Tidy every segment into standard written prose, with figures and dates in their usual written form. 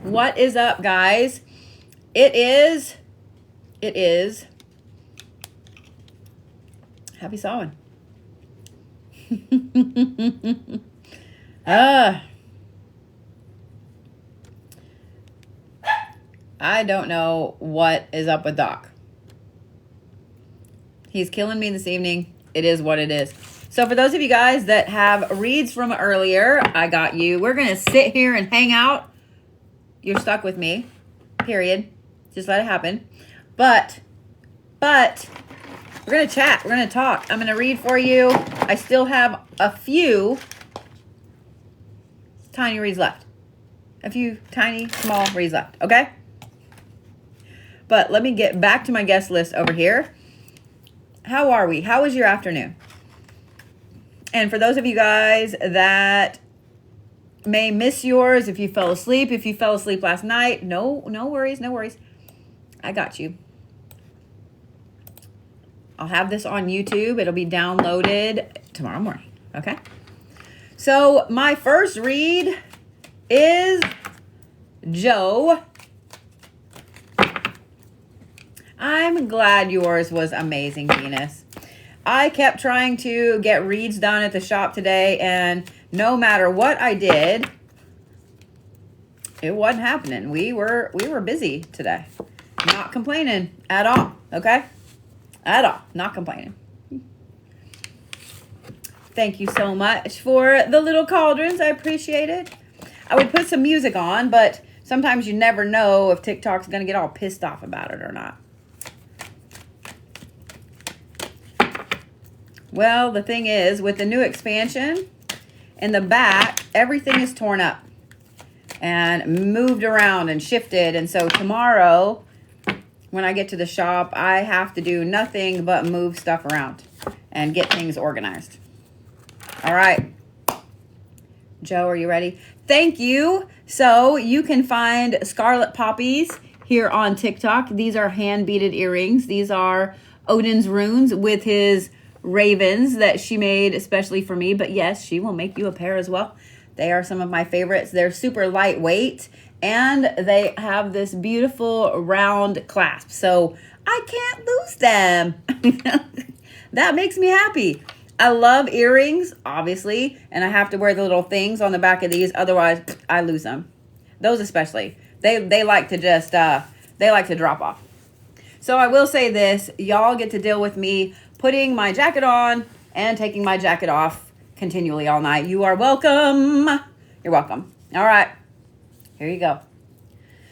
What is up, guys? It is happy Samhain. I don't know what is up with Doc. He's killing me this evening. It is what it is. So for those of you guys that have reads from earlier, I got you. We're going to sit here and hang out. You're stuck with me, period. Just let it happen. But we're going to chat. We're going to talk. I'm going to read for you. I still have a few tiny reads left. A few tiny, small reads left, okay? But let me get back to my guest list over here. How are we? How was your afternoon? And for those of you guys that may miss yours, if you fell asleep last night, no worries. I got you. I'll have this on YouTube. It'll be downloaded tomorrow morning, okay? So my first read is Joe. I'm glad yours was amazing, Venus. I kept trying to get reads done at the shop today, and no matter what I did, it wasn't happening. We were busy today. Not complaining at all, okay? At all. Not complaining. Thank you so much for the little cauldrons. I appreciate it. I would put some music on, but sometimes you never know if TikTok's going to get all pissed off about it or not. Well, the thing is, with the new expansion, in the back, everything is torn up and moved around and shifted. And so tomorrow, when I get to the shop, I have to do nothing but move stuff around and get things organized. All right. Joe, are you ready? Thank you. So you can find Scarlet Poppies here on TikTok. These are hand-beaded earrings. These are Odin's runes with his ravens that she made especially for me, but yes, she will make you a pair as well. They are some of my favorites. They're super lightweight and they have this beautiful round clasp, so I can't lose them. That makes me happy. I love earrings, obviously, and I have to wear the little things on the back of these, otherwise I lose them. Those especially, they like to just they like to drop off. So I will say this, y'all get to deal with me putting my jacket on and taking my jacket off continually all night. You are welcome. You're welcome. All right. Here you go.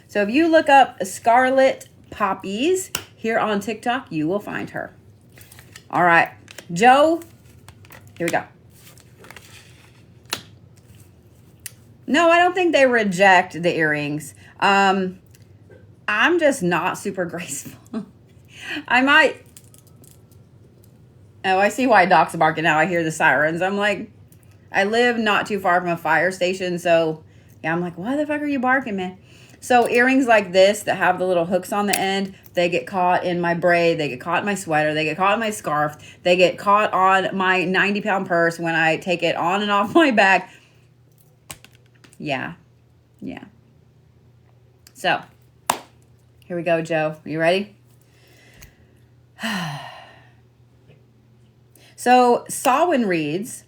So if you look up Scarlet Poppies here on TikTok, you will find her. All right. Joe, here we go. No, I don't think they reject the earrings. I'm just not super graceful. I might... Oh, I see why Doc's barking now. I hear the sirens. I'm like, I live not too far from a fire station, so yeah, I'm like, why the fuck are you barking, man? So earrings like this that have the little hooks on the end, they get caught in my braid, they get caught in my sweater, they get caught in my scarf, they get caught on my 90-pound purse when I take it on and off my back. Yeah. So, here we go, Joe. Are you ready? So, Samhain reads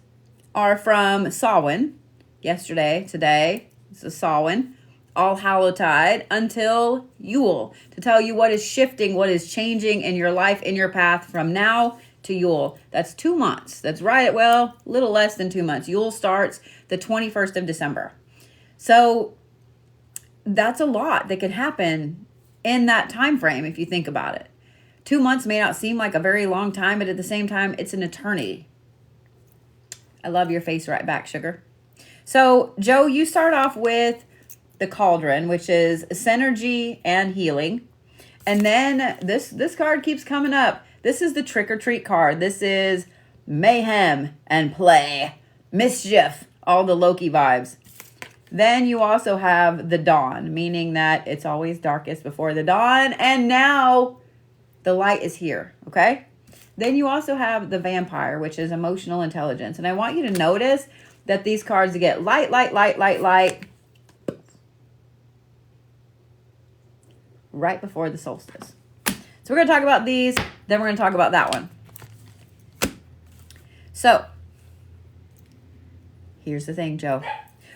are from Samhain, yesterday, today. It's a Samhain, All Hallowtide, until Yule, to tell you what is shifting, what is changing in your life, in your path from now to Yule. That's 2 months. That's right, well, a little less than 2 months. Yule starts the 21st of December. So, that's a lot that could happen in that time frame if you think about it. 2 months may not seem like a very long time, but at the same time, it's an eternity. I love your face right back, sugar. So, Joe, you start off with the cauldron, which is synergy and healing. And then this card keeps coming up. This is the trick or treat card. This is mayhem and play, mischief, all the Loki vibes. Then you also have the dawn, meaning that it's always darkest before the dawn. And now the light is here, okay? Then you also have the vampire, which is emotional intelligence. And I want you to notice that these cards get light, right before the solstice. So we're going to talk about these, then we're going to talk about that one. So, here's the thing, Joe.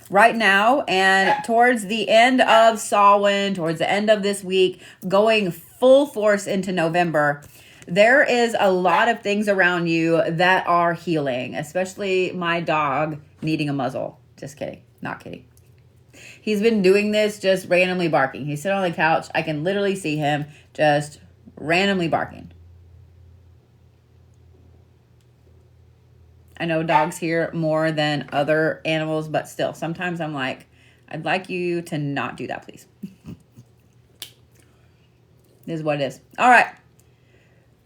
Right now, and towards the end of Samhain, towards the end of this week, going full force into November, there is a lot of things around you that are healing, especially my dog needing a muzzle. Just kidding. Not kidding. He's been doing this, just randomly barking. He's sitting on the couch. I can literally see him just randomly barking. I know dogs hear more than other animals, but still, sometimes I'm like, I'd like you to not do that, please. This is what it is. All right.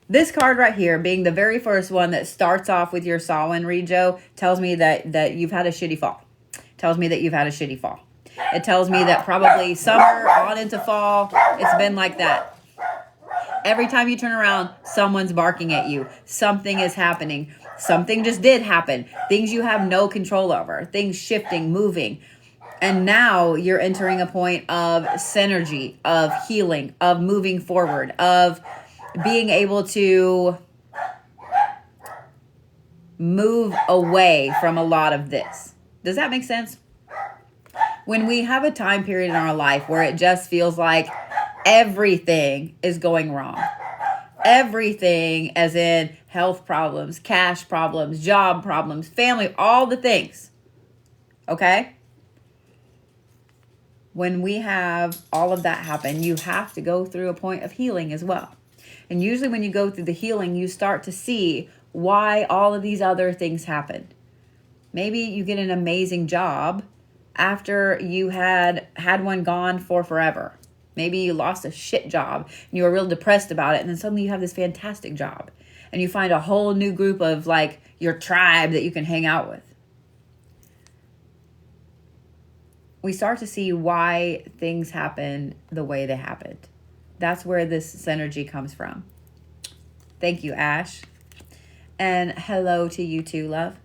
This card right here, being the very first one that starts off with your Samhain read, Joe, tells me that you've had a shitty fall. Tells me that you've had a shitty fall. It tells me that probably summer on into fall, it's been like that. Every time you turn around, someone's barking at you. Something is happening. Something just did happen. Things you have no control over. Things shifting, moving. And now you're entering a point of synergy, of healing, of moving forward, of being able to move away from a lot of this. Does that make sense? When we have a time period in our life where it just feels like everything is going wrong. Everything, as in health problems, cash problems, job problems, family, all the things. Okay? When we have all of that happen, you have to go through a point of healing as well. And usually when you go through the healing, you start to see why all of these other things happened. Maybe you get an amazing job after you had one gone for forever. Maybe you lost a shit job and you were real depressed about it. And then suddenly you have this fantastic job. And you find a whole new group of like your tribe that you can hang out with. We start to see why things happen the way they happened. That's where this synergy comes from. Thank you, Ash. And hello to you too, love.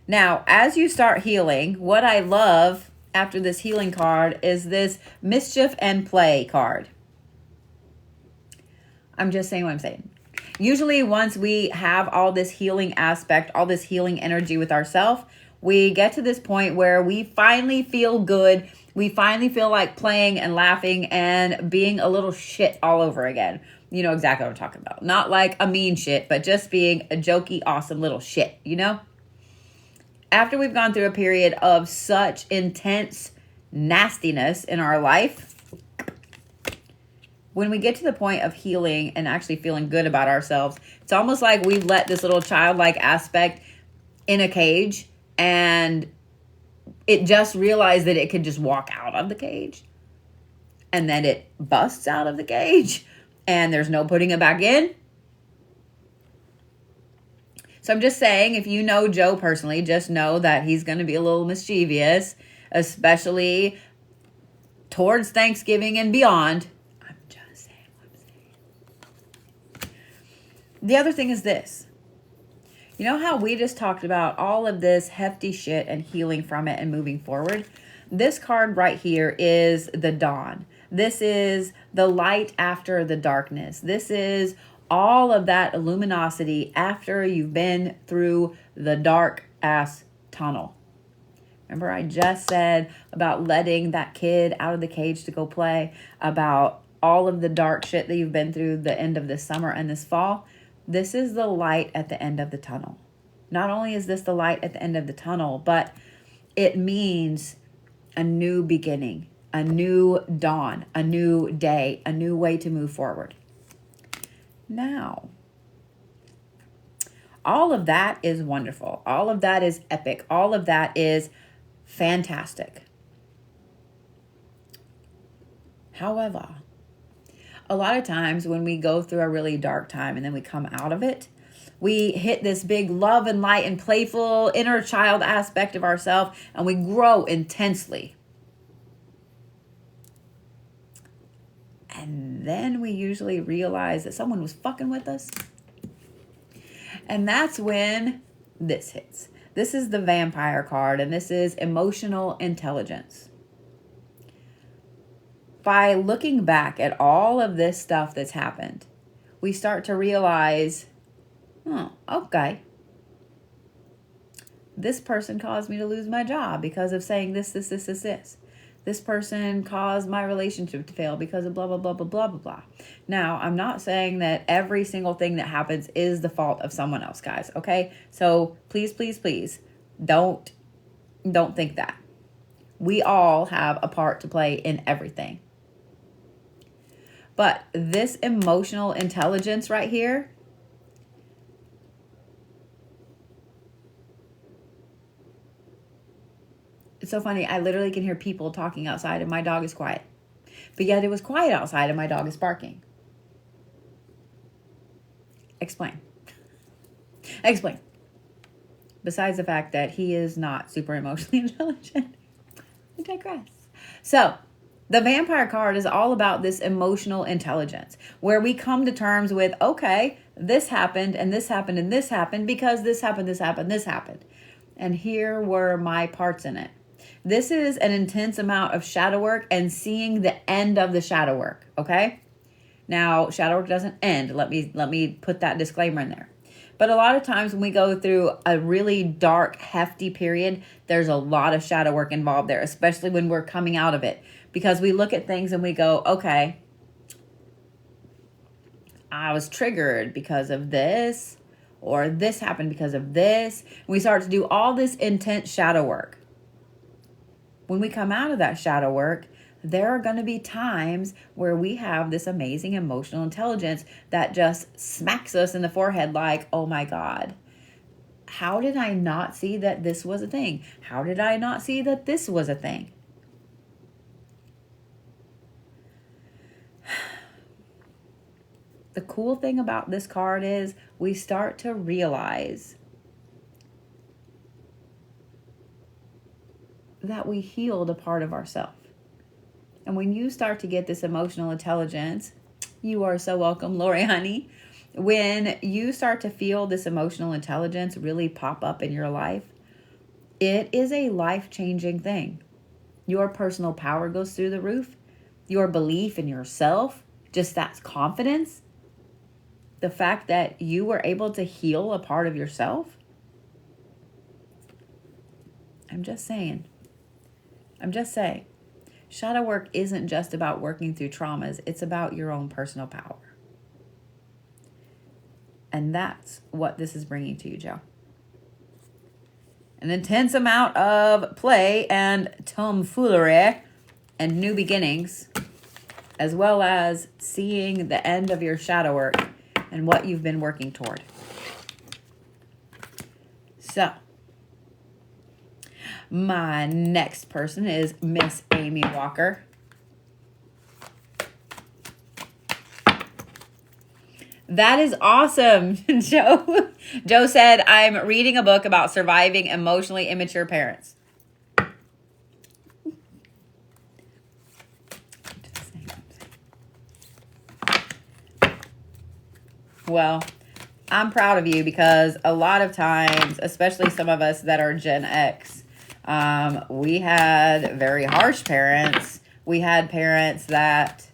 Now, as you start healing, what I love after this healing card is this mischief and play card. I'm just saying what I'm saying. Usually once we have all this healing aspect, all this healing energy with ourselves, we get to this point where we finally feel good. We finally feel like playing and laughing and being a little shit all over again. You know exactly what I'm talking about. Not like a mean shit, but just being a jokey, awesome little shit, you know? After we've gone through a period of such intense nastiness in our life, when we get to the point of healing and actually feeling good about ourselves, it's almost like we've let this little childlike aspect in a cage and it just realized that it could just walk out of the cage. And then it busts out of the cage and there's no putting it back in. So I'm just saying, if you know Joe personally, just know that he's going to be a little mischievous, especially towards Thanksgiving and beyond. I'm just saying what I'm saying. The other thing is this. You know how we just talked about all of this hefty shit and healing from it and moving forward? This card right here is the dawn. This is the light after the darkness. This is all of that luminosity after you've been through the dark ass tunnel. Remember I just said about letting that kid out of the cage to go play, about all of the dark shit that you've been through the end of this summer and this fall. This is the light at the end of the tunnel. Not only is this the light at the end of the tunnel, but it means a new beginning, a new dawn, a new day, a new way to move forward. Now, all of that is wonderful. All of that is epic. All of that is fantastic. However, a lot of times when we go through a really dark time and then we come out of it, we hit this big love and light and playful inner child aspect of ourselves and we grow intensely. And then we usually realize that someone was fucking with us. And that's when this hits. This is the vampire card, and this is emotional intelligence. by looking back at all of this stuff that's happened, we start to realize, oh, okay, this person caused me to lose my job because of saying this. This person caused my relationship to fail because of blah, blah, blah, blah, blah, blah, blah. Now, I'm not saying that every single thing that happens is the fault of someone else, guys, okay? So please, please, please, don't think that. We all have a part to play in everything. But this emotional intelligence right here, it's so funny. I literally can hear people talking outside and my dog is quiet. But yet it was quiet outside and my dog is barking. Explain. Besides the fact that he is not super emotionally intelligent. I digress. So, the Vampire card is all about this emotional intelligence where we come to terms with, okay, this happened and this happened and this happened because this happened, this happened, this happened. And here were my parts in it. This is an intense amount of shadow work and seeing the end of the shadow work, okay? Now, shadow work doesn't end. Let me put that disclaimer in there. But a lot of times when we go through a really dark, hefty period, there's a lot of shadow work involved there, especially when we're coming out of it. Because we look at things and we go, okay, I was triggered because of this, or this happened because of this. And we start to do all this intense shadow work. When we come out of that shadow work, there are going to be times where we have this amazing emotional intelligence that just smacks us in the forehead like, oh my God, how did I not see that this was a thing? How did I not see that this was a thing? The cool thing about this card is we start to realize that we healed a part of ourselves. And when you start to get this emotional intelligence, you are so welcome, Lori honey. When you start to feel this emotional intelligence really pop up in your life, it is a life-changing thing. Your personal power goes through the roof. Your belief in yourself, just that confidence, the fact that you were able to heal a part of yourself. I'm just saying. Shadow work isn't just about working through traumas. It's about your own personal power. And that's what this is bringing to you, Joe. An intense amount of play and tomfoolery and new beginnings, as well as seeing the end of your shadow work and what you've been working toward. So, my next person is Miss Amy Walker. That is awesome, Joe. Joe said, I'm reading a book about surviving emotionally immature parents. Well, I'm proud of you because a lot of times, especially some of us that are Gen X, we had very harsh parents. We had parents that,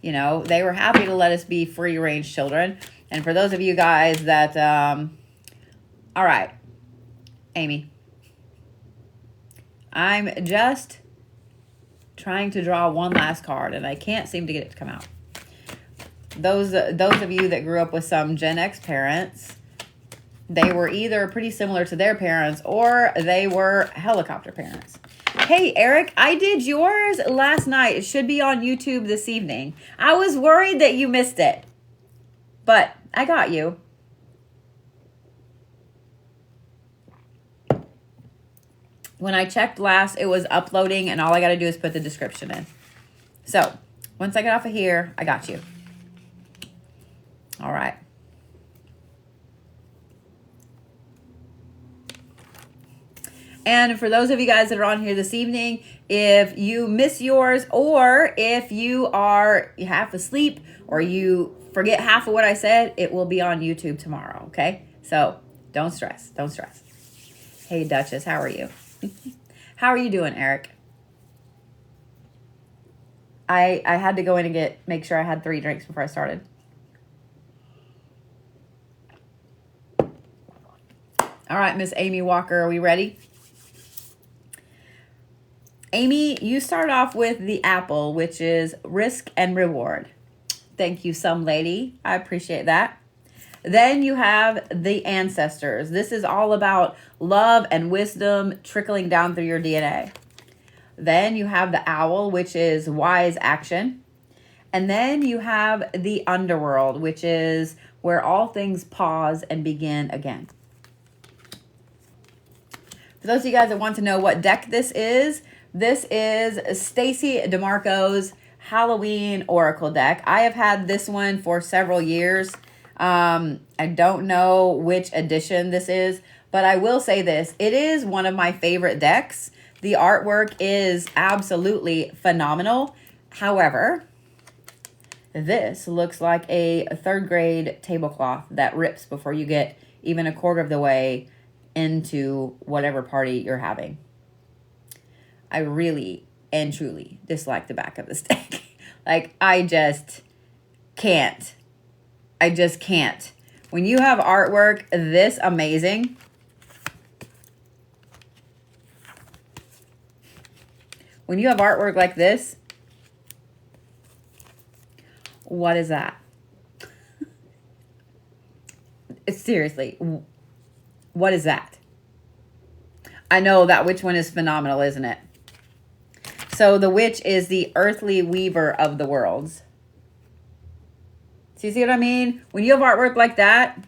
you know, they were happy to let us be free-range children. And for those of you guys that, all right, Amy, I'm just trying to draw one last card, and I can't seem to get it to come out. Those of you that grew up with some Gen X parents, they were either pretty similar to their parents or they were helicopter parents. Hey, Eric, I did yours last night. It should be on YouTube this evening. I was worried that you missed it, but I got you. When I checked last, it was uploading, and all I got to do is put the description in. So, once I get off of here, I got you. All right. And for those of you guys that are on here this evening, if you miss yours, or if you are half asleep, or you forget half of what I said, it will be on YouTube tomorrow, okay? So don't stress. Don't stress. Hey, Duchess, how are you? How are you doing, Eric? I had to go in and make sure I had 3 drinks before I started. All right, Miss Amy Walker, are we ready? Amy, you start off with the apple, which is risk and reward. Thank you, some lady. I appreciate that. Then you have the ancestors. This is all about love and wisdom trickling down through your DNA. Then you have the owl, which is wise action. And then you have the underworld, which is where all things pause and begin again. For those of you guys that want to know what deck this is Stacey DeMarco's Halloween Oracle deck. I have had this one for several years. I don't know which edition this is, but I will say this. It is one of my favorite decks. The artwork is absolutely phenomenal. However, this looks like a 3rd grade tablecloth that rips before you get even a quarter of the way into whatever party you're having. I really and truly dislike the back of this deck. Like, I just can't. When you have artwork this amazing, when you have artwork like this, what is that? Seriously, what is that? I know that witch one is phenomenal, isn't it? So the witch is the earthly weaver of the worlds. So you see what I mean? When you have artwork like that,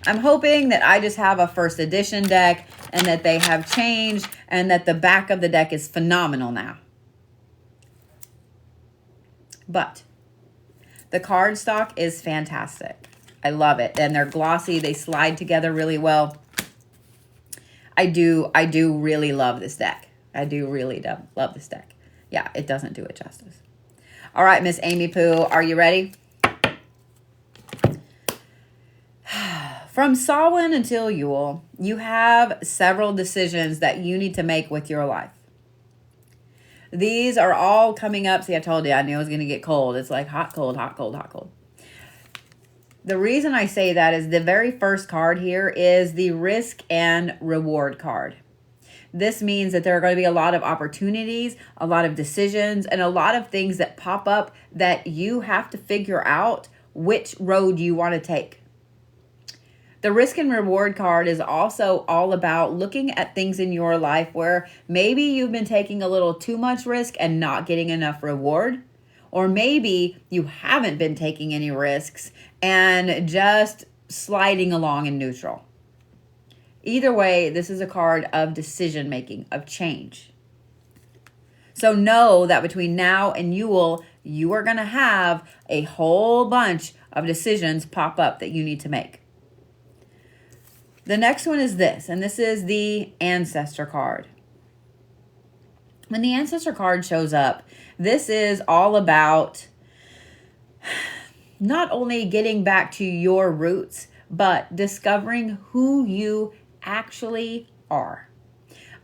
I'm hoping that I just have a 1st edition deck and that they have changed and that the back of the deck is phenomenal now. But the cardstock is fantastic. I love it. And they're glossy. They slide together really well. I do really love this deck. I do really love this deck. Yeah, it doesn't do it justice. All right, Miss Amy Pooh, are you ready? From Samhain until Yule, you have several decisions that you need to make with your life. These are all coming up. See, I told you, I knew it was going to get cold. It's like hot, cold, hot, cold, hot, cold. The reason I say that is the very first card here is the risk and reward card. This means that there are going to be a lot of opportunities, a lot of decisions, and a lot of things that pop up that you have to figure out which road you want to take. The risk and reward card is also all about looking at things in your life where maybe you've been taking a little too much risk and not getting enough reward. Or maybe you haven't been taking any risks and just sliding along in neutral. Either way, this is a card of decision making, of change. So know that between now and Yule, you are going to have a whole bunch of decisions pop up that you need to make. The next one is this, and this is the Ancestor card. When the Ancestor card shows up, this is all about not only getting back to your roots, but discovering who you actually are.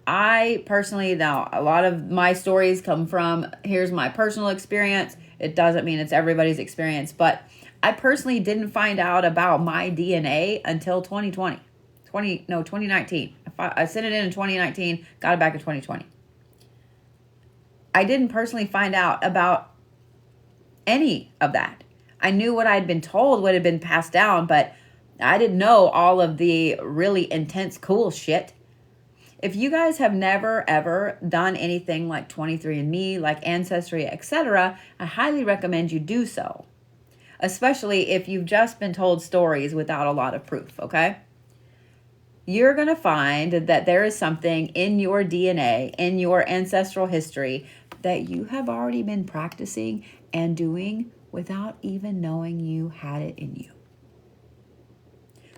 I personally, now, a lot of my stories come from, here's my personal experience. It doesn't mean it's everybody's experience, but I personally didn't find out about my DNA until 2019. I sent it in 2019, got it back in 2020. I didn't personally find out about any of that. I knew what I'd been told, what had been passed down, but I didn't know all of the really intense, cool shit. If you guys have never, ever done anything like 23andMe, like Ancestry, etc., I highly recommend you do so. Especially if you've just been told stories without a lot of proof, okay? You're going to find that there is something in your DNA, in your ancestral history, that you have already been practicing and doing without even knowing you had it in you.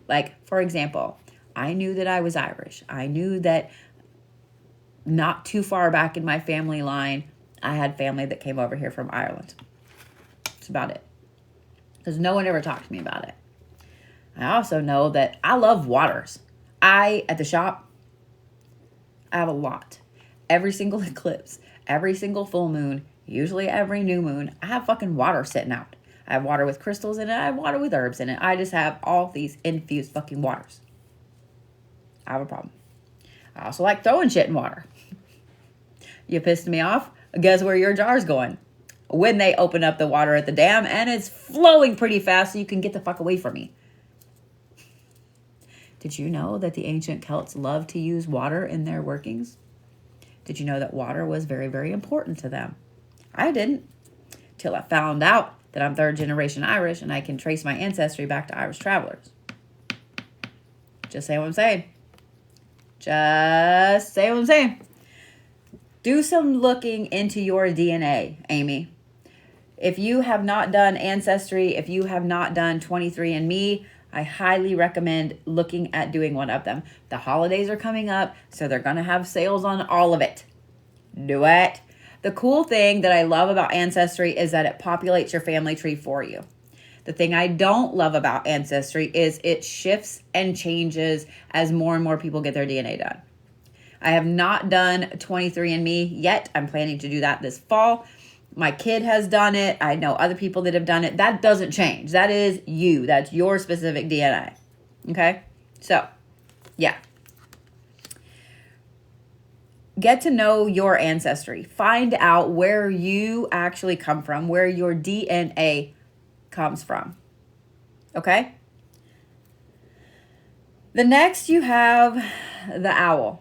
Like, for example, I knew that I was Irish. I knew that not too far back in my family line, I had family that came over here from Ireland. That's about it. Because no one ever talked to me about it. I also know that I love waters. At the shop, I have a lot. Every single eclipse, every single full moon, usually every new moon, I have fucking water sitting out. I have water with crystals in it. I have water with herbs in it. I just have all these infused fucking waters. I have a problem. I also like throwing shit in water. You pissed me off? Guess where your jar's going? When they open up the water at the dam and it's flowing pretty fast so you can get the fuck away from me. Did you know that the ancient Celts loved to use water in their workings? Did you know that water was very, very important to them? I didn't. Till I found out that I'm third generation Irish and I can trace my ancestry back to Irish travelers. Just say what I'm saying. Just say what I'm saying. Do some looking into your DNA, Amy. If you have not done Ancestry, if you have not done 23andMe, I highly recommend looking at doing one of them. The holidays are coming up, so they're going to have sales on all of it. Do it. The cool thing that I love about Ancestry is that it populates your family tree for you. The thing I don't love about Ancestry is it shifts and changes as more and more people get their DNA done. I have not done 23andMe yet. I'm planning to do that this fall. My kid has done it. I know other people that have done it. That doesn't change. That is you. That's your specific DNA. Okay? So, yeah. Get to know your ancestry. Find out where you actually come from, where your DNA comes from. Okay? The next you have the owl.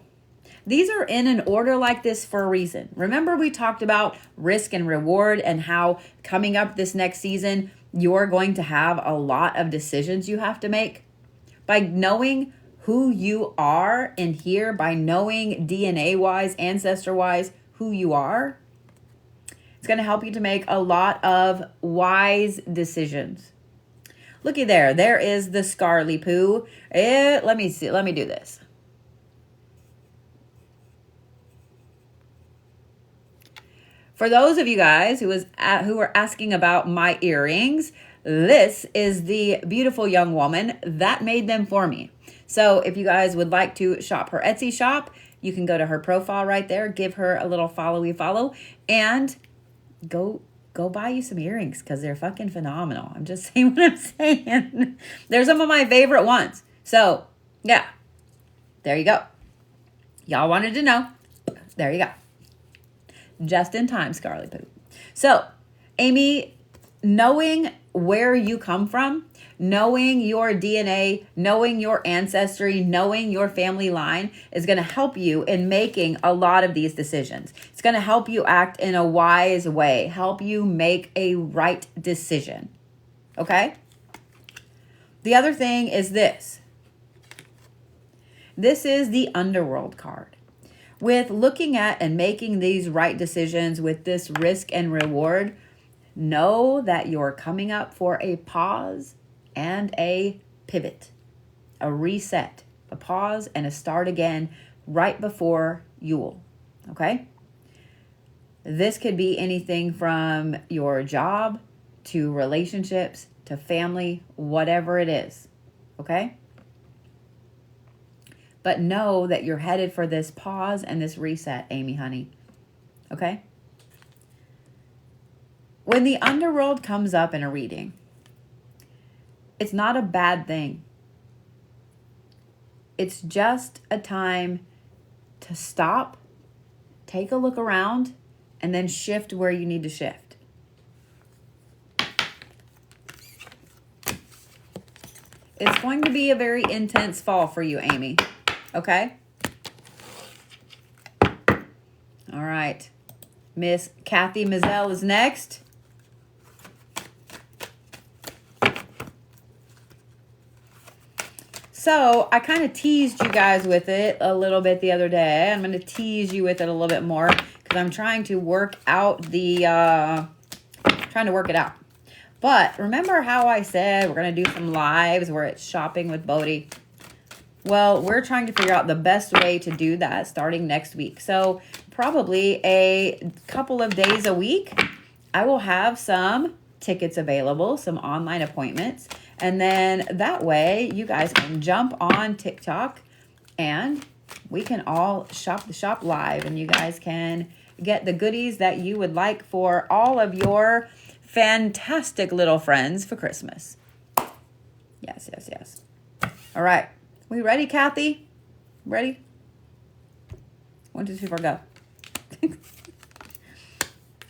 These are in an order like this for a reason. Remember we talked about risk and reward and how coming up this next season, you're going to have a lot of decisions you have to make. By knowing who you are in here, by knowing DNA-wise, ancestor-wise, who you are, it's going to help you to make a lot of wise decisions. Looky there. There is the Scarly Poo. Let me see. Let me do this. For those of you guys who were asking about my earrings, this is the beautiful young woman that made them for me. So if you guys would like to shop her Etsy shop, you can go to her profile right there, give her a little follow, and go buy you some earrings because they're fucking phenomenal. I'm just saying what I'm saying. They're some of my favorite ones. So, yeah, there you go. Y'all wanted to know. There you go. Just in time, Scarly Poo. So, Amy, knowing where you come from, knowing your DNA, knowing your ancestry, knowing your family line is going to help you in making a lot of these decisions. It's going to help you act in a wise way, help you make a right decision. Okay? The other thing is this. This is the Underworld card. With looking at and making these right decisions with this risk and reward, know that you're coming up for a pause and a pivot, a reset, a pause and a start again right before Yule, okay? This could be anything from your job to relationships to family, whatever it is, okay? But know that you're headed for this pause and this reset, Amy, honey. Okay? When the underworld comes up in a reading, it's not a bad thing. It's just a time to stop, take a look around, and then shift where you need to shift. It's going to be a very intense fall for you, Amy. Okay? All right. Miss Kathy Mizell is next. So I kind of teased you guys with it a little bit the other day. I'm going to tease you with it a little bit more because I'm trying to work out trying to work it out. But remember how I said we're going to do some lives where it's shopping with Bodhi? Well, we're trying to figure out the best way to do that starting next week. So probably a couple of days a week, I will have some tickets available, some online appointments. And then that way you guys can jump on TikTok and we can all shop the shop live and you guys can get the goodies that you would like for all of your fantastic little friends for Christmas. Yes, yes, yes. All right. We ready, Kathy? Ready? 1, 2, 3, 4, go.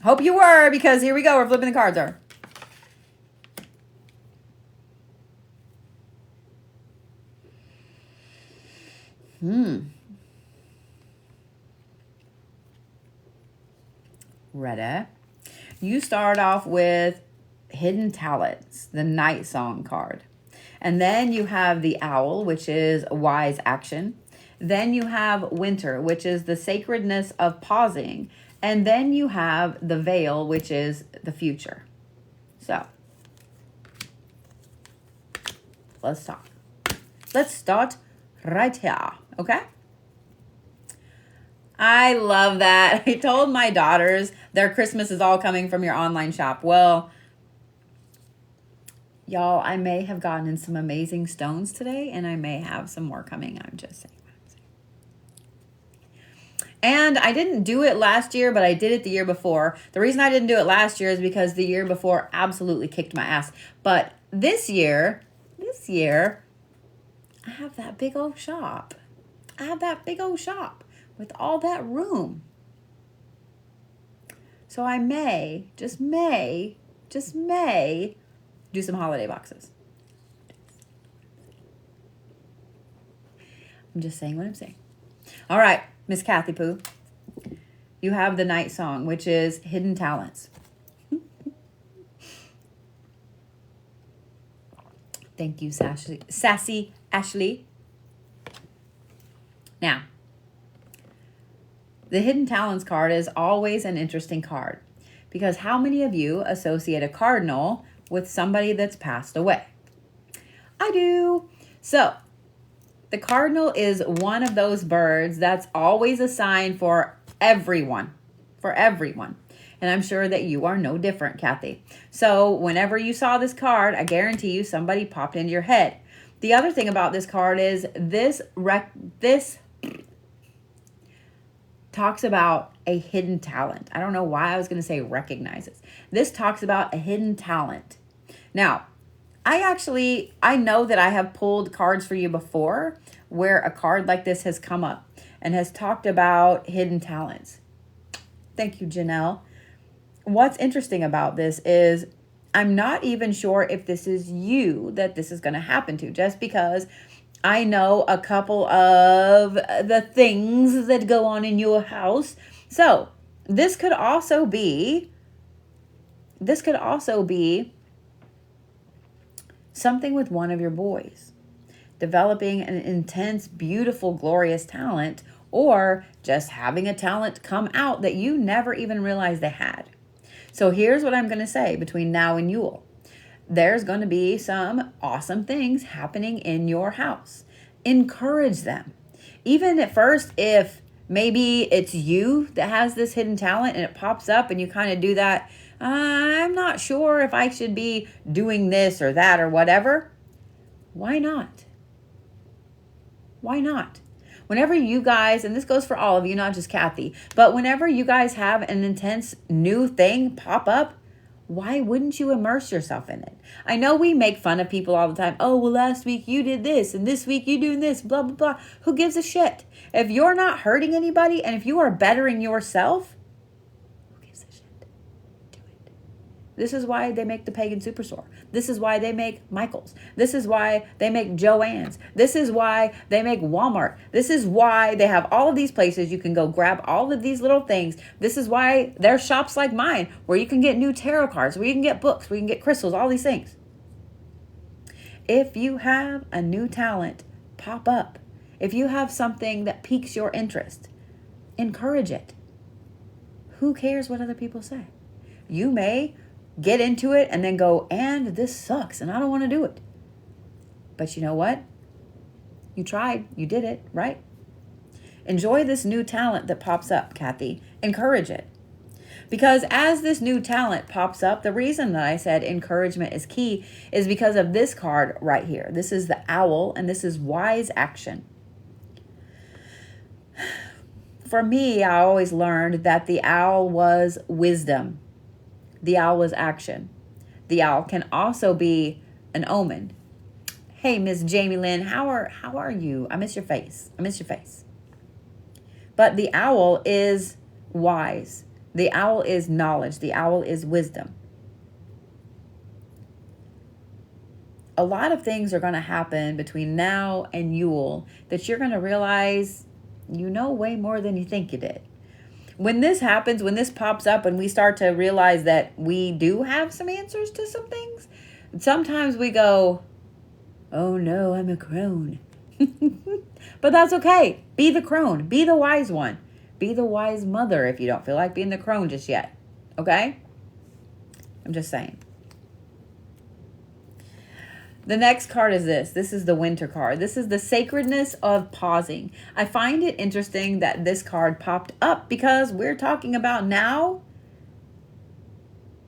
Hope you were, because here we go. We're flipping the cards. Are. Ready? You start off with Hidden Talents, the Night Song card. And then you have the Owl, which is Wise Action. Then you have Winter, which is the sacredness of pausing. And then you have the Veil, which is the future. So, let's talk. Let's start right here, okay? I love that. I told my daughters their Christmas is all coming from your online shop. Well, y'all, I may have gotten in some amazing stones today, and I may have some more coming. I'm just saying. And I didn't do it last year, but I did it the year before. The reason I didn't do it last year is because the year before absolutely kicked my ass. But this year, I have that big old shop. I have that big old shop with all that room. So I may, just may, do some holiday boxes. I'm just saying what I'm saying. All right, Miss Kathy Pooh. You have the Night Song, which is Hidden Talents. Thank you, Sassy Ashley. Now, the Hidden Talents card is always an interesting card, because how many of you associate a cardinal with somebody that's passed away? I do. So, the cardinal is one of those birds that's always a sign for everyone. And I'm sure that you are no different, Kathy. So whenever you saw this card, I guarantee you somebody popped into your head. The other thing about this card is this talks about a hidden talent. I don't know why I was going to say recognizes. This talks about a hidden talent. Now, I know that I have pulled cards for you before where a card like this has come up and has talked about hidden talents. Thank you, Janelle. What's interesting about this is I'm not even sure if this is you that this is going to happen to, just because I know a couple of the things that go on in your house. So this could also be something with one of your boys, developing an intense, beautiful, glorious talent, or just having a talent come out that you never even realized they had. So here's what I'm going to say between now and Yule. There's going to be some awesome things happening in your house. Encourage them. Even at first, if maybe it's you that has this hidden talent and it pops up and you kind of do that, I'm not sure if I should be doing this or that or whatever. Why not? Why not? Whenever you guys, and this goes for all of you, not just Kathy, but whenever you guys have an intense new thing pop up, why wouldn't you immerse yourself in it? I know we make fun of people all the time. Oh, well, last week you did this, and this week you doing this, blah, blah, blah. Who gives a shit? If you're not hurting anybody, and if you are bettering yourself, who gives a shit? Do it. This is why they make the Pagan Superstore. This is why they make Michael's. This is why they make Joann's. This is why they make Walmart. This is why they have all of these places you can go grab all of these little things. This is why there's shops like mine where you can get new tarot cards, where you can get books, where you can get crystals, all these things. If you have a new talent pop up, if you have something that piques your interest, encourage it. Who cares what other people say? You may get into it and then go, and this sucks and I don't want to do it. But you know what? You tried. You did it, right? Enjoy this new talent that pops up, Kathy. Encourage it. Because as this new talent pops up, the reason that I said encouragement is key is because of this card right here. This is the Owl, and this is Wise Action. for me, I always learned that the owl was wisdom. The owl was action. The owl can also be an omen. Hey, Miss Jamie Lynn, how are you? I miss your face. I miss your face. But the owl is wise. The owl is knowledge. The owl is wisdom. A lot of things are going to happen between now and Yule that you're going to realize you know way more than you think you did. When this happens, when this pops up and we start to realize that we do have some answers to some things, sometimes we go, oh no, I'm a crone. But that's okay. Be the crone. Be the wise one. Be the wise mother if you don't feel like being the crone just yet. Okay? I'm just saying. The next card is this. This is the winter card. This is the sacredness of pausing. I find it interesting that this card popped up because we're talking about now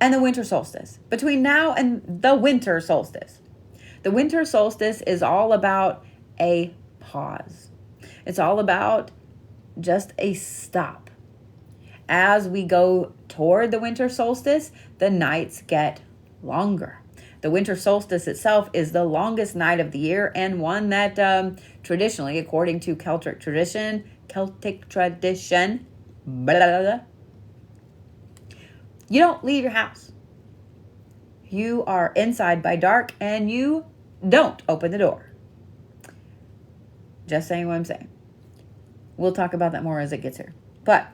and the winter solstice. Between now and the winter solstice. The winter solstice is all about a pause. It's all about just a stop. As we go toward the winter solstice, the nights get longer. The winter solstice itself is the longest night of the year and one that traditionally, according to Celtic tradition, blah, blah, blah, you don't leave your house. You are inside by dark and you don't open the door. Just saying what I'm saying. We'll talk about that more as it gets here. But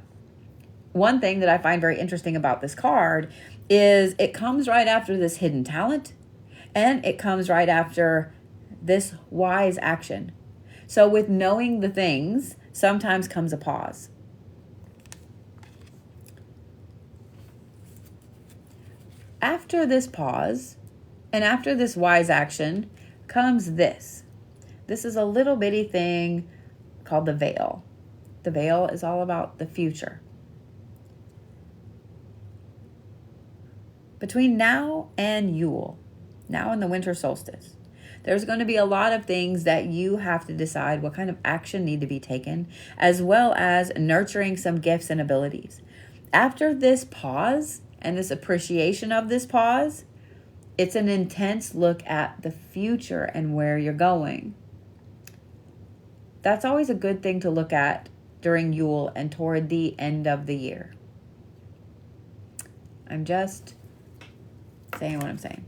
one thing that I find very interesting about this card is it comes right after this hidden talent and it comes right after this wise action. So with knowing the things, sometimes comes a pause. After this pause and after this wise action comes this. This is a little bitty thing called the veil. The veil is all about the future. Between now and Yule, now and the winter solstice, there's going to be a lot of things that you have to decide what kind of action need to be taken, as well as nurturing some gifts and abilities. After this pause and this appreciation of this pause, it's an intense look at the future and where you're going. That's always a good thing to look at during Yule and toward the end of the year. I'm just saying what I'm saying.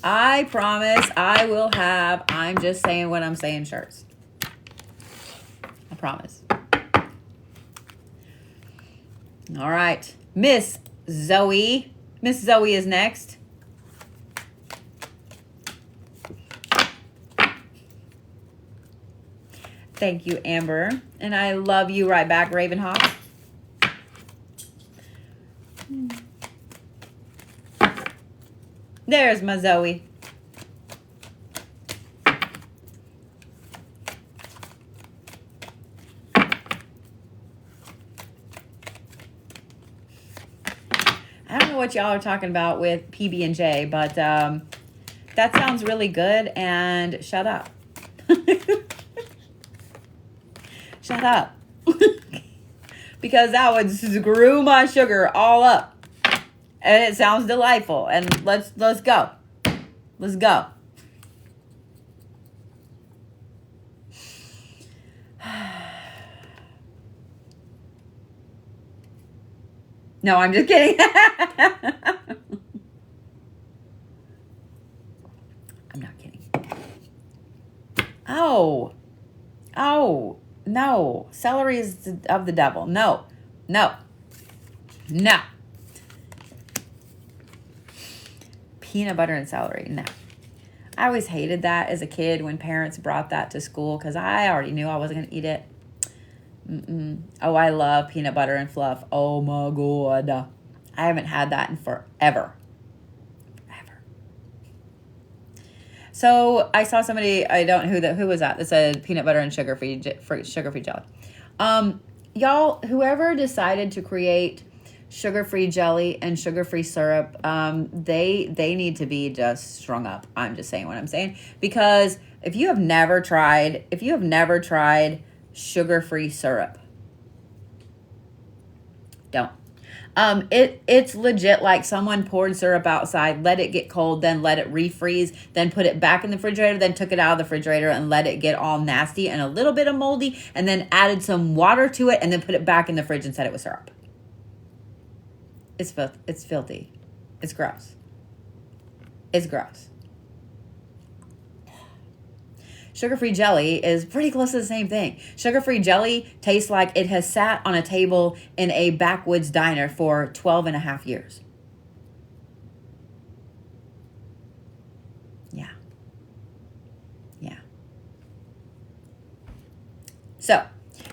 I promise I will have I'm just saying what I'm saying shirts. I promise. All right. Miss Zoe. Miss Zoe is next. Thank you, Amber. And I love you right back, Ravenhawk. There's my Zoe. I don't know what y'all are talking about with PB&J, but that sounds really good, and shut up. Shut up. Because that would screw my sugar all up. And it sounds delightful. And let's go. Let's go. No, I'm just kidding. I'm not kidding. Oh, no. Celery is of the devil. No. Peanut butter and celery. No. I always hated that as a kid when parents brought that to school because I already knew I wasn't going to eat it. Oh, I love peanut butter and fluff. Oh my God. I haven't had that in forever. So I saw somebody, I don't know who was that said peanut butter and sugar-free jelly. Y'all, whoever decided to create sugar-free jelly and sugar-free syrup, they need to be just strung up. I'm just saying what I'm saying. Because if you have never tried sugar-free syrup. Don't. It's legit like someone poured syrup outside, let it get cold, then let it refreeze, then put it back in the refrigerator, then took it out of the refrigerator and let it get all nasty and a little bit of moldy, and then added some water to it and then put it back in the fridge and said it was syrup. It's filthy. It's gross. It's gross. Sugar-free jelly is pretty close to the same thing. Sugar-free jelly tastes like it has sat on a table in a backwoods diner for 12 and a half years. Yeah. Yeah. So,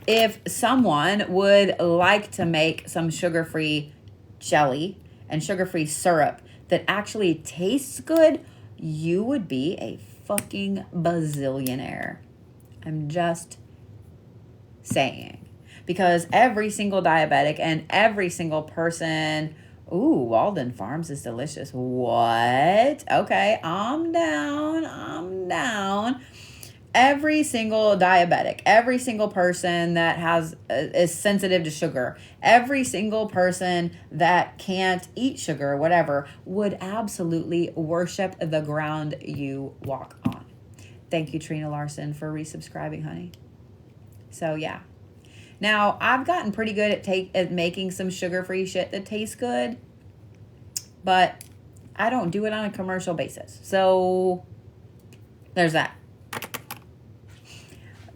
if someone would like to make some sugar-free jelly and sugar-free syrup that actually tastes good, you would be a fucking bazillionaire. I'm just saying. Because every single diabetic and every single person... Ooh, Walden Farms is delicious. What? Okay, I'm down. Every single diabetic, every single person that is sensitive to sugar, every single person that can't eat sugar or whatever would absolutely worship the ground you walk on. Thank you, Trina Larson, for resubscribing, honey. So, yeah. Now, I've gotten pretty good at making some sugar-free shit that tastes good, but I don't do it on a commercial basis. So, there's that.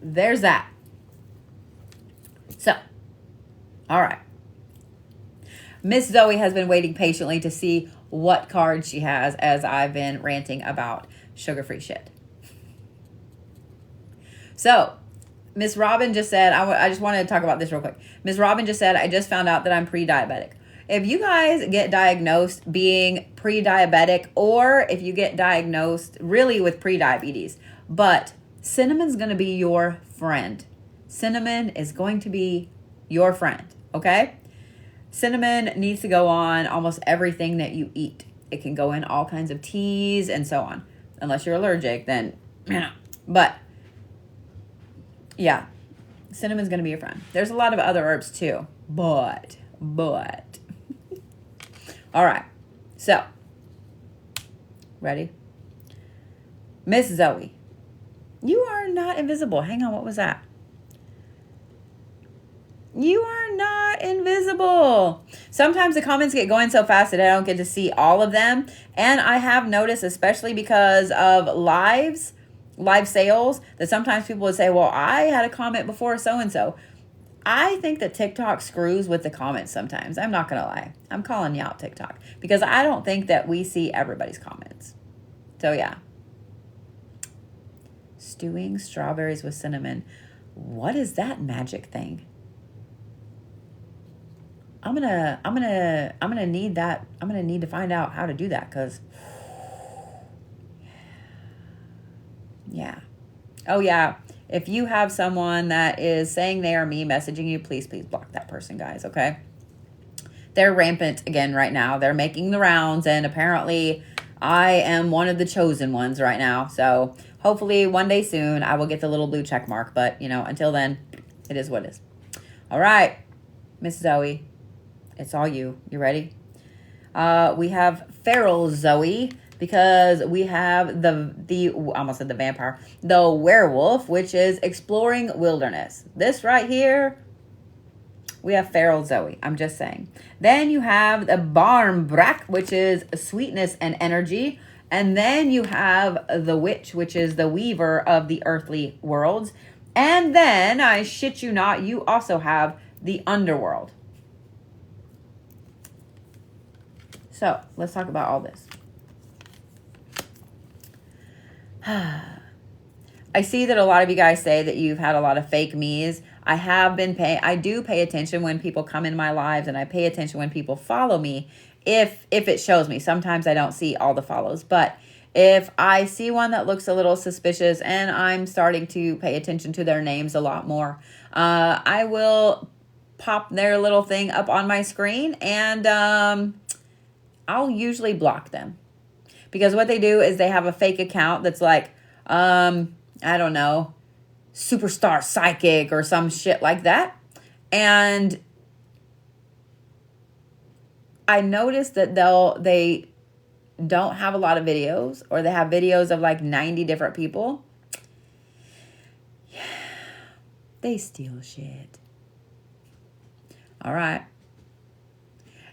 There's that. So, all right. Miss Zoe has been waiting patiently to see what card she has as I've been ranting about sugar-free shit. So, Miss Robin just said, I just wanted to talk about this real quick. Miss Robin just said, I just found out that I'm pre-diabetic. If you guys get diagnosed being pre-diabetic, or if you get diagnosed really with pre-diabetes, but cinnamon's going to be your friend. Cinnamon is going to be your friend, okay? Cinnamon needs to go on almost everything that you eat. It can go in all kinds of teas and so on. Unless you're allergic, then, but, yeah, cinnamon's going to be your friend. There's a lot of other herbs too, but. All right, so, ready? Miss Zoe. You are not invisible. Hang on, what was that? You are not invisible. Sometimes the comments get going so fast that I don't get to see all of them. And I have noticed, especially because of live sales, that sometimes people would say, well, I had a comment before so-and-so. I think that TikTok screws with the comments sometimes. I'm not going to lie. I'm calling you out, TikTok. Because I don't think that we see everybody's comments. So, yeah. Stewing strawberries with cinnamon. What is that magic thing? I'm gonna need that. I'm gonna need to find out how to do that, because yeah. Oh yeah. If you have someone that is saying they are me messaging you, please block that person, guys, okay? They're rampant again right now. They're making the rounds, and apparently I am one of the chosen ones right now. So hopefully one day soon I will get the little blue check mark. But, you know, until then, it is what it is. All right, Miss Zoe, it's all you. You ready? We have feral Zoe, because we have the almost said the vampire, the werewolf, which is exploring wilderness. This right here, we have feral Zoe. I'm just saying. Then you have the Barmbrak, which is sweetness and energy. And then you have the witch, which is the weaver of the earthly worlds. And then, I shit you not, you also have the underworld. So, let's talk about all this. I see that a lot of you guys say that you've had a lot of fake me's. I do pay attention when people come in my lives, and I pay attention when people follow me if it shows me. Sometimes I don't see all the follows, but if I see one that looks a little suspicious and I'm starting to pay attention to their names a lot more, I will pop their little thing up on my screen, and I'll usually block them. Because what they do is they have a fake account that's like, I don't know, superstar psychic or some shit like that. And I noticed that they don't have a lot of videos, or they have videos of like 90 different people. They steal shit. All right.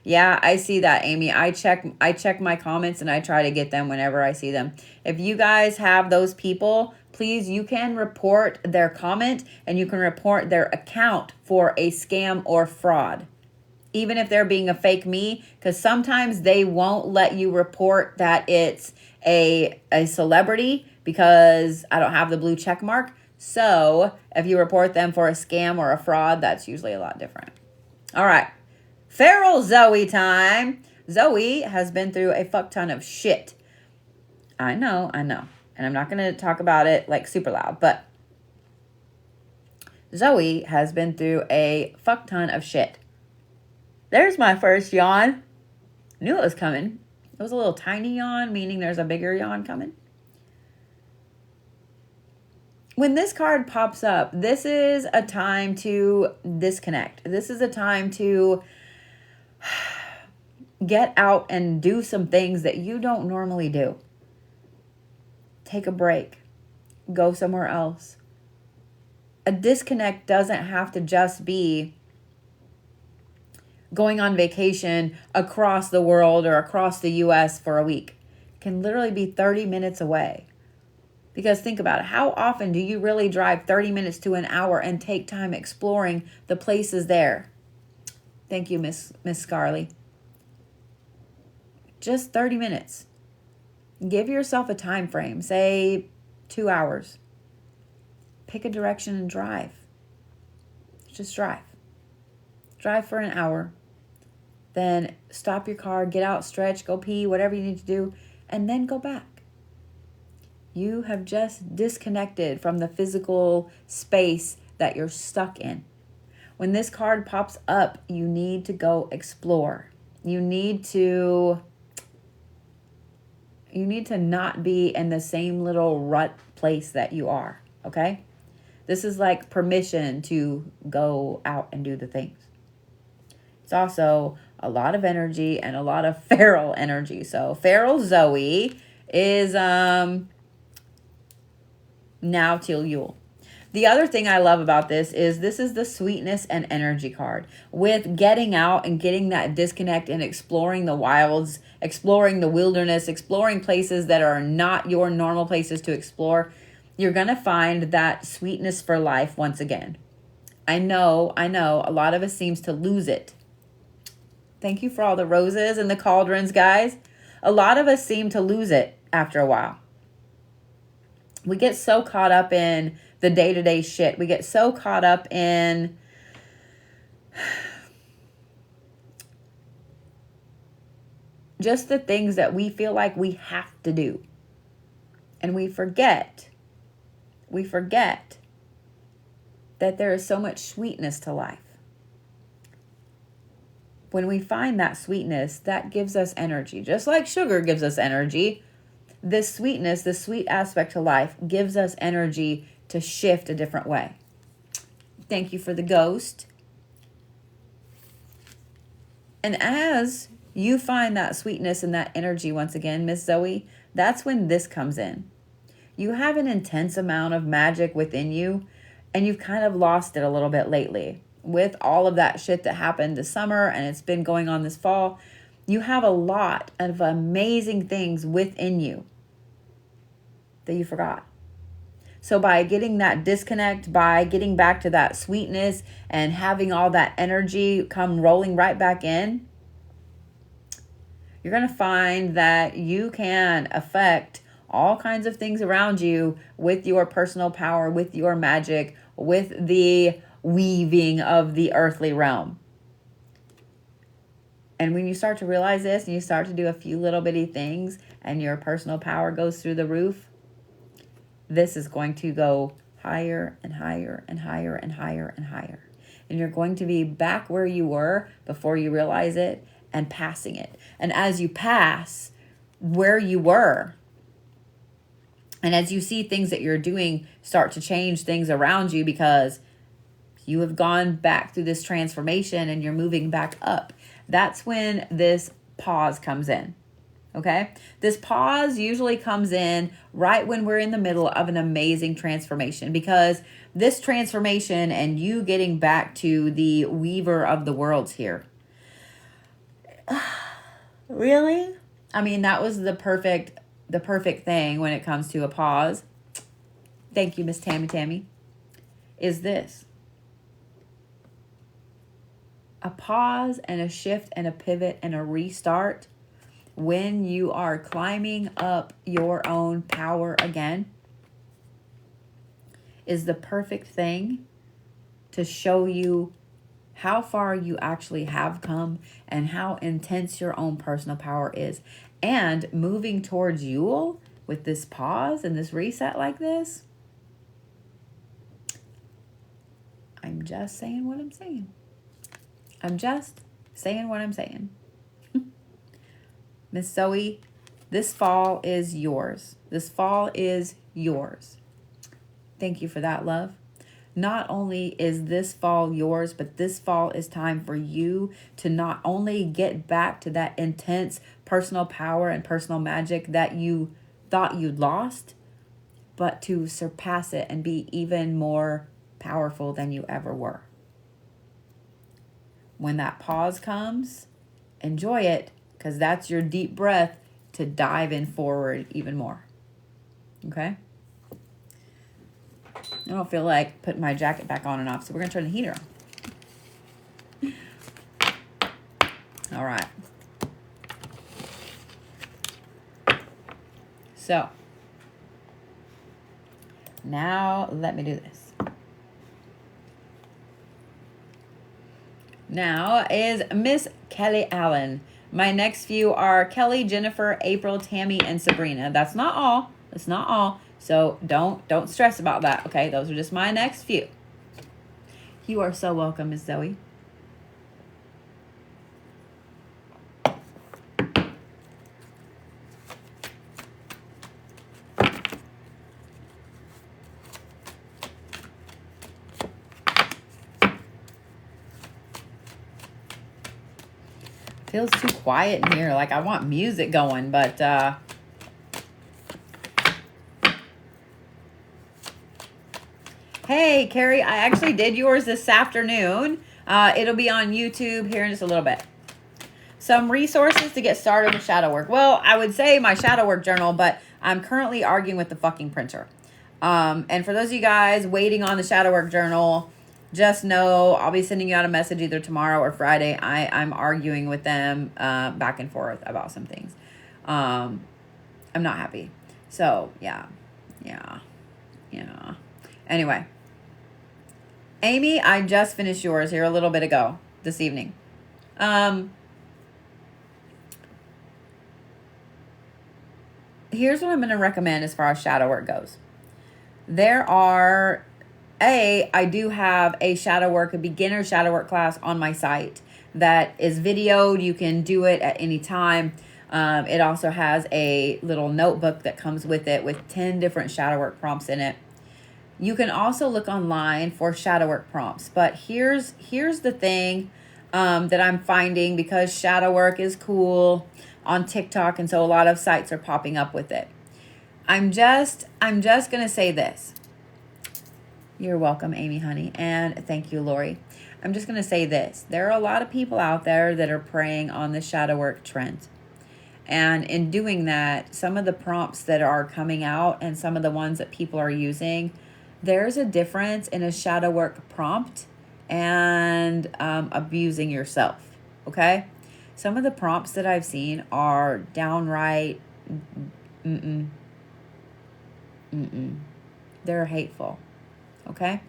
Yeah, I see that, Amy. I check my comments and I try to get them whenever I see them. If you guys have those people, please, you can report their comment and you can report their account for a scam or fraud. Even if they're being a fake me, because sometimes they won't let you report that it's a celebrity because I don't have the blue check mark. So if you report them for a scam or a fraud, that's usually a lot different. All right. Feral Zoe time. Zoe has been through a fuck ton of shit. I know. And I'm not going to talk about it like super loud, but Zoe has been through a fuck ton of shit. There's my first yawn. Knew it was coming. It was a little tiny yawn, meaning there's a bigger yawn coming. When this card pops up, this is a time to disconnect. This is a time to get out and do some things that you don't normally do. Take a break. Go somewhere else. A disconnect doesn't have to just be going on vacation across the world or across the US for a week. It can literally be 30 minutes away. Because think about it. How often do you really drive 30 minutes to an hour and take time exploring the places there? Thank you, Miss Scarley. Just 30 minutes. Give yourself a time frame. Say 2 hours. Pick a direction and drive. Just drive. Drive for an hour. Then stop your car, get out, stretch, go pee, whatever you need to do, and then go back. You have just disconnected from the physical space that you're stuck in. When this card pops up, you need to go explore. You need to not be in the same little rut place that you are, okay? This is like permission to go out and do the things. It's also a lot of energy and a lot of feral energy. So feral Zoe is now till Yule. The other thing I love about this is the sweetness and energy card. With getting out and getting that disconnect and exploring the wilds, exploring the wilderness, exploring places that are not your normal places to explore, you're going to find that sweetness for life once again. I know, a lot of us seems to lose it. Thank you for all the roses and the cauldrons, guys. A lot of us seem to lose it after a while. We get so caught up in the day-to-day shit. We get so caught up in just the things that we feel like we have to do. And we forget that there is so much sweetness to life. When we find that sweetness, that gives us energy. Just like sugar gives us energy, this sweetness, this sweet aspect to life gives us energy to shift a different way. Thank you for the ghost. And as you find that sweetness and that energy once again, Miss Zoe, that's when this comes in. You have an intense amount of magic within you, and you've kind of lost it a little bit lately. With all of that shit that happened this summer and it's been going on this fall, you have a lot of amazing things within you that you forgot. So by getting that disconnect, by getting back to that sweetness and having all that energy come rolling right back in, you're going to find that you can affect all kinds of things around you with your personal power, with your magic, with the weaving of the earthly realm. And when you start to realize this and you start to do a few little bitty things and your personal power goes through the roof, this is going to go higher and higher and higher and higher and higher. And you're going to be back where you were before you realize it and passing it. And as you pass where you were And as you see things that you're doing start to change things around you because you have gone back through this transformation and you're moving back up, that's when this pause comes in. Okay? This pause usually comes in right when we're in the middle of an amazing transformation, because this transformation and you getting back to the weaver of the worlds here. Really? I mean, that was the perfect thing when it comes to a pause. Thank you, Miss Tammy. Is this a pause and a shift and a pivot and a restart when you are climbing up your own power again is the perfect thing to show you how far you actually have come and how intense your own personal power is. And moving towards Yule with this pause and this reset like this, I'm just saying what I'm saying. I'm just saying what I'm saying. Miss Zoe, this fall is yours. This fall is yours. Thank you for that, love. Not only is this fall yours, but this fall is time for you to not only get back to that intense personal power and personal magic that you thought you'd lost, but to surpass it and be even more powerful than you ever were. When that pause comes, enjoy it, because that's your deep breath to dive in forward even more. Okay? I don't feel like putting my jacket back on and off, so we're going to turn the heater on. All right. So, now let me do this. Now is Miss Kelley A. My next few are Kelley, Jennifer, April, Tammy, and Sabrina. That's not all. That's not all. So don't stress about that, okay? Those are just my next few. You are so welcome, Miss Zoe. Feels too quiet in here. Like I want music going, but hey, Carrie, I actually did yours this afternoon. It'll be on YouTube here in just a little bit. Some resources to get started with shadow work. Well, I would say my shadow work journal, but I'm currently arguing with the fucking printer. And for those of you guys waiting on the shadow work journal, just know I'll be sending you out a message either tomorrow or Friday. I'm arguing with them back and forth about some things. I'm not happy. So, yeah. Anyway. Amy, I just finished yours here a little bit ago this evening. Here's what I'm going to recommend as far as shadow work goes. There are... I do have a shadow work, a beginner shadow work class on my site that is videoed. You can do it at any time. It also has a little notebook that comes with it with 10 different shadow work prompts in it. You can also look online for shadow work prompts. But here's the thing that I'm finding, because shadow work is cool on TikTok, and so a lot of sites are popping up with it. I'm just going to say this. You're welcome, Amy, honey. And thank you, Lori. I'm just going to say this. There are a lot of people out there that are preying on the shadow work trend. And in doing that, some of the prompts that are coming out and some of the ones that people are using, there's a difference in a shadow work prompt and abusing yourself. Okay? Some of the prompts that I've seen are downright, they're hateful. Okay?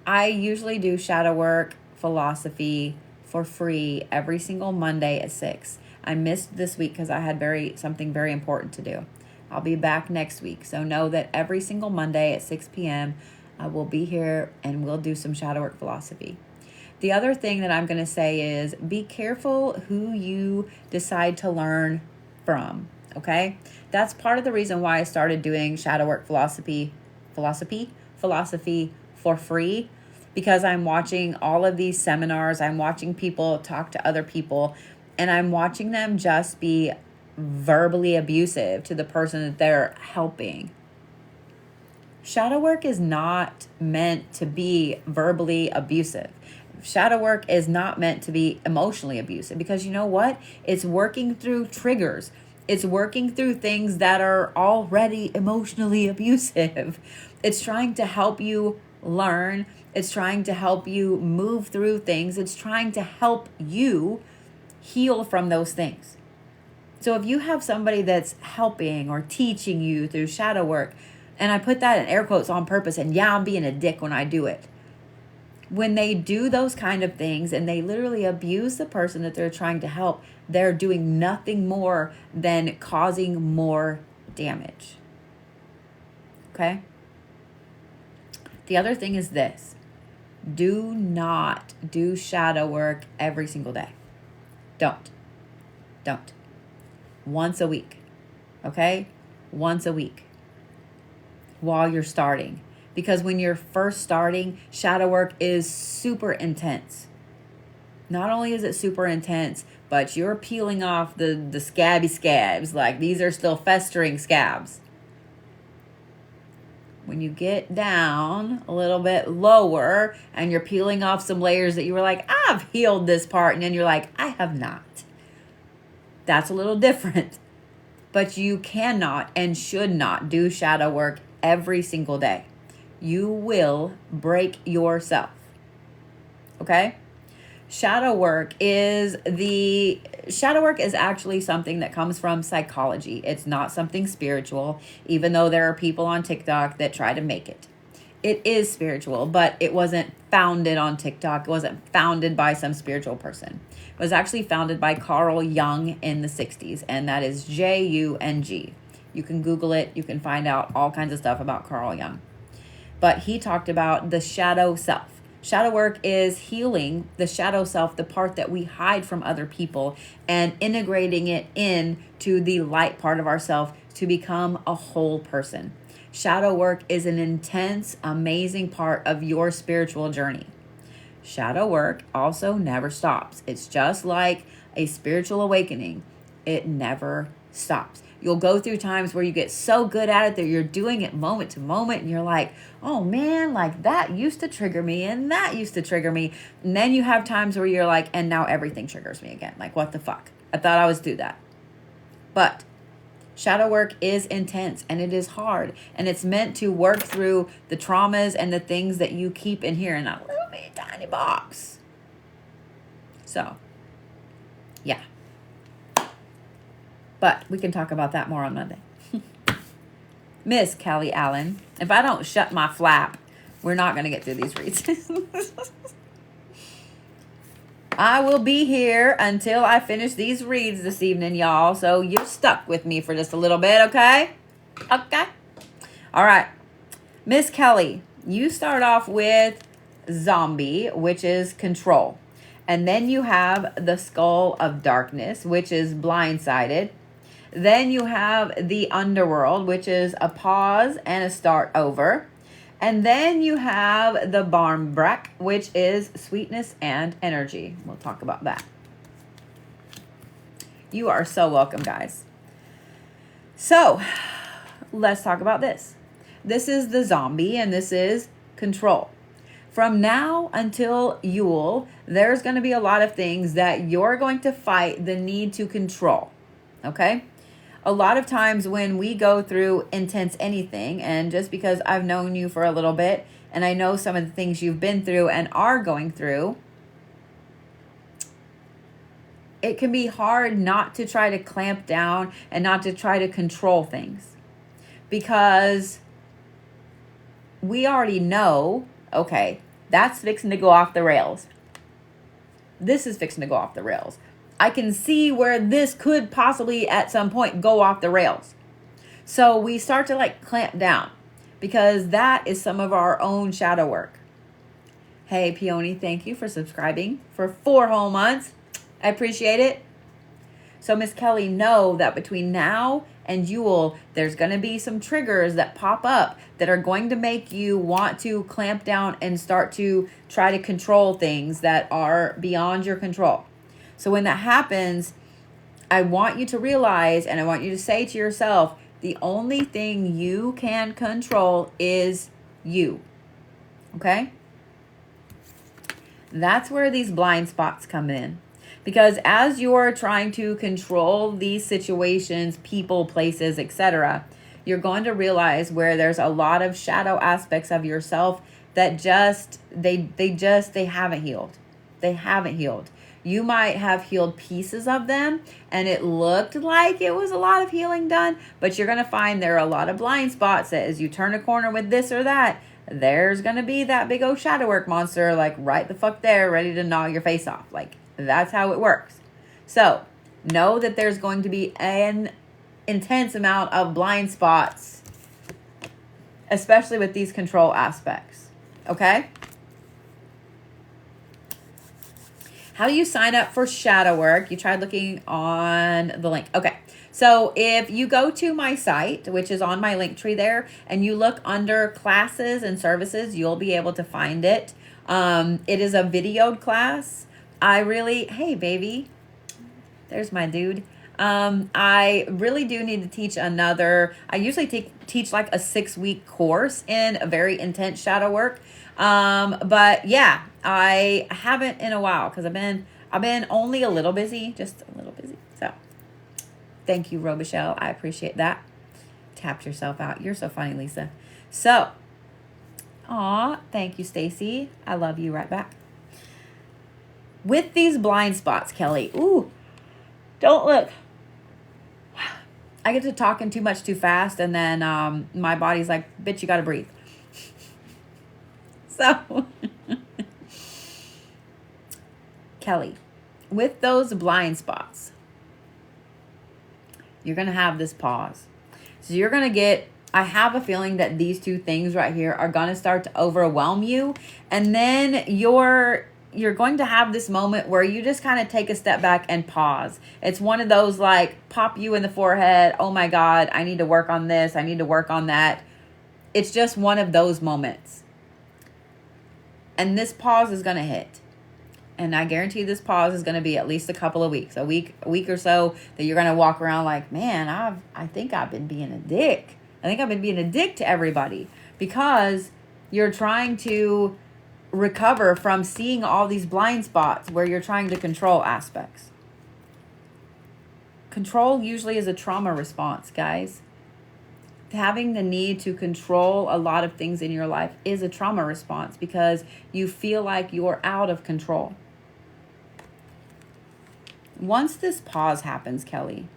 I usually do shadow work philosophy for free every single Monday at 6. I missed this week because I had something very important to do. I'll be back next week. So know that every single Monday at 6 p.m. I will be here and we'll do some shadow work philosophy. The other thing that I'm going to say is be careful who you decide to learn from. Okay? That's part of the reason why I started doing shadow work philosophy for free, because I'm watching all of these seminars, I'm watching people talk to other people, and I'm watching them just be verbally abusive to the person that they're helping. Shadow work is not meant to be verbally abusive. Shadow work is not meant to be emotionally abusive, because you know what? It's working through triggers. It's working through things that are already emotionally abusive. It's trying to help you learn. It's trying to help you move through things. It's trying to help you heal from those things. So if you have somebody that's helping or teaching you through shadow work, and I put that in air quotes on purpose, and yeah, I'm being a dick when I do it. When they do those kind of things and they literally abuse the person that they're trying to help, they're doing nothing more than causing more damage. Okay? The other thing is this. Do not do shadow work every single day. Don't. Once a week. Okay? Once a week. While you're starting. Because when you're first starting, shadow work is super intense. Not only is it super intense, but you're peeling off the scabby scabs. Like, these are still festering scabs. When you get down a little bit lower and you're peeling off some layers that you were like, I've healed this part, and then you're like, I have not. That's a little different. But you cannot and should not do shadow work every single day. You will break yourself. Okay? Shadow work is actually something that comes from psychology. It's not something spiritual, even though there are people on TikTok that try to make it. It is spiritual, but it wasn't founded on TikTok. It wasn't founded by some spiritual person. It was actually founded by Carl Jung in the 60s, and that is Jung. You can Google it. You can find out all kinds of stuff about Carl Jung. But he talked about the shadow self. Shadow work is healing the shadow self, the part that we hide from other people, and integrating it into the light part of ourself to become a whole person. Shadow work is an intense, amazing part of your spiritual journey. Shadow work also never stops. It's just like a spiritual awakening. It never stops. You'll go through times where you get so good at it that you're doing it moment to moment, and you're like, oh man, like that used to trigger me and that used to trigger me. And then you have times where you're like, and now everything triggers me again. Like, what the fuck? I thought I was through that. But shadow work is intense and it is hard, and it's meant to work through the traumas and the things that you keep in here in that little bitty tiny box. So, yeah. But we can talk about that more on Monday. Miss Kelley Allen, if I don't shut my flap, we're not going to get through these reads. I will be here until I finish these reads this evening, y'all. So you're stuck with me for just a little bit, okay? Okay. All right. Miss Kelley, you start off with Zombie, which is control. And then you have the Skull of Darkness, which is blindsided. Then you have the Underworld, which is a pause and a start over. And then you have the Barmbrack, which is sweetness and energy. We'll talk about that. You are so welcome, guys. So let's talk about this. This is the Zombie, and this is control. From now until Yule, there's going to be a lot of things that you're going to fight the need to control. Okay? A lot of times when we go through intense anything, and just because I've known you for a little bit and I know some of the things you've been through and are going through, it can be hard not to try to clamp down and not to try to control things, because we already know, okay, that's fixing to go off the rails. This is fixing to go off the rails. I can see where this could possibly at some point go off the rails. So we start to like clamp down, because that is some of our own shadow work. Hey, Peony, thank you for subscribing for 4 whole months. I appreciate it. So Miss Kelley, know that between now and Yule, there's going to be some triggers that pop up that are going to make you want to clamp down and start to try to control things that are beyond your control. So when that happens, I want you to realize, and I want you to say to yourself, the only thing you can control is you. Okay? That's where these blind spots come in. Because as you're trying to control these situations, people, places, etc., you're going to realize where there's a lot of shadow aspects of yourself that they haven't healed. They haven't healed. You might have healed pieces of them, and it looked like it was a lot of healing done, but you're going to find there are a lot of blind spots that as you turn a corner with this or that, there's going to be that big old shadow work monster, like right the fuck there, ready to gnaw your face off. Like, that's how it works. So, know that there's going to be an intense amount of blind spots, especially with these control aspects. Okay? How do you sign up for shadow work? You tried looking on the link. Okay. So if you go to my site, which is on my link tree there, and you look under classes and services, you'll be able to find it. It is a videoed class. Hey baby, there's my dude. I really do need to teach I usually teach like a 6-week course in a very intense shadow work. But yeah, I haven't in a while because I've been only a little busy, just a little busy. So thank you, Robichelle. I appreciate that. Tapped yourself out. You're so funny, Lisa. So, thank you, Stacy. I love you right back. With these blind spots, Kelley, don't look. I get to talking too much too fast, and then my body's like, bitch, you got to breathe. So, Kelley, with those blind spots, you're going to have this pause. So you're going to I have a feeling that these two things right here are going to start to overwhelm you. And then you're going to have this moment where you just kind of take a step back and pause. It's one of those like pop you in the forehead. Oh my God, I need to work on this. I need to work on that. It's just one of those moments. And this pause is going to hit. And I guarantee this pause is going to be at least a couple of weeks, a week or so, that you're going to walk around like, man, I think I've been being a dick. I think I've been being a dick to everybody, because you're trying to recover from seeing all these blind spots where you're trying to control aspects. Control usually is a trauma response, guys. Having the need to control a lot of things in your life is a trauma response because you feel like you're out of control. Once this pause happens, Kelley,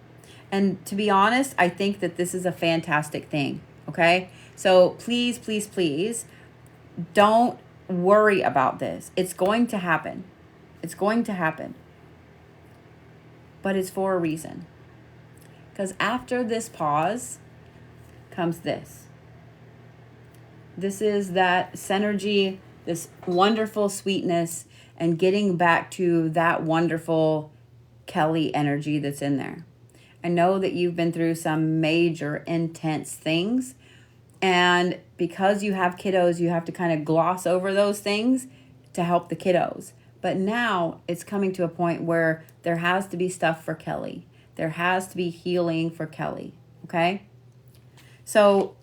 and to be honest, I think that this is a fantastic thing, okay? So please, please, please don't worry about this. It's going to happen. It's going to happen. But it's for a reason. Because after this pause comes this. This is that synergy, this wonderful sweetness, and getting back to that wonderful Kelley energy that's in there. I know that you've been through some major intense things, and because you have kiddos, you have to kind of gloss over those things to help the kiddos. But now it's coming to a point where there has to be stuff for Kelley. There has to be healing for Kelley, okay? So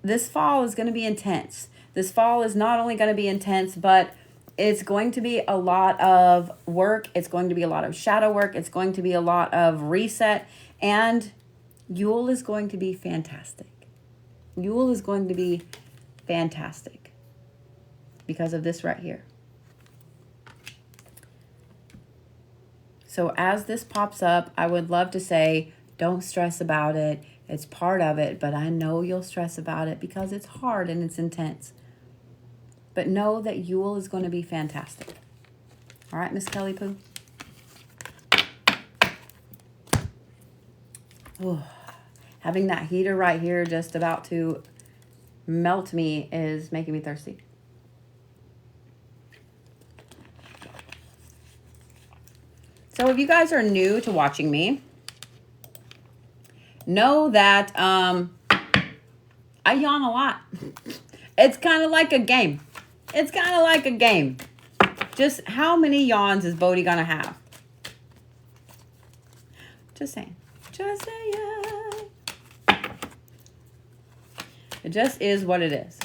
this fall is going to be intense. This fall is not only going to be intense, but it's going to be a lot of work. It's going to be a lot of shadow work. It's going to be a lot of reset. And Yule is going to be fantastic. Yule is going to be fantastic because of this right here. So as this pops up, I would love to say, don't stress about it. It's part of it, but I know you'll stress about it because it's hard and it's intense. But know that Yule is going to be fantastic. All right, Miss Kelley Poo? Oh, having that heater right here just about to melt me is making me thirsty. So So if you guys are new to watching me, know that I yawn a lot. It's kind of like a game. It's kind of like a game. Just how many yawns is Bodhi gonna have? Just saying. Just saying. It just is what it is.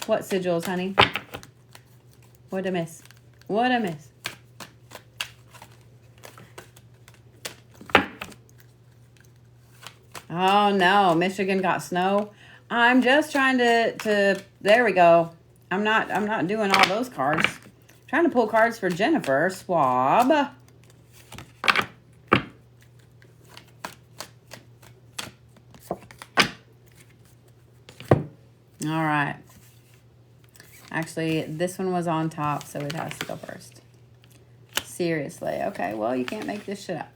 What sigils, honey? What a miss. What a miss. Oh no, Michigan got snow. I'm just trying to there we go. I'm not doing all those cards. I'm trying to pull cards for Jennifer Swab. All right. Actually, this one was on top, so it has to go first. Seriously. Okay, well, you can't make this shit up.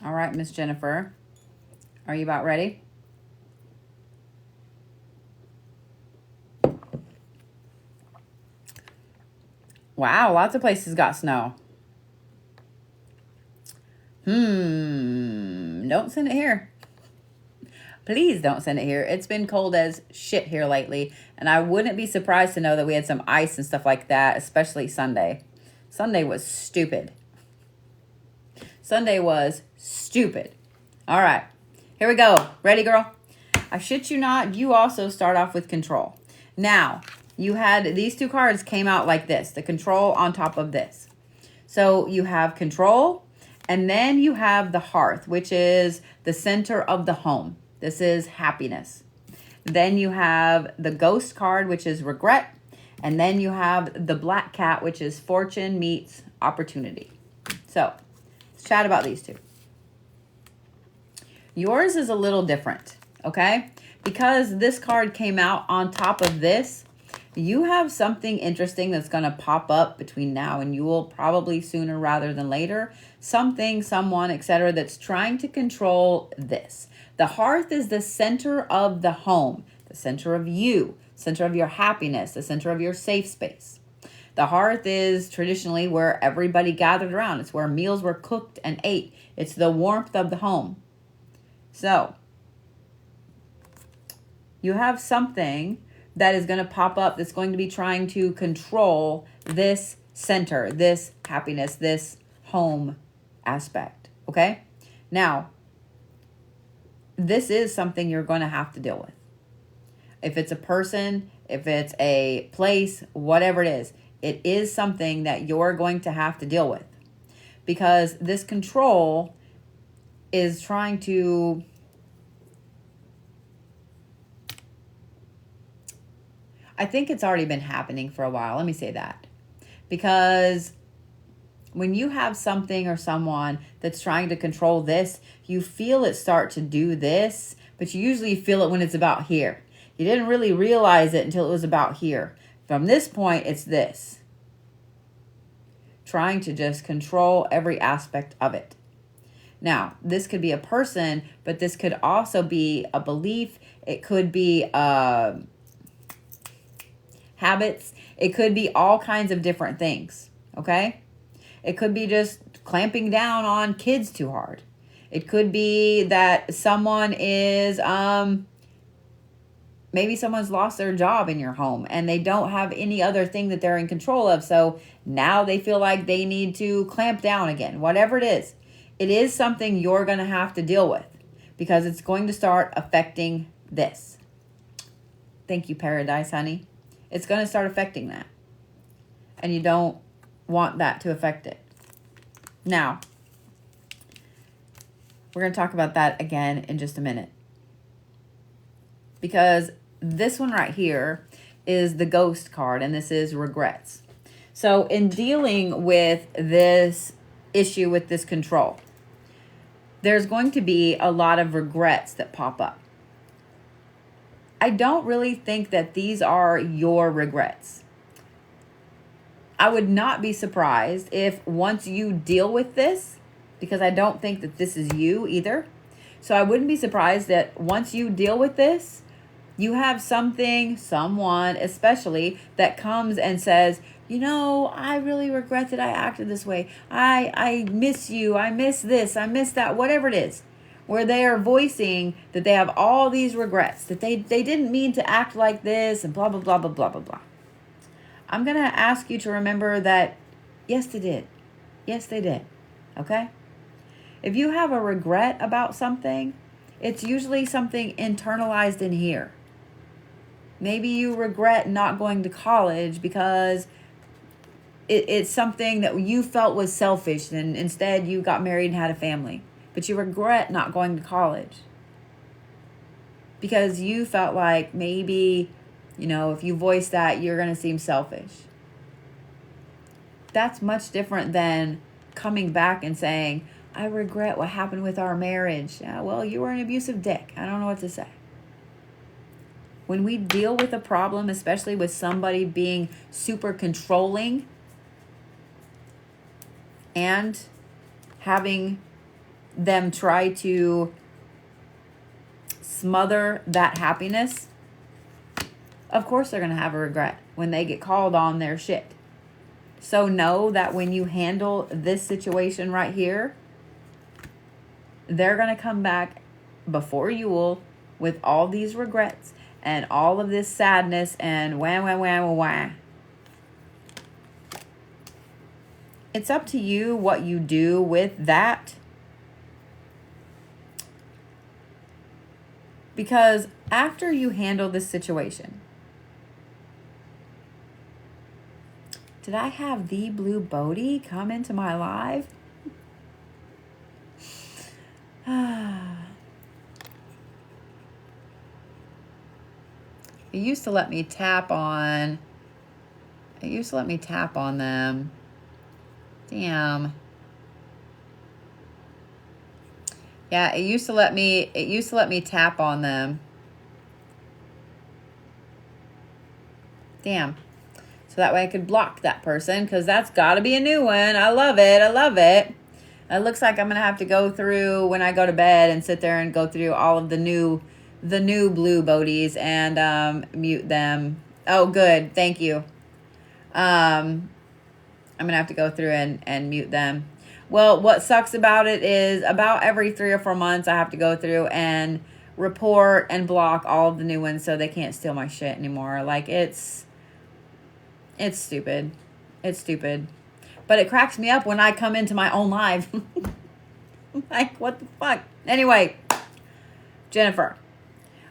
All right, Miss Jennifer. Are you about ready? Wow, lots of places got snow. Don't send it here. Please don't send it here. It's been cold as shit here lately, and I wouldn't be surprised to know that we had some ice and stuff like that, especially Sunday. Sunday was stupid. Sunday was stupid. All right, here we go. Ready, girl? I shit you not, you also start off with control. Now, you had these two cards came out like this, the control on top of this. So you have control, and then you have the hearth, which is the center of the home. This is happiness. Then you have the ghost card, which is regret. And then you have the black cat, which is fortune meets opportunity. So let's chat about these two. Yours is a little different, okay? Because this card came out on top of this, you have something interesting that's going to pop up between now and Yule, probably sooner rather than later. Something, someone, etc. that's trying to control this. The hearth is the center of the home, the center of you, center of your happiness, the center of your safe space. The hearth is traditionally where everybody gathered around. It's where meals were cooked and ate. It's the warmth of the home. So, you have something that is going to pop up that's going to be trying to control this center, this happiness, this home aspect, okay? Now, this is something you're going to have to deal with. If it's a person, if it's a place, whatever it is something that you're going to have to deal with. Because this control is trying to... I think it's already been happening for a while. Let me say that. Because when you have something or someone that's trying to control this, you feel it start to do this, but you usually feel it when it's about here. You didn't really realize it until it was about here. From this point, it's this. Trying to just control every aspect of it. Now, this could be a person, but this could also be a belief. It could be habits. It could be all kinds of different things, okay? It could be just clamping down on kids too hard. It could be that someone is, maybe someone's lost their job in your home and they don't have any other thing that they're in control of. So now they feel like they need to clamp down again. Whatever it is something you're going to have to deal with because it's going to start affecting this. Thank you, Paradise, honey. It's going to start affecting that. And you don't want that to affect it. Now, we're going to talk about that again in just a minute. Because this one right here is the ghost card, and this is regrets. So in dealing with this issue with this control, there's going to be a lot of regrets that pop up. I don't really think that these are your regrets. I would not be surprised if once you deal with this, because I don't think that this is you either. So I wouldn't be surprised that once you deal with this, You have something, someone especially, that comes and says, you know, I really regret that I acted this way. I miss you. I miss this. I miss that. Whatever it is. Where they are voicing that they have all these regrets. That they didn't mean to act like this and blah, blah, blah, blah, blah, blah, blah. I'm going to ask you to remember that, yes, they did. Yes, they did. Okay? If you have a regret about something, it's usually something internalized in here. Maybe you regret not going to college because it's something that you felt was selfish, and instead you got married and had a family. But you regret not going to college because you felt like maybe, you know, if you voice that, you're going to seem selfish. That's much different than coming back and saying, I regret what happened with our marriage. Yeah, well, you were an abusive dick. I don't know what to say. When we deal with a problem, especially with somebody being super controlling and having them try to smother that happiness, of course they're going to have a regret when they get called on their shit. So know that when you handle this situation right here, they're going to come back before you will with all these regrets and all of this sadness and wah, wah, wah, wah, wah. It's up to you what you do with that. Because after you handle this situation, did I have the blue Bodhi come into my live? It used to let me tap on. It used to let me tap on them. Damn. Yeah, it used to let me tap on them. Damn. So that way I could block that person, because that's got to be a new one. I love it. I love it. It looks like I'm going to have to go through when I go to bed and sit there and go through all of the new blue Bodhies and mute them. Oh, good. Thank you. I'm going to have to go through and mute them. Well, what sucks about it is about every 3 or 4 months I have to go through and report and block all of the new ones so they can't steal my shit anymore. Like, it's stupid. It's stupid. But it cracks me up when I come into my own live. Like, what the fuck? Anyway, Jennifer,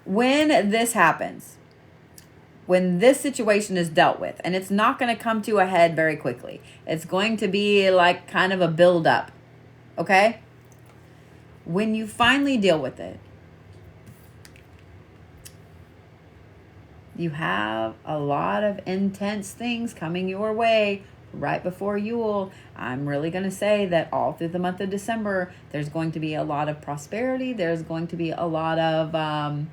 when this happens, when this situation is dealt with, and it's not going to come to a head very quickly. It's going to be like kind of a build-up, okay? When you finally deal with it, you have a lot of intense things coming your way right before Yule. I'm really going to say that all through the month of December, there's going to be a lot of prosperity. There's going to be a lot of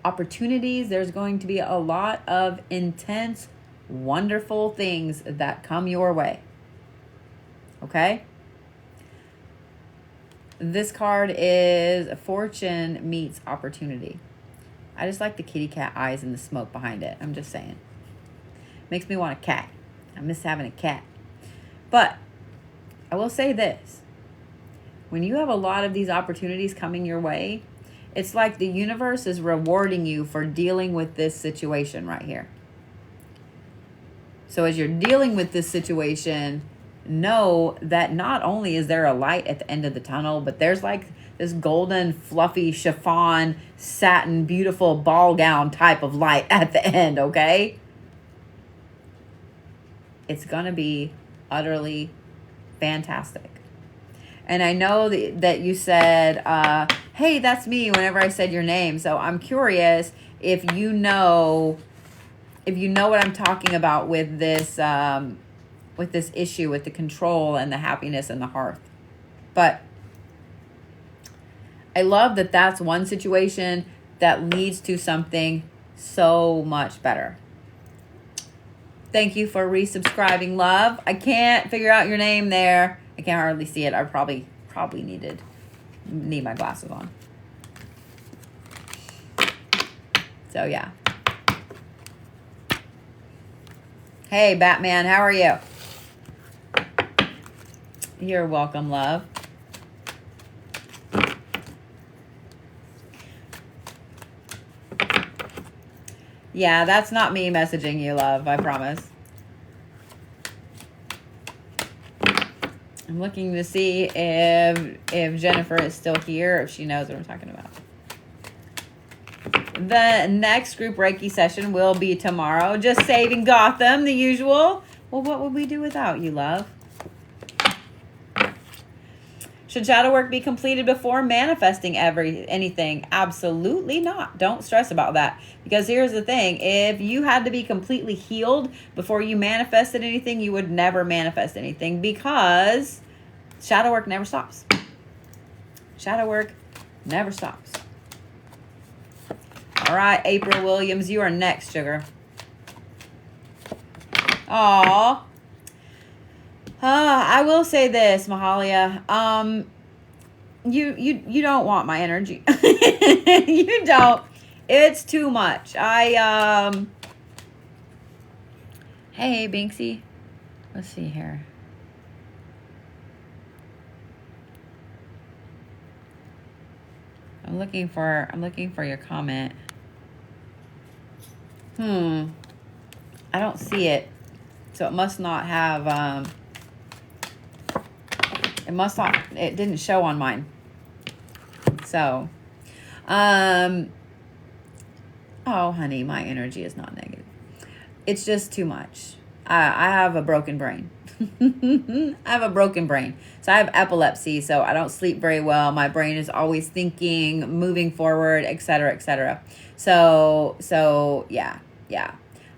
opportunities. There's going to be a lot of intense, wonderful things that come your way. Okay? This card is Fortune meets Opportunity. I just like the kitty cat eyes and the smoke behind it. I'm just saying. Makes me want a cat. I miss having a cat. But I will say this. When you have a lot of these opportunities coming your way, it's like the universe is rewarding you for dealing with this situation right here. So as you're dealing with this situation, know that not only is there a light at the end of the tunnel, but there's like this golden, fluffy, chiffon, satin, beautiful ball gown type of light at the end, okay? It's going to be utterly fantastic. And I know that you said, hey, that's me, whenever I said your name. So I'm curious if you know what I'm talking about with this issue, with the control and the happiness and the hearth. But I love that that's one situation that leads to something so much better. Thank you for resubscribing, love. I can't figure out your name there. I can't hardly see it. I probably need my glasses on. So, yeah. Hey, Batman, how are you? You're welcome, love. Yeah, that's not me messaging you, love. I promise. I'm looking to see if Jennifer is still here, if she knows what I'm talking about. The next group Reiki session will be tomorrow. Just saving Gotham, the usual. Well, what would we do without you, love? Should shadow work be completed before manifesting anything? Absolutely not. Don't stress about that. Because here's the thing. If you had to be completely healed before you manifested anything, you would never manifest anything, because shadow work never stops. Shadow work never stops. All right, April Williams, you are next, sugar. Aw. I will say this, Mahalia. You don't want my energy. You don't. It's too much. Hey, Binksy. Let's see here. I'm looking for your comment. I don't see it. So it must not have it didn't show on mine. So oh honey, my energy is not negative. It's just too much. I have a broken brain. I have a broken brain. So I have epilepsy, so I don't sleep very well. My brain is always thinking, moving forward, etc., etc. So yeah.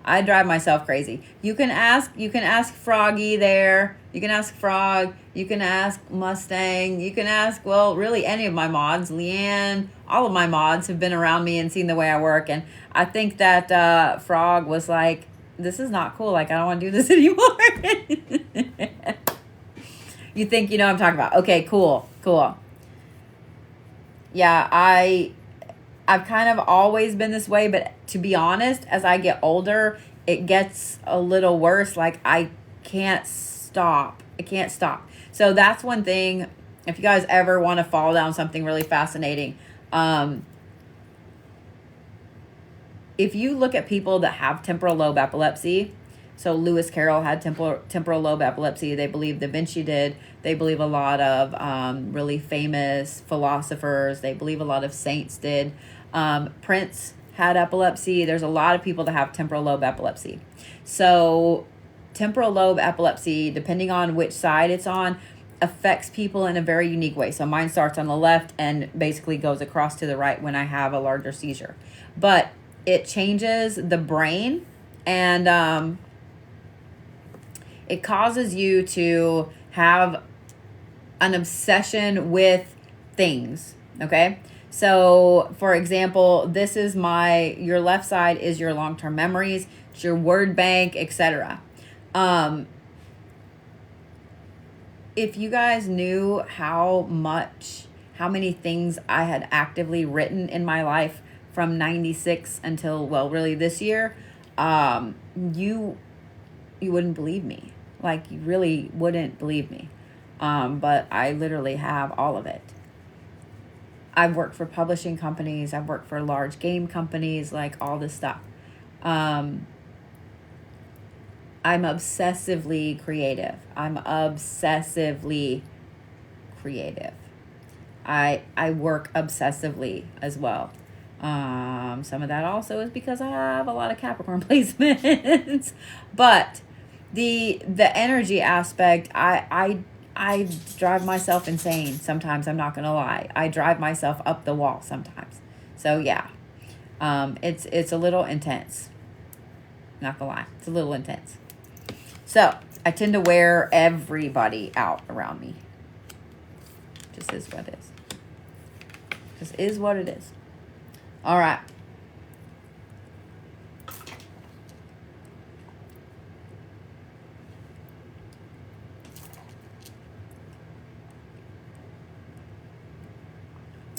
I drive myself crazy. You can ask Froggy there. You can ask Frog. You can ask Mustang. You can ask, well, really any of my mods. Leanne, all of my mods have been around me and seen the way I work. And I think that Frog was like, this is not cool. Like, I don't want to do this anymore. You think you know what I'm talking about. Okay, cool. Yeah, I've kind of always been this way, but to be honest, as I get older, it gets a little worse. Like, I can't stop. So that's one thing. If you guys ever want to fall down something really fascinating, if you look at people that have temporal lobe epilepsy, so Lewis Carroll had temporal lobe epilepsy. They believe Da Vinci did. They believe a lot of really famous philosophers. They believe a lot of saints did. Prince had epilepsy. There's a lot of people that have temporal lobe epilepsy. So temporal lobe epilepsy, depending on which side it's on, affects people in a very unique way. So mine starts on the left and basically goes across to the right when I have a larger seizure. But it changes the brain, and it causes you to have an obsession with things, okay? So, for example, this is your left side is your long-term memories, it's your word bank, etc. If you guys knew how many things I had actively written in my life from 96 until, well, really this year, you wouldn't believe me. Like, you really wouldn't believe me. But I literally have all of it. I've worked for publishing companies. I've worked for large game companies, like all this stuff. I'm obsessively creative. I work obsessively as well. Some of that also is because I have a lot of Capricorn placements. But the energy aspect, I drive myself insane sometimes. I'm not gonna lie. I drive myself up the wall sometimes. So yeah, it's a little intense. Not gonna lie, it's a little intense. So I tend to wear everybody out around me. Just is what it is. Just is what it is. All right.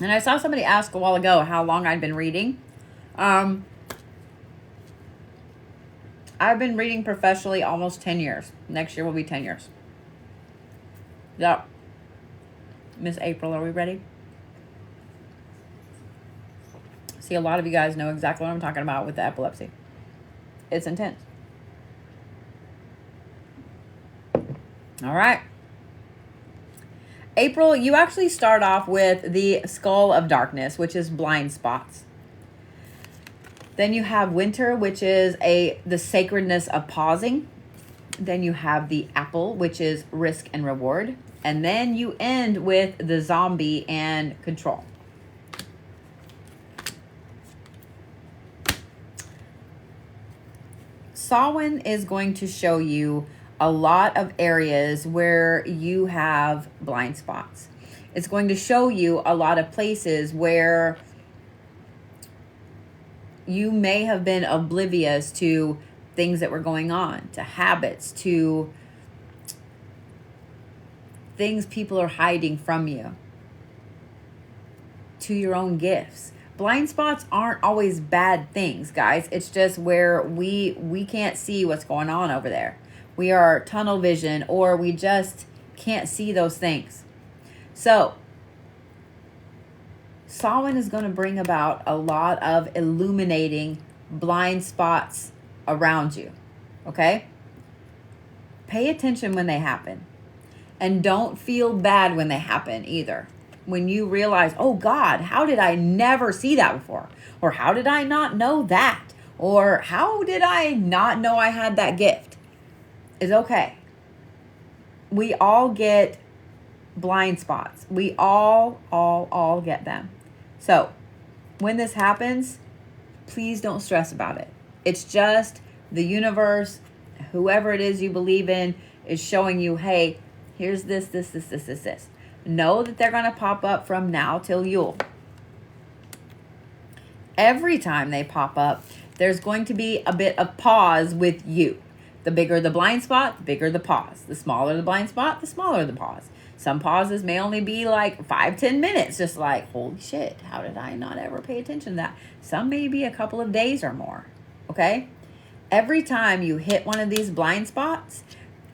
And I saw somebody ask a while ago how long I'd been reading. I've been reading professionally almost 10 years. Next year will be 10 years. Yep. Miss April, are we ready? See, a lot of you guys know exactly what I'm talking about with the epilepsy. It's intense. All right. April, you actually start off with the Skull of Darkness, which is blind spots. Then you have Winter, which is the sacredness of pausing. Then you have the Apple, which is risk and reward. And then you end with the Zombie and control. Samhain is going to show you a lot of areas where you have blind spots. It's going to show you a lot of places where you may have been oblivious to things that were going on, to habits, to things people are hiding from you, to your own gifts. Blind spots aren't always bad things, guys. It's just where we can't see what's going on over there. We are tunnel vision, or we just can't see those things. So, Samhain is going to bring about a lot of illuminating blind spots around you. Okay? Pay attention when they happen. And don't feel bad when they happen either. When you realize, oh God, how did I never see that before? Or how did I not know that? Or how did I not know I had that gift? It's okay. We all get blind spots. We all get them. So when this happens, please don't stress about it. It's just the universe, whoever it is you believe in, is showing you, hey, here's this. Know that they're going to pop up from now till Yule. Every time they pop up, there's going to be a bit of pause with you. The bigger the blind spot, the bigger the pause. The smaller the blind spot, the smaller the pause. Some pauses may only be like 5-10 minutes, just like, holy shit, how did I not ever pay attention to that? Some may be a couple of days or more, okay? Every time you hit one of these blind spots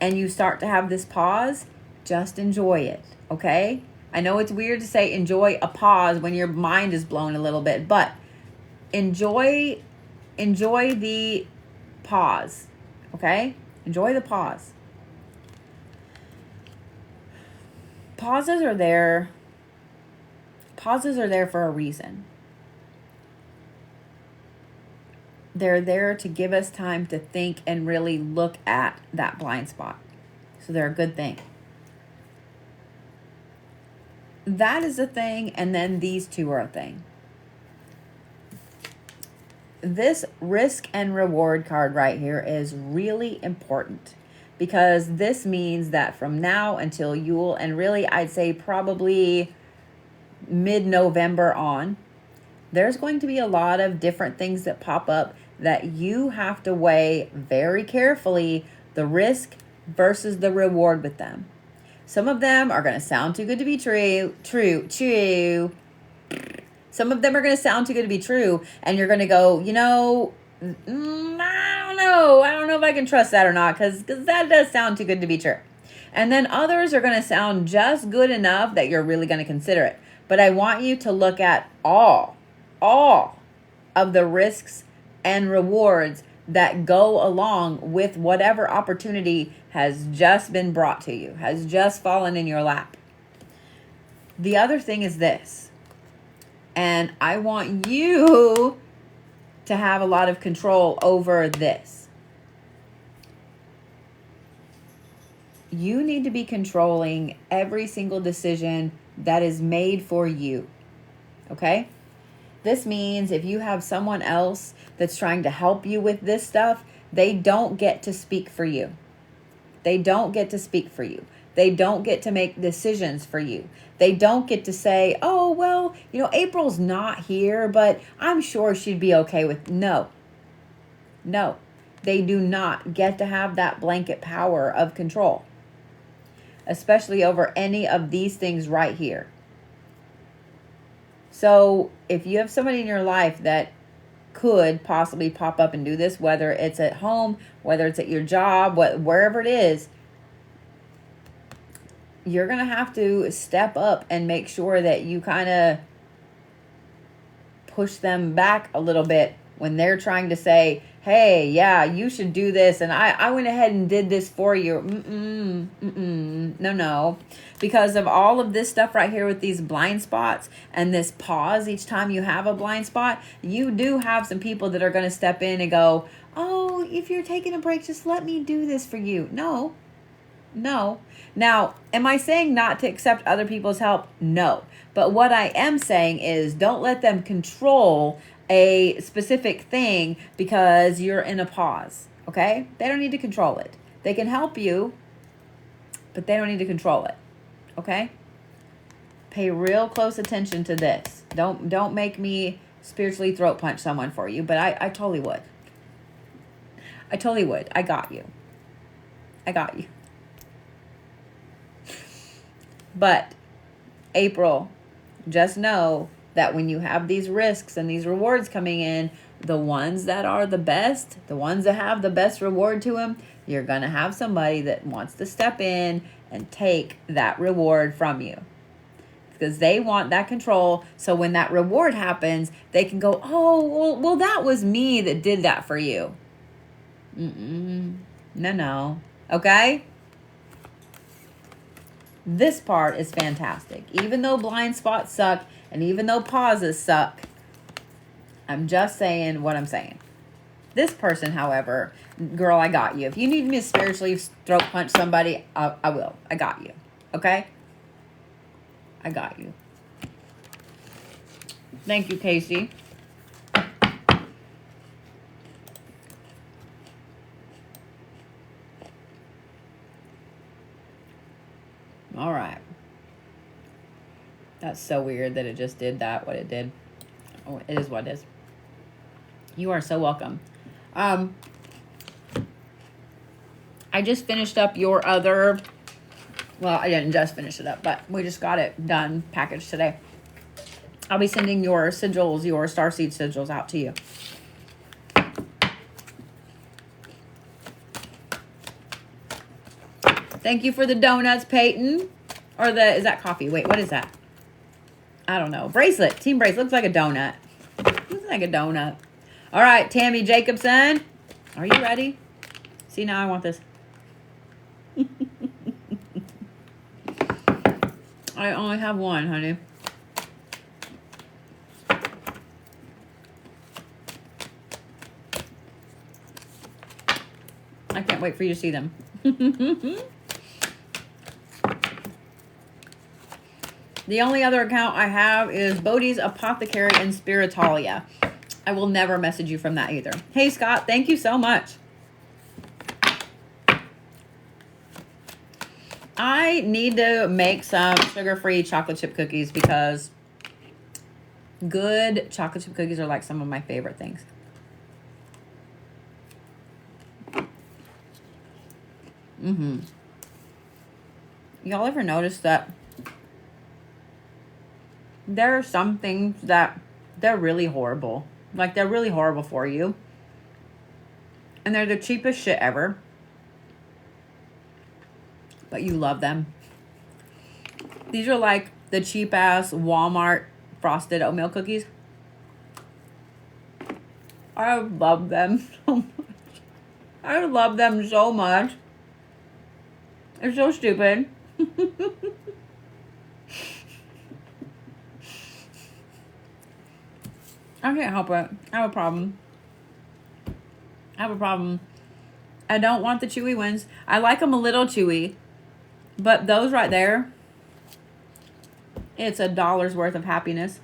and you start to have this pause, just enjoy it, okay? I know it's weird to say enjoy a pause when your mind is blown a little bit, but enjoy the pause, okay? Enjoy the pause. Pauses are there for a reason. They're there to give us time to think and really look at that blind spot. So they're a good thing. That is a thing, and then these two are a thing. This risk and reward card right here is really important, because this means that from now until Yule, and really I'd say probably mid-November on, there's going to be a lot of different things that pop up that you have to weigh very carefully, the risk versus the reward with them. Some of them are going to sound too good to be true. Some of them are going to sound too good to be true, and you're going to go, I don't know if I can trust that or not, because that does sound too good to be true. And then others are going to sound just good enough that you're really going to consider it. But I want you to look at all of the risks and rewards that go along with whatever opportunity has just been brought to you, has just fallen in your lap. The other thing is this, and I want you to have a lot of control over this. You need to be controlling every single decision that is made for you, okay? This means if you have someone else that's trying to help you with this stuff, they don't get to speak for you. They don't get to speak for you. They don't get to make decisions for you. They don't get to say, oh, well, April's not here, but I'm sure she'd be okay with. No, they do not get to have that blanket power of control, especially over any of these things right here. So if you have somebody in your life that could possibly pop up and do this, whether it's at home, whether it's at your job, wherever it is, you're going to have to step up and make sure that you kind of push them back a little bit when they're trying to say, hey, yeah, you should do this, and I went ahead and did this for you. No. Because of all of this stuff right here with these blind spots and this pause each time you have a blind spot, you do have some people that are going to step in and go, oh, if you're taking a break, just let me do this for you. No. Now, am I saying not to accept other people's help? No. But what I am saying is don't let them control a specific thing because you're in a pause, okay? They don't need to control it. They can help you, but they don't need to control it, okay? Pay real close attention to this. Don't make me spiritually throat punch someone for you, but I totally would. I totally would. I got you. But April, just know that when you have these risks and these rewards coming in, the ones that are the best, the ones that have the best reward to them, you're going to have somebody that wants to step in and take that reward from you. Because they want that control. So when that reward happens, they can go, oh, well, that was me that did that for you. No. Okay? This part is fantastic. Even though blind spots suck, and even though pauses suck, I'm just saying what I'm saying. This person, however, girl, I got you. If you need me to spiritually throat punch somebody, I will. I got you. Okay? I got you. Thank you, Casey. All right. That's so weird that it just did that, what it did. Oh, it is what it is. You are so welcome. I just finished up your other, well, I didn't just finish it up, but we just got it done, packaged today. I'll be sending your sigils, your starseed sigils out to you. Thank you for the donuts, Peyton. Or is that coffee? Wait, what is that? I don't know. Bracelet. Team bracelet. Looks like a donut. Looks like a donut. All right, Tammy Jacobson. Are you ready? See, now I want this. I only have one, honey. I can't wait for you to see them. The only other account I have is Bodhi's Apothecary and Spiritalia. I will never message you from that either. Hey, Scott, thank you so much. I need to make some sugar-free chocolate chip cookies because good chocolate chip cookies are like some of my favorite things. Y'all ever notice that there are some things that they're really horrible? Like, they're really horrible for you. And they're the cheapest shit ever. But you love them. These are like the cheap-ass Walmart frosted oatmeal cookies. I love them so much. I love them so much. It's so stupid. I can't help it. I have a problem. I don't want the chewy ones. I like them a little chewy. But those right there, it's $1 worth of happiness.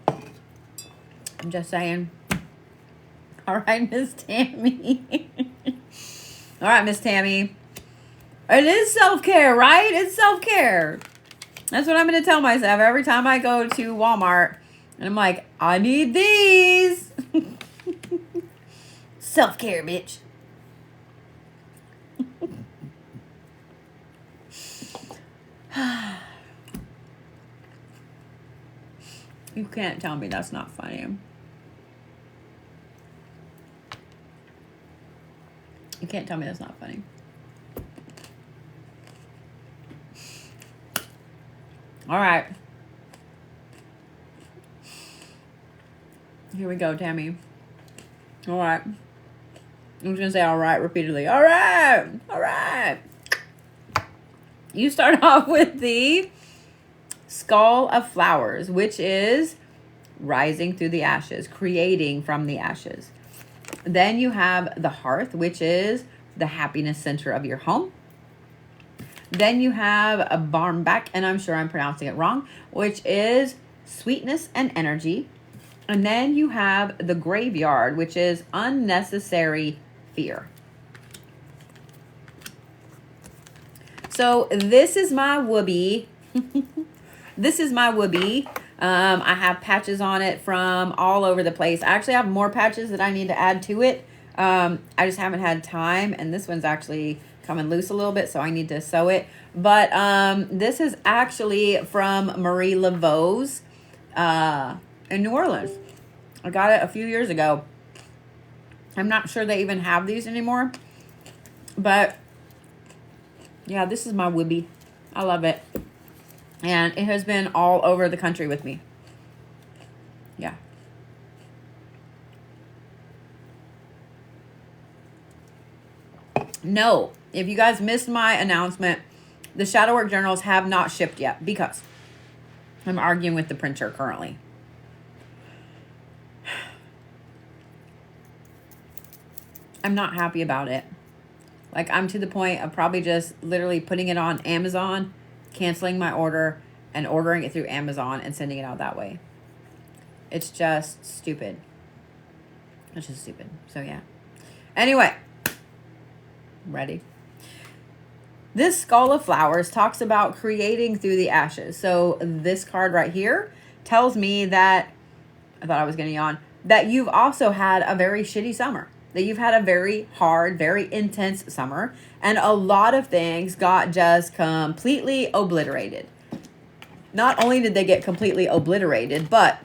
I'm just saying. All right, Miss Tammy. All right, Miss Tammy. It is self-care, right? It's self-care. That's what I'm going to tell myself every time I go to Walmart. And I'm like, I need these. Self-care, bitch. You can't tell me that's not funny. You can't tell me that's not funny. All right. Here we go, Tammy. All right. I'm just going to say all right repeatedly. All right. All right. You start off with the Skull of Flowers, which is rising through the ashes, creating from the ashes. Then you have the Hearth, which is the happiness center of your home. Then you have a Barmback, and I'm sure I'm pronouncing it wrong, which is sweetness and energy. And then you have the Graveyard, which is unnecessary fear. So this is my whoopee. This is my whoopee. I have patches on it from all over the place. I actually have more patches that I need to add to it. I just haven't had time, and this one's actually coming loose a little bit, so I need to sew it. But this is actually from Marie Laveau's in New Orleans. I got it a few years ago. I'm not sure they even have these anymore. But yeah, this is my whoopee. I love it. And it has been all over the country with me. Yeah. No, if you guys missed my announcement, the Shadow Work Journals have not shipped yet because I'm arguing with the printer currently. I'm not happy about it. Like, I'm to the point of probably just literally putting it on Amazon, canceling my order, and ordering it through Amazon and sending it out that way. It's just stupid. It's just stupid. So, yeah. Anyway. Ready? This Skull of Flowers talks about creating through the ashes. So, this card right here tells me that, I thought I was going to yawn, that you've also had a very shitty summer. That you've had a very hard, very intense summer. And a lot of things got just completely obliterated. Not only did they get completely obliterated, but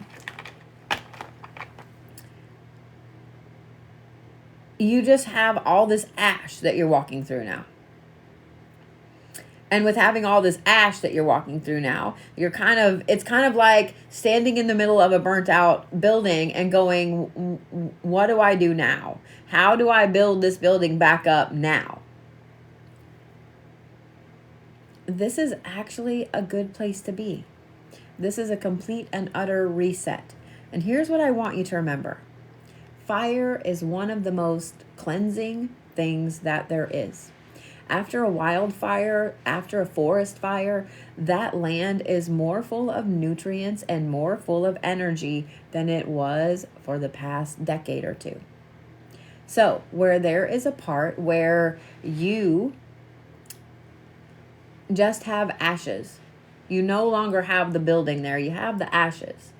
you just have all this ash that you're walking through now. And with having all this ash that you're walking through now, it's kind of like standing in the middle of a burnt out building and going, what do I do now? How do I build this building back up now? This is actually a good place to be. This is a complete and utter reset. And here's what I want you to remember. Fire is one of the most cleansing things that there is. After a wildfire, after a forest fire, that land is more full of nutrients and more full of energy than it was for the past decade or two. So, where there is a part where you just have ashes, you no longer have the building there, you have the ashes.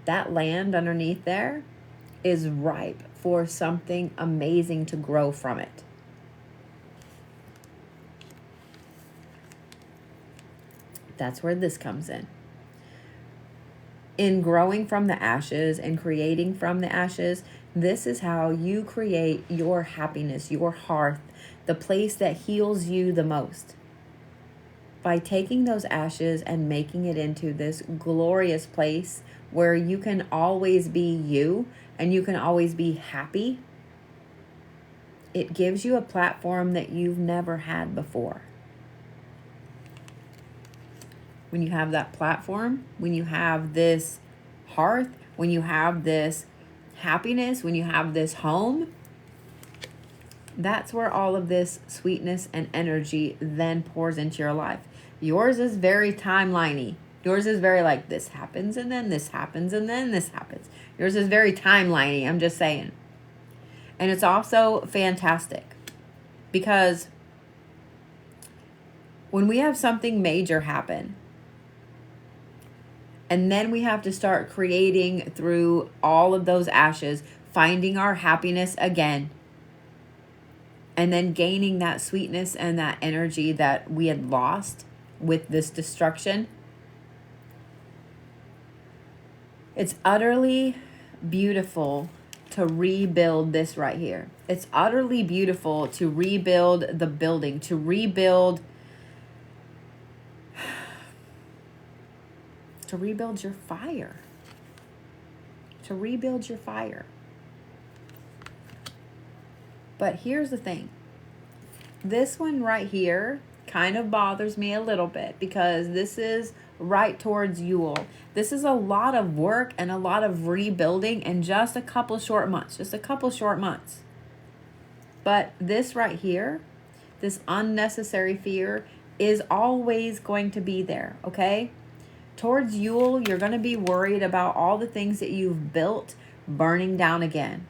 That land underneath there is ripe for something amazing to grow from it. That's where this comes in. In growing from the ashes and creating from the ashes, this is how you create your happiness, your hearth, the place that heals you the most. By taking those ashes and making it into this glorious place where you can always be you and you can always be happy, it gives you a platform that you've never had before. When you have that platform, when you have this hearth, when you have this happiness, when you have this home, that's where all of this sweetness and energy then pours into your life. Yours is very timeliney. Yours is very like this happens and then this happens and then this happens. Yours is very timeliney, I'm just saying. And it's also fantastic because when we have something major happen, and then we have to start creating through all of those ashes, finding our happiness again, and then gaining that sweetness and that energy that we had lost with this destruction. It's utterly beautiful to rebuild this right here. It's utterly beautiful to rebuild the building, to rebuild your fire. To rebuild your fire. But here's the thing. This one right here kind of bothers me a little bit because this is right towards Yule. This is a lot of work and a lot of rebuilding in just a couple short months. Just a couple short months. But this right here, this unnecessary fear is always going to be there, okay? Towards Yule, you're going to be worried about all the things that you've built burning down again.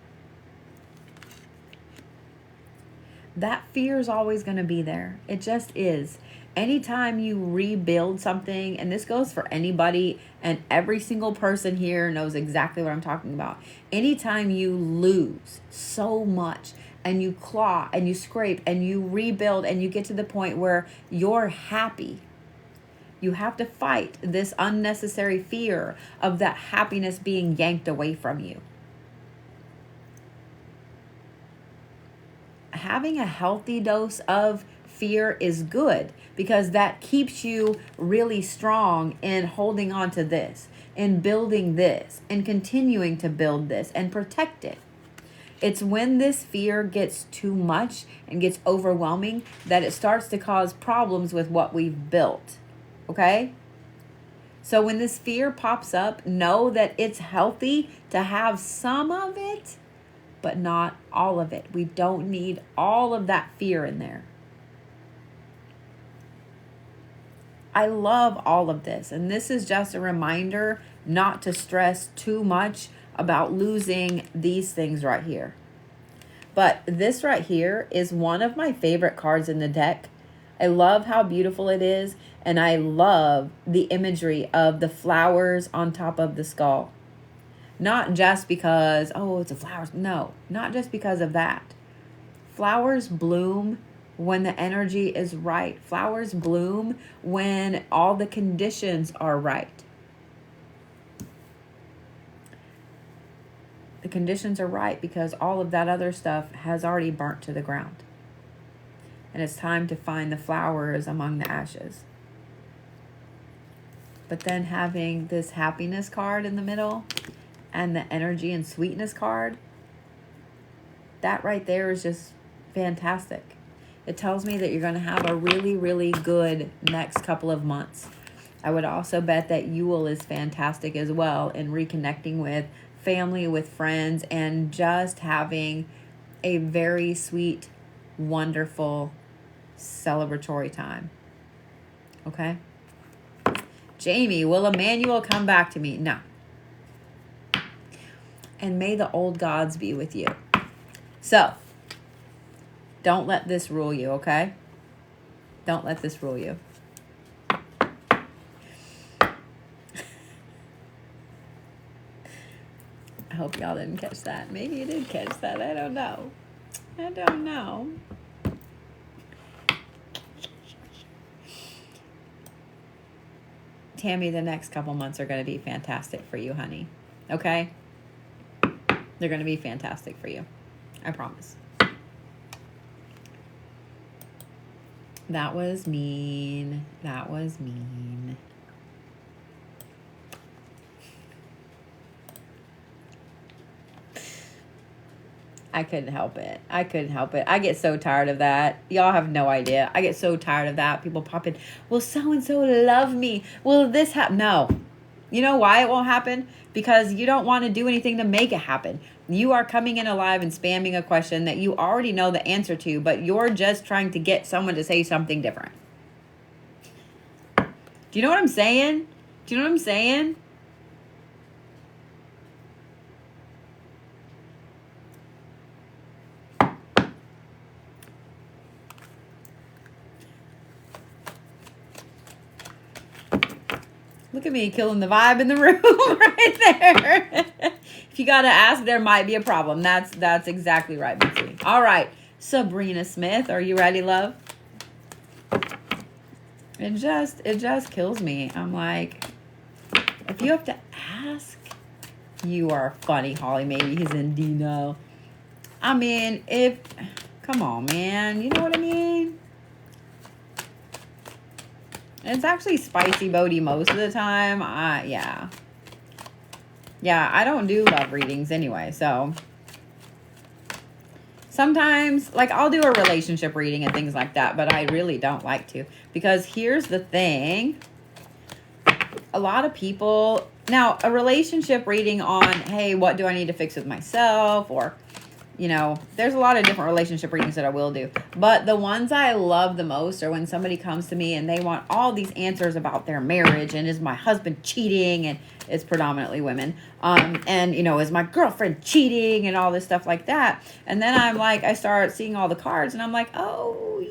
That fear is always going to be there. It just is. Anytime you rebuild something, and this goes for anybody, and every single person here knows exactly what I'm talking about. Anytime you lose so much, and you claw, and you scrape, and you rebuild, and you get to the point where you're happy, you have to fight this unnecessary fear of that happiness being yanked away from you. Having a healthy dose of fear is good because that keeps you really strong in holding on to this, in building this, and continuing to build this and protect it. It's when this fear gets too much and gets overwhelming that it starts to cause problems with what we've built. Okay? So when this fear pops up, know that it's healthy to have some of it, but not all of it. We don't need all of that fear in there. I love all of this. And this is just a reminder not to stress too much about losing these things right here. But this right here is one of my favorite cards in the deck. I love how beautiful it is. And I love the imagery of the flowers on top of the skull. Not just because, oh, it's a flower. No, not just because of that. Flowers bloom when the energy is right. Flowers bloom when all the conditions are right. The conditions are right because all of that other stuff has already burnt to the ground. And it's time to find the flowers among the ashes. But then having this happiness card in the middle and the energy and sweetness card, that right there is just fantastic. It tells me that you're going to have a really, really good next couple of months. I would also bet that Yule is fantastic as well in reconnecting with family, with friends, and just having a very sweet, wonderful, celebratory time. Okay? Jamie, will Emmanuel come back to me? No. And may the old gods be with you. So, don't let this rule you, okay? Don't let this rule you. I hope y'all didn't catch that. Maybe you did catch that. I don't know. I don't know. Tammy, the next couple months are going to be fantastic for you, honey. Okay? They're going to be fantastic for you. I promise. That was mean. That was mean. I couldn't help it. I couldn't help it. I get so tired of that. Y'all have no idea. I get so tired of that. People pop in, will so-and-so love me? Will this happen? No. You know why it won't happen? Because you don't want to do anything to make it happen. You are coming in alive and spamming a question that you already know the answer to, but you're just trying to get someone to say something different. Do you know what I'm saying? Do you know what I'm saying? Look at me killing the vibe in the room right there. If you got to ask, there might be a problem. That's exactly right, Betsy. All right, Sabrina Smith, are you ready, love? It just kills me. I'm like, if you have to ask, You are funny, Holly. Maybe he's in denial. I mean, come on, man. You know what I mean? It's actually spicy Bodhi most of the time. Yeah. Yeah, I don't do love readings anyway, so. Sometimes, like, I'll do a relationship reading and things like that, but I really don't like to. Because here's the thing. A lot of people... Now, a relationship reading on, hey, what do I need to fix with myself? Or, you know, there's a lot of different relationship readings that I will do. But the ones I love the most are when somebody comes to me and they want all these answers about their marriage. And is my husband cheating? And it's predominantly women. And, you know, is my girlfriend cheating? And all this stuff like that. And then I'm like, I start seeing all the cards and I'm like, oh,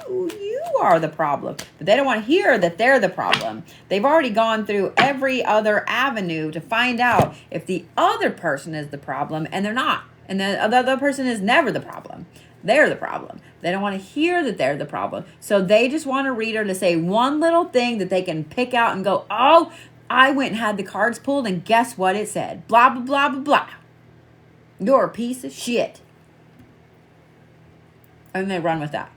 you are the problem. But they don't want to hear that they're the problem. They've already gone through every other avenue to find out if the other person is the problem, and they're not. And the other person is never the problem. They're the problem. They don't want to hear that they're the problem. So they just want a reader to say one little thing that they can pick out and go, oh, I went and had the cards pulled and guess what it said? Blah, blah, blah, blah, blah. You're a piece of shit. And they run with that.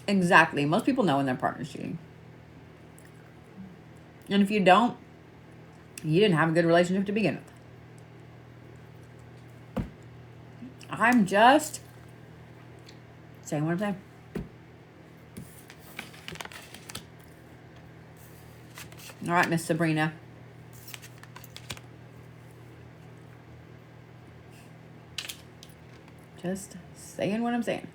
Exactly. Most people know when their partner's cheating. And if you don't, you didn't have a good relationship to begin with. I'm just saying what I'm saying. All right, Miss Sabrina. Just saying what I'm saying.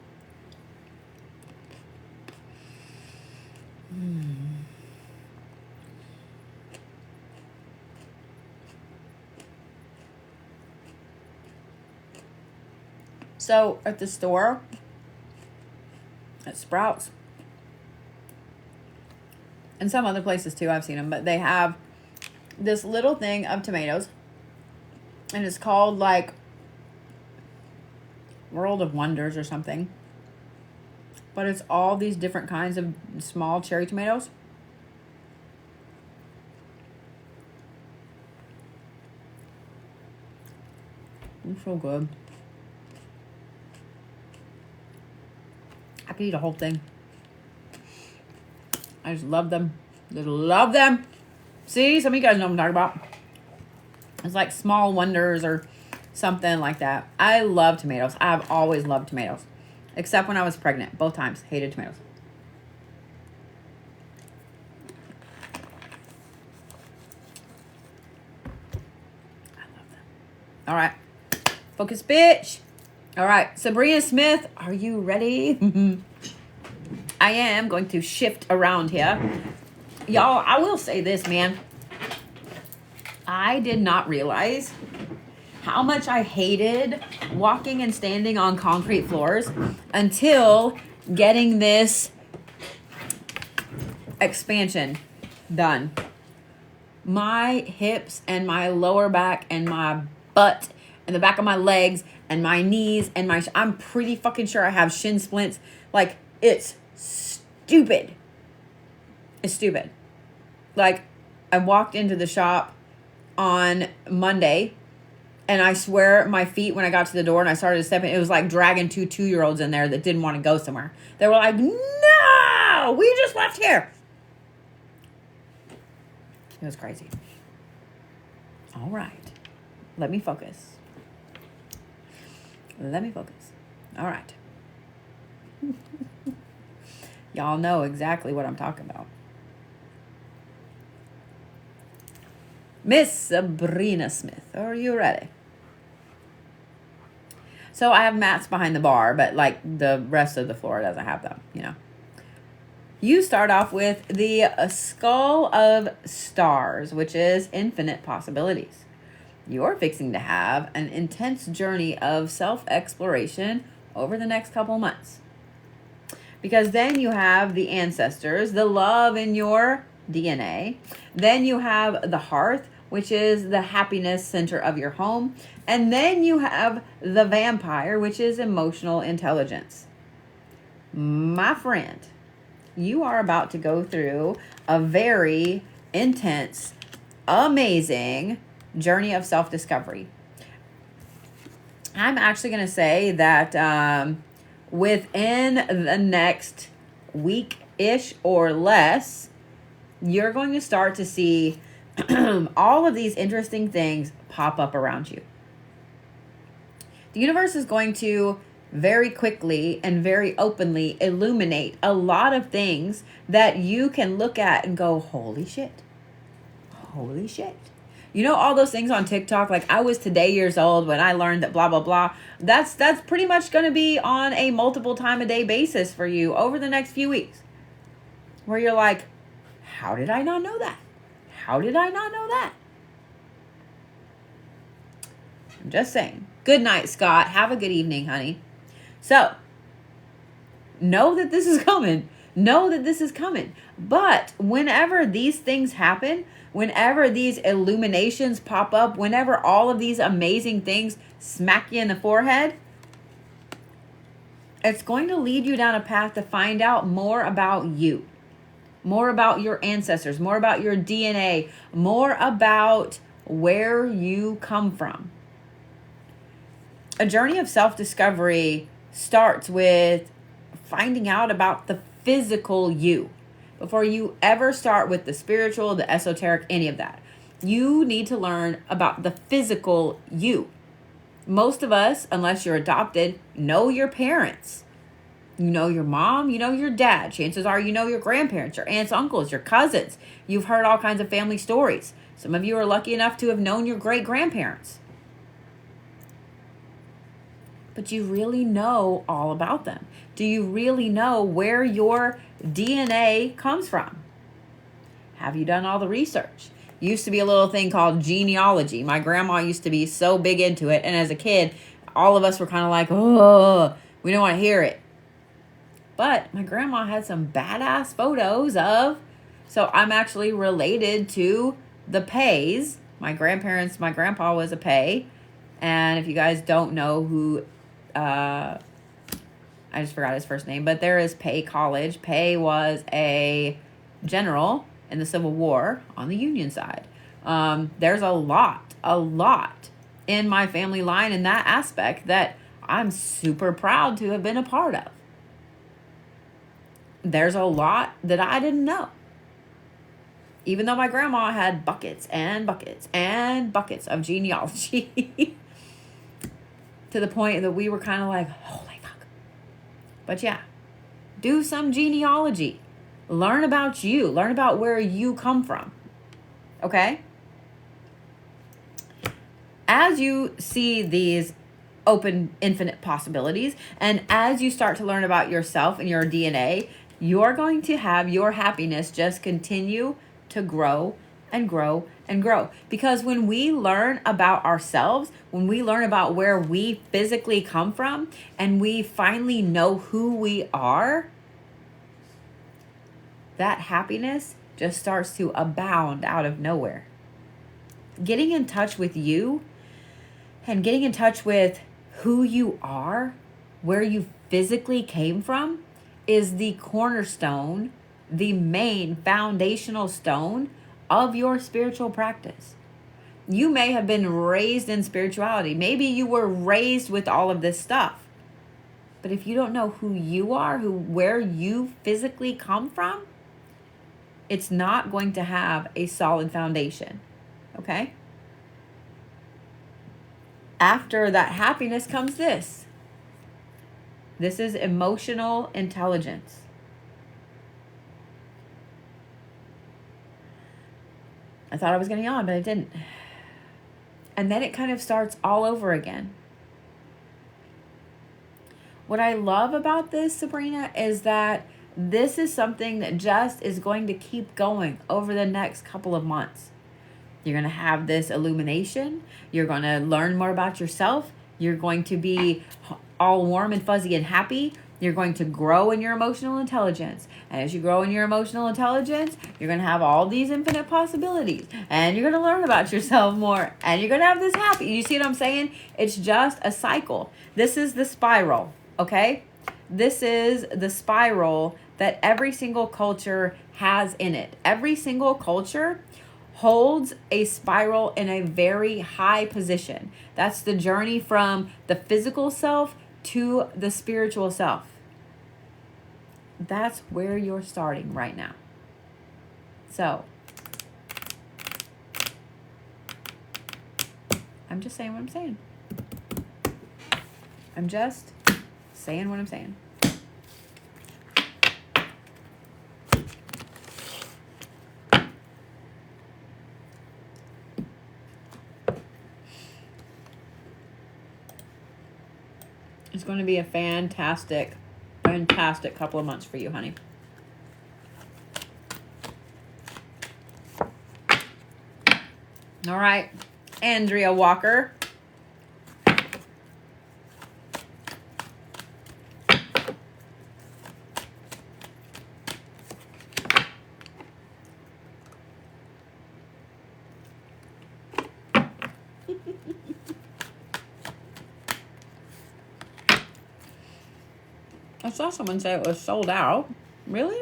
So at the store, at Sprouts, and some other places too, I've seen them, but they have this little thing of tomatoes, and it's called like World of Wonders or something. But it's all these different kinds of small cherry tomatoes. It's so good. I could eat a whole thing. I just love them. Just love them. See, some of you guys know what I'm talking about. It's like Small Wonders or something like that. I love tomatoes. I've always loved tomatoes. Except when I was pregnant. Both times. Hated tomatoes. I love them. All right. Focus, bitch. All right. Sabrina Smith, are you ready? I am going to shift around here. Y'all, I will say this, man. I did not realize how much I hated walking and standing on concrete floors until getting this expansion done. My hips and my lower back and my butt and the back of my legs and my knees and I'm pretty fucking sure I have shin splints. Like, it's stupid. It's stupid. Like, I walked into the shop on Monday, and I swear my feet, when I got to the door and I started stepping, it was like dragging two 2-year-olds in there that didn't want to go somewhere. They were like, no, we just left here. It was crazy. All right. Let me focus. Let me focus. All right. Y'all know exactly what I'm talking about. Miss Sabrina Smith, are you ready? So I have mats behind the bar, but like the rest of the floor doesn't have them, you know. You start off with the Skull of Stars, which is infinite possibilities. You're fixing to have an intense journey of self-exploration over the next couple months. Because then you have the ancestors, the love in your DNA. Then you have the hearth, which is the happiness center of your home. And then you have the vampire, which is emotional intelligence. My friend, you are about to go through a very intense, amazing journey of self-discovery. I'm actually going to say that within the next week-ish or less, you're going to start to see all of these interesting things pop up around you. The universe is going to very quickly and very openly illuminate a lot of things that you can look at and go, holy shit. Holy shit. You know, all those things on TikTok, like I was today years old when I learned that blah, blah, blah. That's pretty much going to be on a multiple time a day basis for you over the next few weeks. Where you're like, how did I not know that? How did I not know that? I'm just saying. Good night, Scott. Have a good evening, honey. So, know that this is coming. Know that this is coming. But whenever these things happen, whenever these illuminations pop up, whenever all of these amazing things smack you in the forehead, it's going to lead you down a path to find out more about you, more about your ancestors, more about your DNA, more about where you come from. A journey of self-discovery starts with finding out about the physical you. Before you ever start with the spiritual, the esoteric, any of that, you need to learn about the physical you. Most of us, unless you're adopted, know your parents. You know your mom, you know your dad. Chances are you know your grandparents, your aunts, uncles, your cousins. You've heard all kinds of family stories. Some of you are lucky enough to have known your great-grandparents. But you really know all about them. Do you really know where your DNA comes from? Have you done all the research? Used to be a little thing called genealogy. My grandma used to be so big into it. And as a kid, all of us were kind of like, oh, we don't want to hear it. But my grandma had some badass photos of, so I'm actually related to the Pays. My grandpa was a Pay. And if you guys don't know who, I just forgot his first name, but there is Pay College. Pay was a general in the Civil War on the Union side. There's a lot in my family line in that aspect that I'm super proud to have been a part of. There's a lot that I didn't know. Even though my grandma had buckets and buckets and buckets of genealogy. To the point that we were kind of like, holy fuck. But yeah, do some genealogy. Learn about you. Learn about where you come from. Okay? As you see these open, infinite possibilities, and as you start to learn about yourself and your DNA, you're going to have your happiness just continue to grow and grow and grow. Because when we learn about ourselves, when we learn about where we physically come from, and we finally know who we are, that happiness just starts to abound out of nowhere. Getting in touch with you and getting in touch with who you are, where you physically came from, is the cornerstone, the main foundational stone of your spiritual practice. You may have been raised in spirituality. Maybe you were raised with all of this stuff. But if you don't know who you are, where you physically come from, it's not going to have a solid foundation. Okay? After that happiness comes this. This is emotional intelligence. I thought I was going to yawn, but I didn't. And then it kind of starts all over again. What I love about this, Sabrina, is that this is something that just is going to keep going over the next couple of months. You're going to have this illumination. You're going to learn more about yourself. You're going to be all warm and fuzzy and happy. You're going to grow in your emotional intelligence. And as you grow in your emotional intelligence, you're going to have all these infinite possibilities. And you're going to learn about yourself more. And you're going to have this happy. You see what I'm saying? It's just a cycle. This is the spiral, okay? This is the spiral that every single culture has in it. Every single culture holds a spiral in a very high position. That's the journey from the physical self to the spiritual self. That's where you're starting right now. So, I'm just saying what I'm saying. I'm just saying what I'm saying. It's going to be a fantastic couple of months for you, honey. All right, Andrea Walker. I saw someone say it was sold out. Really?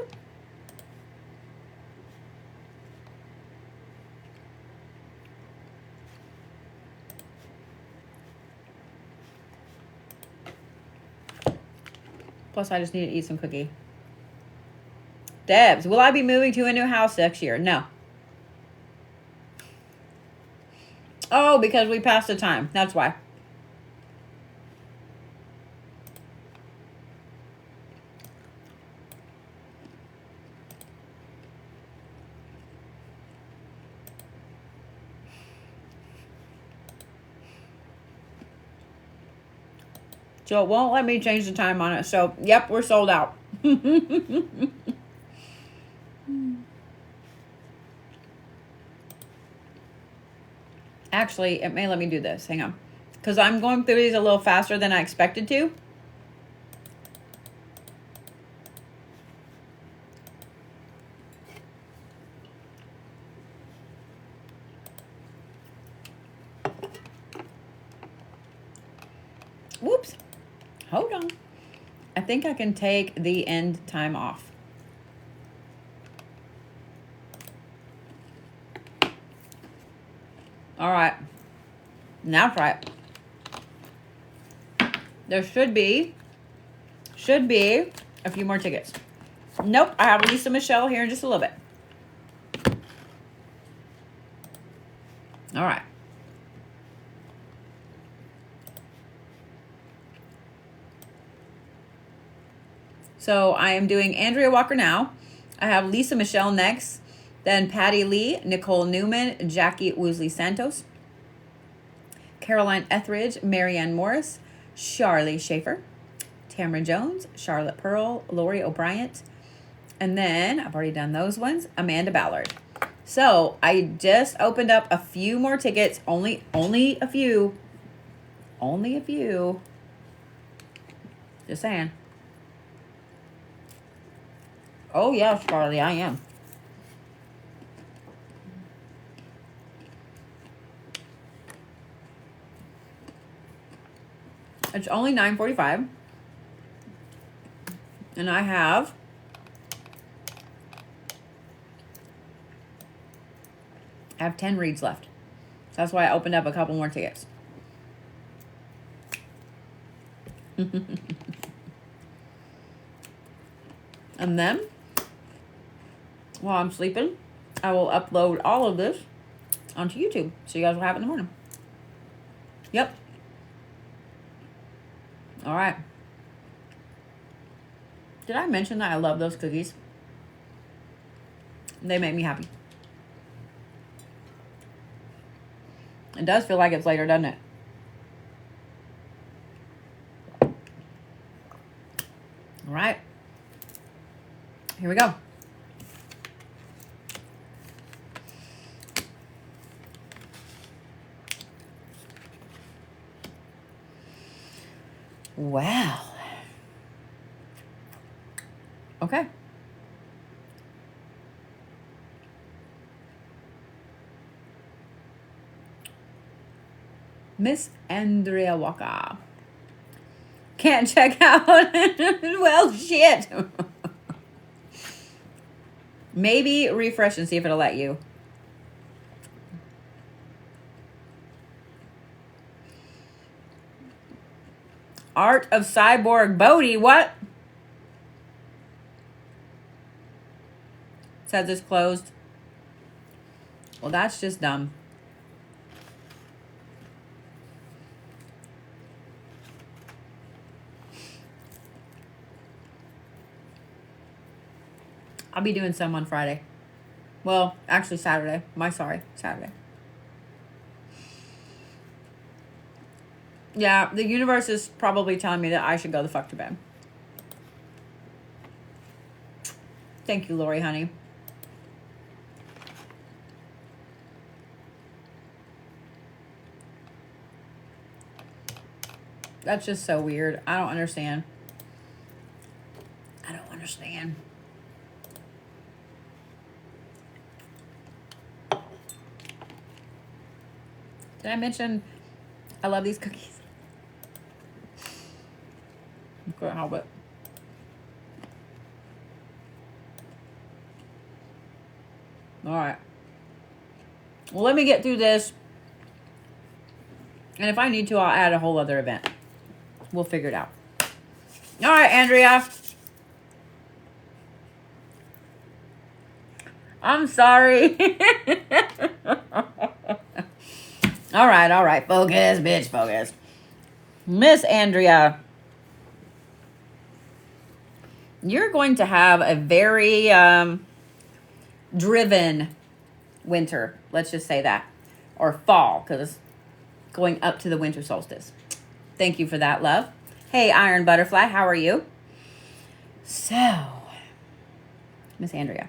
Plus, I just need to eat some cookie. Debs, will I be moving to a new house next year? No. Oh, because we passed the time. That's why. So it won't let me change the time on it. So, yep, we're sold out. Actually, it may let me do this. Hang on. Because I'm going through these a little faster than I expected to. Whoops. Hold on. I think I can take the end time off. All right. Now try it. There should be a few more tickets. Nope. I have Lisa Michelle here in just a little bit. All right. So I am doing Andrea Walker now. I have Lisa Michelle next. Then Paddy Lee, Nicole Newman, Jackie Woosley Santos, Caroline Etheridge, Maryanne Morris, Sharlie Schaefer, Tamara Jones, Charlotte Pearl, Lori O'Brien, and then, I've already done those ones, Amanda Ballard. So, I just opened up a few more tickets, only a few. Only a few. Just saying. Oh, yeah, Sharlie, I am. It's only $9.45. And I have I have 10 reads left. So that's why I opened up a couple more tickets. And then, while I'm sleeping, I will upload all of this onto YouTube. So you guys will have it in the morning. Yep. All right. Did I mention that I love those cookies? They make me happy. It does feel like it's later, doesn't it? All right. Here we go. Wow. Okay. Miss Andrea Walker. Can't check out. Well, shit. Maybe refresh and see if it'll let you. Art of Cyborg Bodhi. What? Says it's closed. Well, that's just dumb. I'll be doing some on Friday. Well, actually Saturday. Saturday. Yeah, the universe is probably telling me that I should go the fuck to bed. Thank you, Lori, honey. That's just so weird. I don't understand. I don't understand. Did I mention I love these cookies? I couldn't help it. All right. Well, let me get through this. And if I need to, I'll add a whole other event. We'll figure it out. All right, Andrea. I'm sorry. All right. Focus, bitch, focus. Miss Andrea, you're going to have a very driven winter. Let's just say that. Or fall, because it's going up to the winter solstice. Thank you for that, love. Hey, Iron Butterfly, how are you? So, Miss Andrea,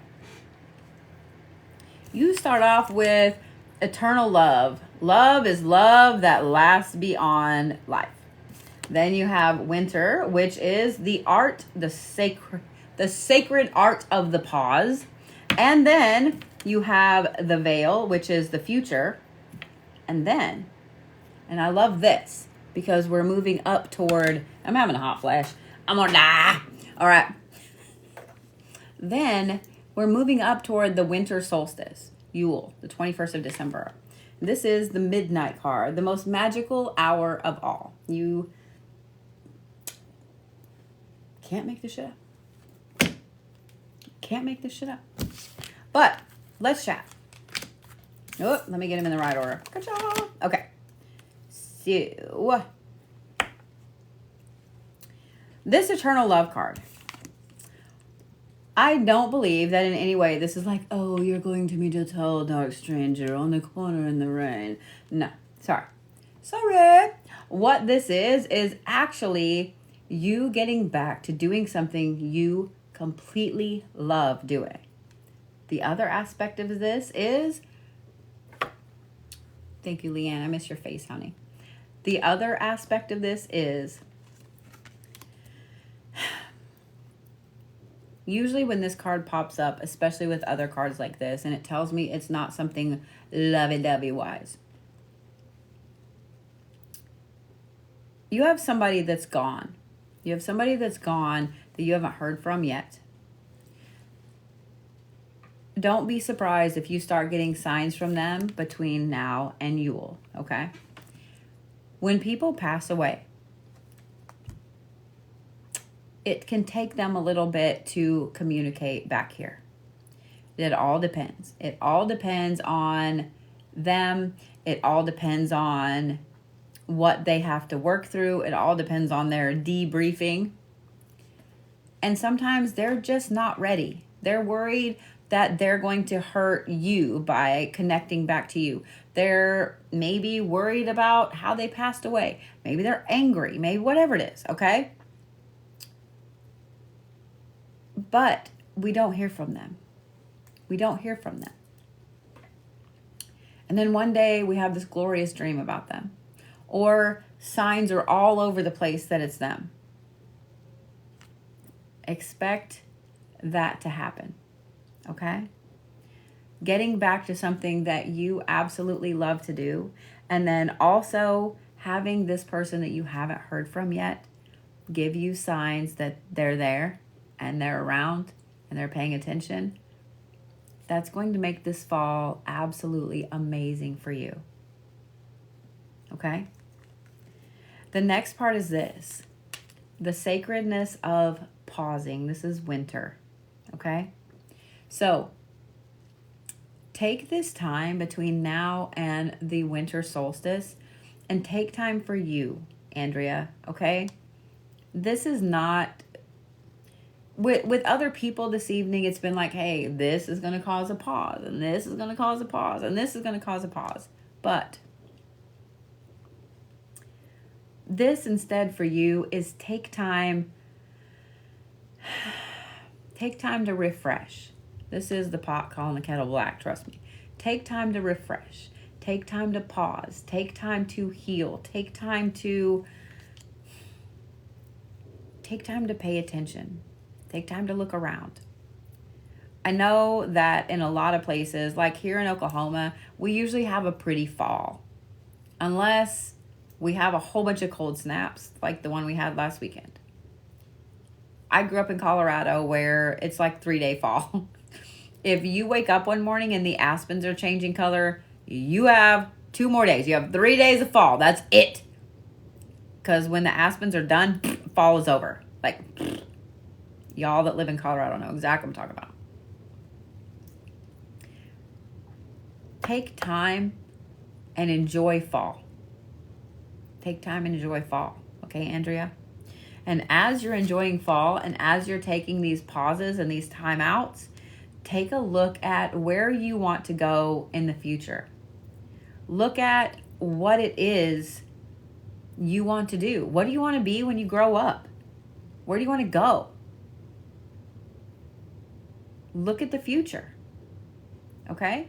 you start off with eternal love. Love is love that lasts beyond life. Then you have winter, which is the art, the sacred art of the pause. And then you have the veil, which is the future. And then, and I love this because we're moving up toward, I'm having a hot flash. I'm gonna die. All right. Then we're moving up toward the winter solstice, Yule, the 21st of December. This is the midnight card, the most magical hour of all. You can't make this shit up. Can't make this shit up. But let's chat. Oh, let me get him in the right order. Ka-cha. Okay. So, this eternal love card. I don't believe that in any way this is like, oh, you're going to meet a tall, dark stranger on the corner in the rain. No, sorry. What this is actually you getting back to doing something you completely love doing. The other aspect of this is, thank you, Leanne. I miss your face, honey. The other aspect of this is, usually when this card pops up, especially with other cards like this, and it tells me it's not something lovey-dovey wise. You have somebody that's gone. You have somebody that's gone that you haven't heard from yet. Don't be surprised if you start getting signs from them between now and Yule, okay? When people pass away, it can take them a little bit to communicate back here. It all depends. It all depends on them. It all depends on what they have to work through. It all depends on their debriefing. And sometimes they're just not ready. They're worried that they're going to hurt you by connecting back to you. They're maybe worried about how they passed away. Maybe they're angry. Maybe whatever it is, okay? But we don't hear from them. We don't hear from them. And then one day we have this glorious dream about them. Or signs are all over the place that it's them. Expect that to happen. Okay? Getting back to something that you absolutely love to do. And then also having this person that you haven't heard from yet give you signs that they're there and they're around and they're paying attention. That's going to make this fall absolutely amazing for you. Okay? The next part is this. The sacredness of pausing. This is winter. Okay? So, take this time between now and the winter solstice and take time for you, Andrea. Okay? This is not... With other people this evening, it's been like, hey, this is going to cause a pause, and this is going to cause a pause, and this is going to cause a pause. But this instead for you is take time to refresh. This is the pot calling the kettle black, trust me. Take time to refresh. Take time to pause. Take time to heal. Take time to pay attention. Take time to look around. I know that in a lot of places, like here in Oklahoma, we usually have a pretty fall. Unless we have a whole bunch of cold snaps like the one we had last weekend. I grew up in Colorado where it's like 3-day fall. If you wake up one morning and the aspens are changing color, you have 2 more days. You have 3 days of fall. That's it. Because when the aspens are done, fall is over. Like... Y'all that live in Colorado know exactly what I'm talking about. Take time and enjoy fall. Take time and enjoy fall. Okay, Andrea? And as you're enjoying fall and as you're taking these pauses and these timeouts, take a look at where you want to go in the future. Look at what it is you want to do. What do you want to be when you grow up? Where do you want to go? Look at the future, okay?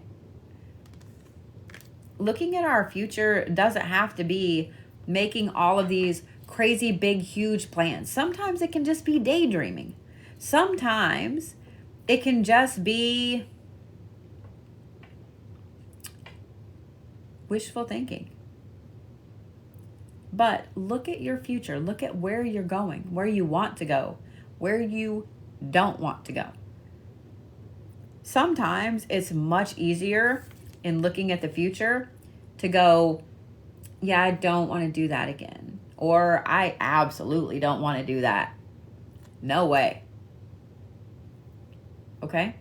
Looking at our future doesn't have to be making all of these crazy, big, huge plans. Sometimes it can just be daydreaming. Sometimes it can just be wishful thinking. But look at your future. Look at where you're going, where you want to go, where you don't want to go. Sometimes it's much easier in looking at the future to go, yeah, I don't want to do that again. Or I absolutely don't want to do that. No way. Okay?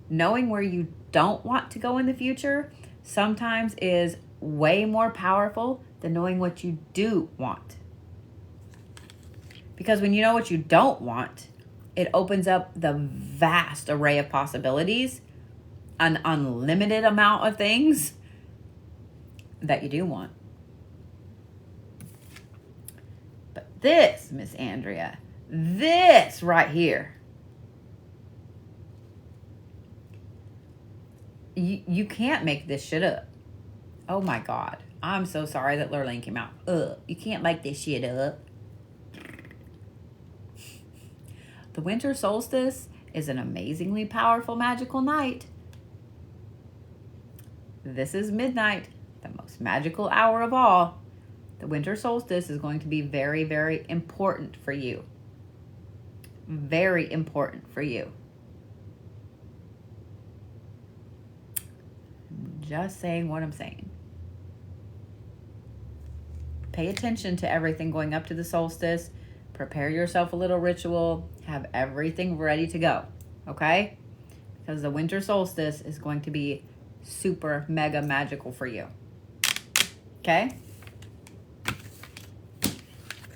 Knowing where you don't want to go in the future sometimes is way more powerful than knowing what you do want. Because when you know what you don't want, it opens up the vast array of possibilities, an unlimited amount of things that you do want. But this, Miss Andrea, this right here, you can't make this shit up. Oh my God. I'm so sorry that Lurleen came out. You can't make this shit up. The winter solstice is an amazingly powerful magical night. This is midnight, the most magical hour of all. The winter solstice is going to be very, very important for you. Very important for you. I'm just saying what I'm saying. Pay attention to everything going up to the solstice. Prepare yourself a little ritual. Have everything ready to go. Okay? Because the winter solstice is going to be super mega magical for you. Okay?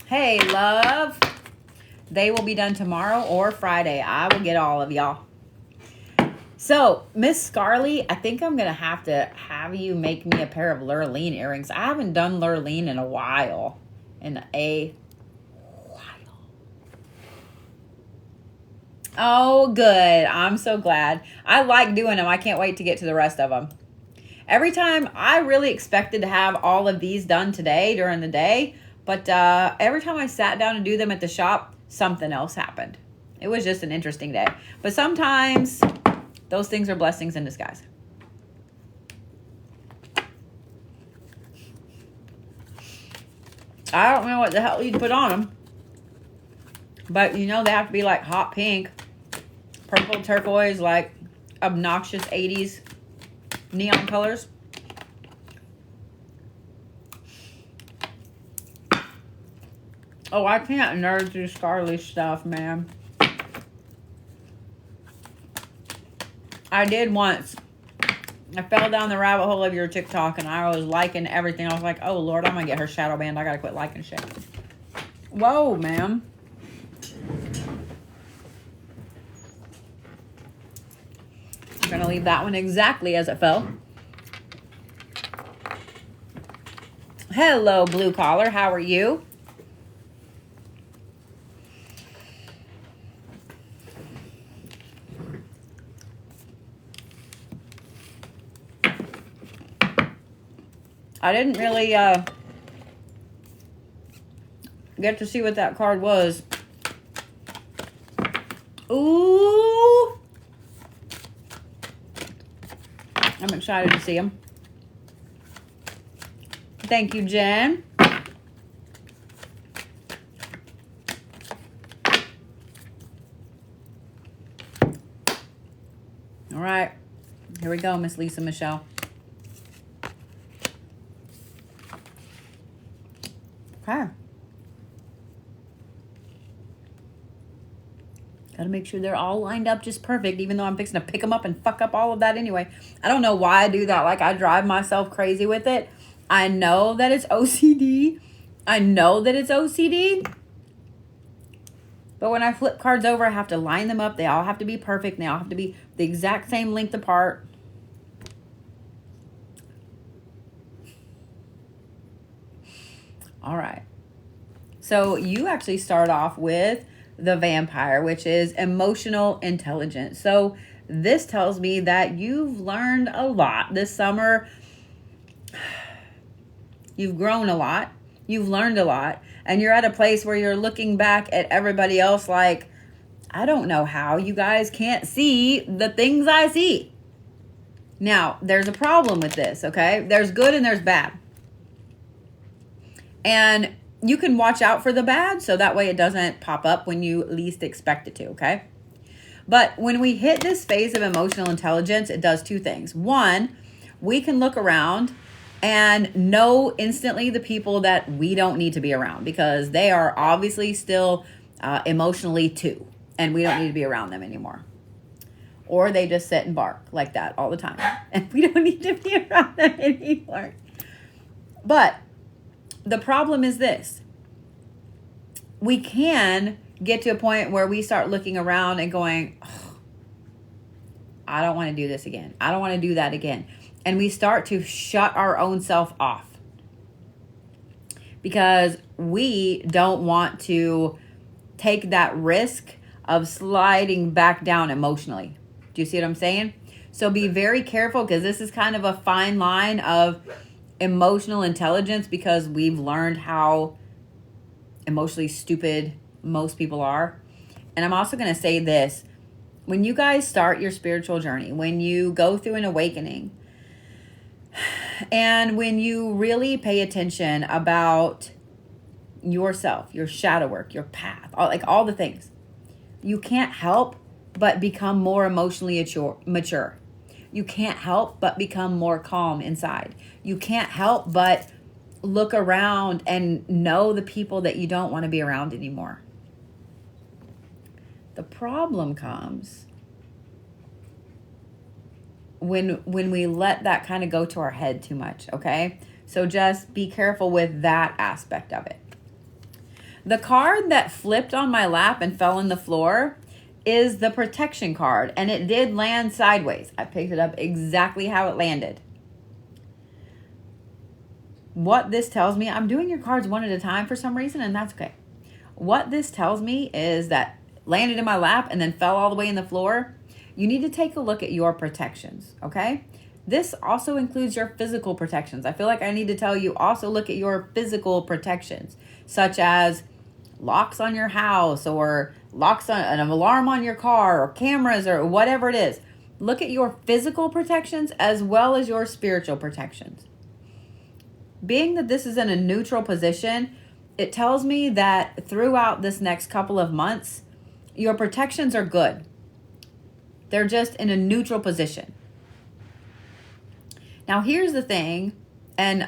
Hey, love. They will be done tomorrow or Friday. I will get all of y'all. So, Miss Scarly, I think I'm going to have you make me a pair of Lurleen earrings. I haven't done Lurleen in a while. Oh, good. I'm so glad. I like doing them. I can't wait to get to the rest of them. Every time, I really expected to have all of these done today during the day. But every time I sat down to do them at the shop, something else happened. It was just an interesting day. But sometimes those things are blessings in disguise. I don't know what the hell you'd put on them. But you know they have to be like hot pink, purple turquoise, like obnoxious 80s neon colors. Oh, I can't nerd through Sharlie stuff, man. I did once. I fell down the rabbit hole of your TikTok and I was liking everything. I was like, oh, Lord, I'm going to get her shadow banned. I got to quit liking shit. Whoa, man. I'm going to leave that one exactly as it fell. Hello, Blue Collar. How are you? I didn't really get to see what that card was. Ooh. I'm excited to see him. Thank you, Jen. All right. Here we go, Miss Lisa Michelle. Okay. Got to make sure they're all lined up just perfect, even though I'm fixing to pick them up and fuck up all of that anyway. I don't know why I do that. Like, I drive myself crazy with it. I know that it's OCD. I know that it's OCD. But when I flip cards over, I have to line them up. They all have to be perfect. They all have to be the exact same length apart. All right. So you actually start off with the vampire, which is emotional intelligence. So this tells me that you've learned a lot this summer. You've grown a lot. You've learned a lot. And you're at a place where you're looking back at everybody else like, I don't know how you guys can't see the things I see. Now, there's a problem with this, okay? There's good and there's bad. And you can watch out for the bad so that way it doesn't pop up when you least expect it to, okay? But when we hit this phase of emotional intelligence, it does two things. One, we can look around and know instantly the people that we don't need to be around because they are obviously still emotionally too, and we don't need to be around them anymore. Or they just sit and bark like that all the time, and we don't need to be around them anymore. But the problem is this. We can get to a point where we start looking around and going, oh, I don't want to do this again. I don't want to do that again. And we start to shut our own self off because we don't want to take that risk of sliding back down emotionally. Do you see what I'm saying? So be very careful because this is kind of a fine line of emotional intelligence because we've learned how emotionally stupid most people are. And I'm also going to say this. When you guys start your spiritual journey, when you go through an awakening, and when you really pay attention about yourself, your shadow work, your path, all the things, you can't help but become more emotionally mature. You can't help but become more calm inside. You can't help but look around and know the people that you don't want to be around anymore. The problem comes when we let that kind of go to our head too much, okay? So just be careful with that aspect of it. The card that flipped on my lap and fell on the floor is the protection card, and it did land sideways. I picked it up exactly how it landed. What this tells me, I'm doing your cards one at a time for some reason, and that's okay. What this tells me is that landed in my lap and then fell all the way in the floor. You need to take a look at your protections, okay? This also includes your physical protections. I feel like I need to tell you also look at your physical protections, such as locks on your house or locks on an alarm on your car or cameras or whatever it is. Look at your physical protections as well as your spiritual protections. Being that this is in a neutral position, it tells me that throughout this next couple of months, your protections are good. They're just in a neutral position. Now, here's the thing, and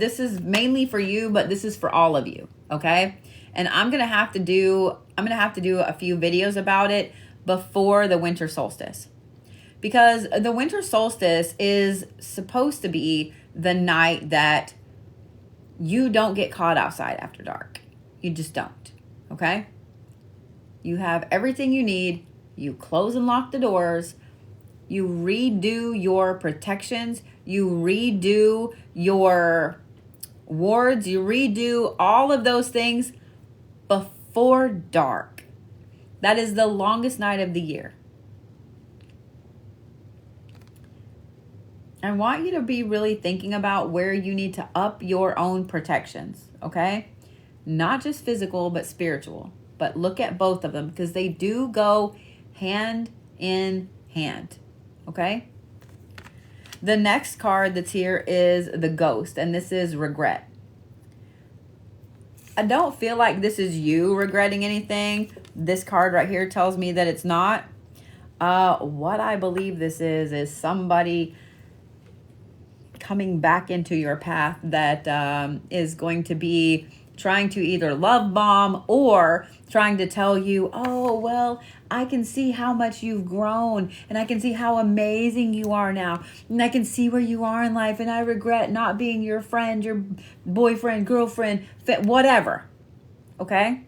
this is mainly for you, but this is for all of you, okay? And I'm going to have to do a few videos about it before the winter solstice. Because the winter solstice is supposed to be the night that you don't get caught outside after dark. You just don't, okay? You have everything you need. You close and lock the doors. You redo your protections. You redo your wards. You redo all of those things before dark. That is the longest night of the year. I want you to be really thinking about where you need to up your own protections, okay? Not just physical, but spiritual. But look at both of them because they do go hand in hand, okay? The next card that's here is the Ghost, and this is regret. I don't feel like this is you regretting anything. This card right here tells me that it's not. What I believe this is somebody coming back into your path that is going to be trying to either love bomb or trying to tell you, oh, well, I can see how much you've grown and I can see how amazing you are now. And I can see where you are in life and I regret not being your friend, your boyfriend, girlfriend, whatever. Okay?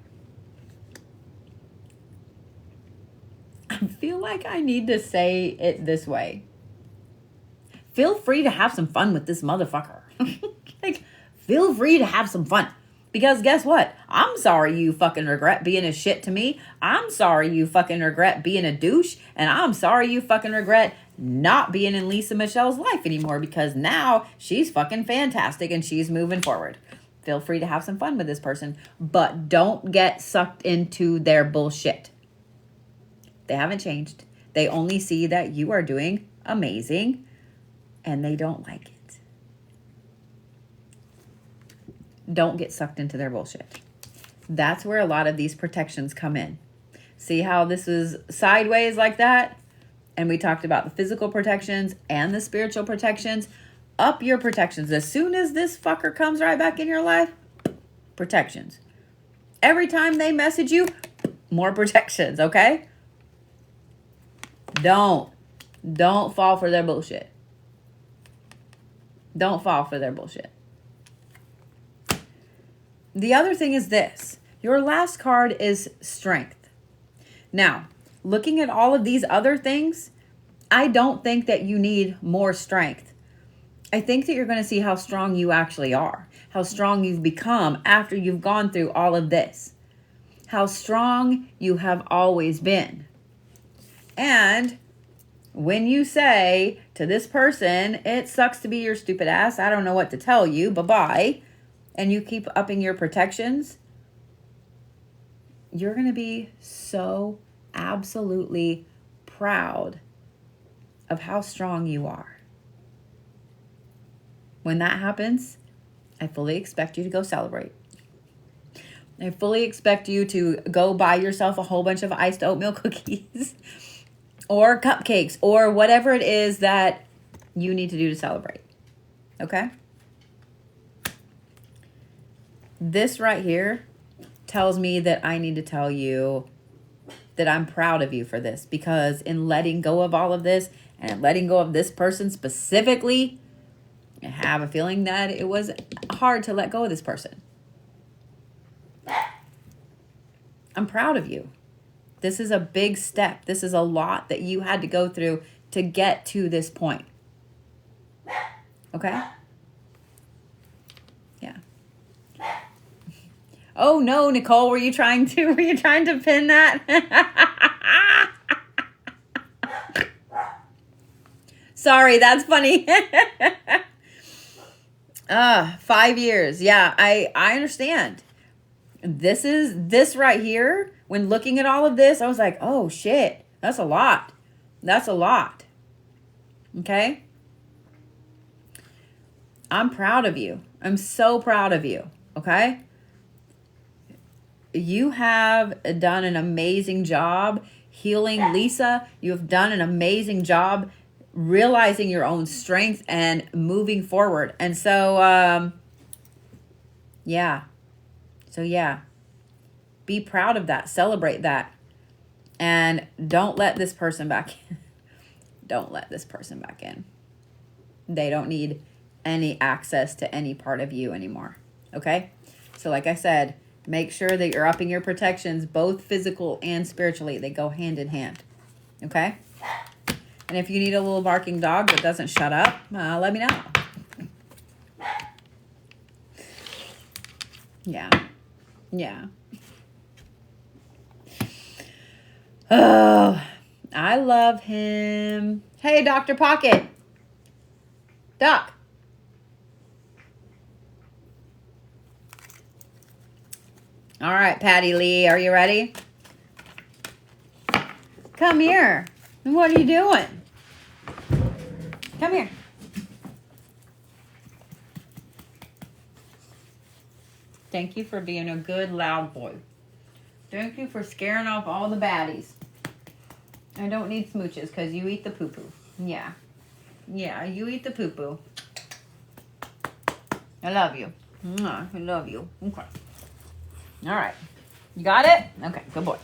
I feel like I need to say it this way. Feel free to have some fun with this motherfucker. Like, feel free to have some fun. Because guess what? I'm sorry you fucking regret being a shit to me. I'm sorry you fucking regret being a douche. And I'm sorry you fucking regret not being in Lisa Michelle's life anymore. Because now she's fucking fantastic and she's moving forward. Feel free to have some fun with this person. But don't get sucked into their bullshit. They haven't changed. They only see that you are doing amazing. And they don't like it. Don't get sucked into their bullshit. That's where a lot of these protections come in. See how this is sideways like that? And we talked about the physical protections and the spiritual protections. Up your protections. As soon as this fucker comes right back in your life, protections. Every time they message you, more protections, okay? Don't fall for their bullshit. Don't fall for their bullshit. The other thing is this. Your last card is strength. Now, looking at all of these other things, I don't think that you need more strength. I think that you're going to see how strong you actually are. How strong you've become after you've gone through all of this. How strong you have always been. And when you say to this person, it sucks to be your stupid ass, I don't know what to tell you, bye-bye, and you keep upping your protections, you're going to be so absolutely proud of how strong you are. When that happens, I fully expect you to go celebrate. I fully expect you to go buy yourself a whole bunch of iced oatmeal cookies or cupcakes, or whatever it is that you need to do to celebrate. Okay? This right here tells me that I need to tell you that I'm proud of you for this. Because in letting go of all of this, and letting go of this person specifically, I have a feeling that it was hard to let go of this person. I'm proud of you. This is a big step. This is a lot that you had to go through to get to this point. Okay? Yeah. Oh no, Nichole, were you trying to pin that? Sorry, that's funny. 5 years. Yeah, I understand. This right here, when looking at all of this, I was like, oh shit, that's a lot. That's a lot. Okay? I'm proud of you. I'm so proud of you. Okay? You have done an amazing job healing. Lisa, you have done an amazing job realizing your own strength and moving forward. And so, yeah. So, yeah. Be proud of that. Celebrate that. And don't let this person back in. Don't let this person back in. They don't need any access to any part of you anymore. Okay? So like I said, make sure that you're upping your protections, both physical and spiritually. They go hand in hand. Okay? And if you need a little barking dog that doesn't shut up, let me know. Yeah. Yeah. Oh, I love him. Hey, Dr. Pocket. Doc. All right, Paddy Lee, are you ready? Come here. What are you doing? Come here. Thank you for being a good, loud boy. Thank you for scaring off all the baddies. I don't need smooches because you eat the poo-poo. Yeah. Yeah, you eat the poo-poo. I love you. I love you. Okay. All right. You got it? Okay, good boy.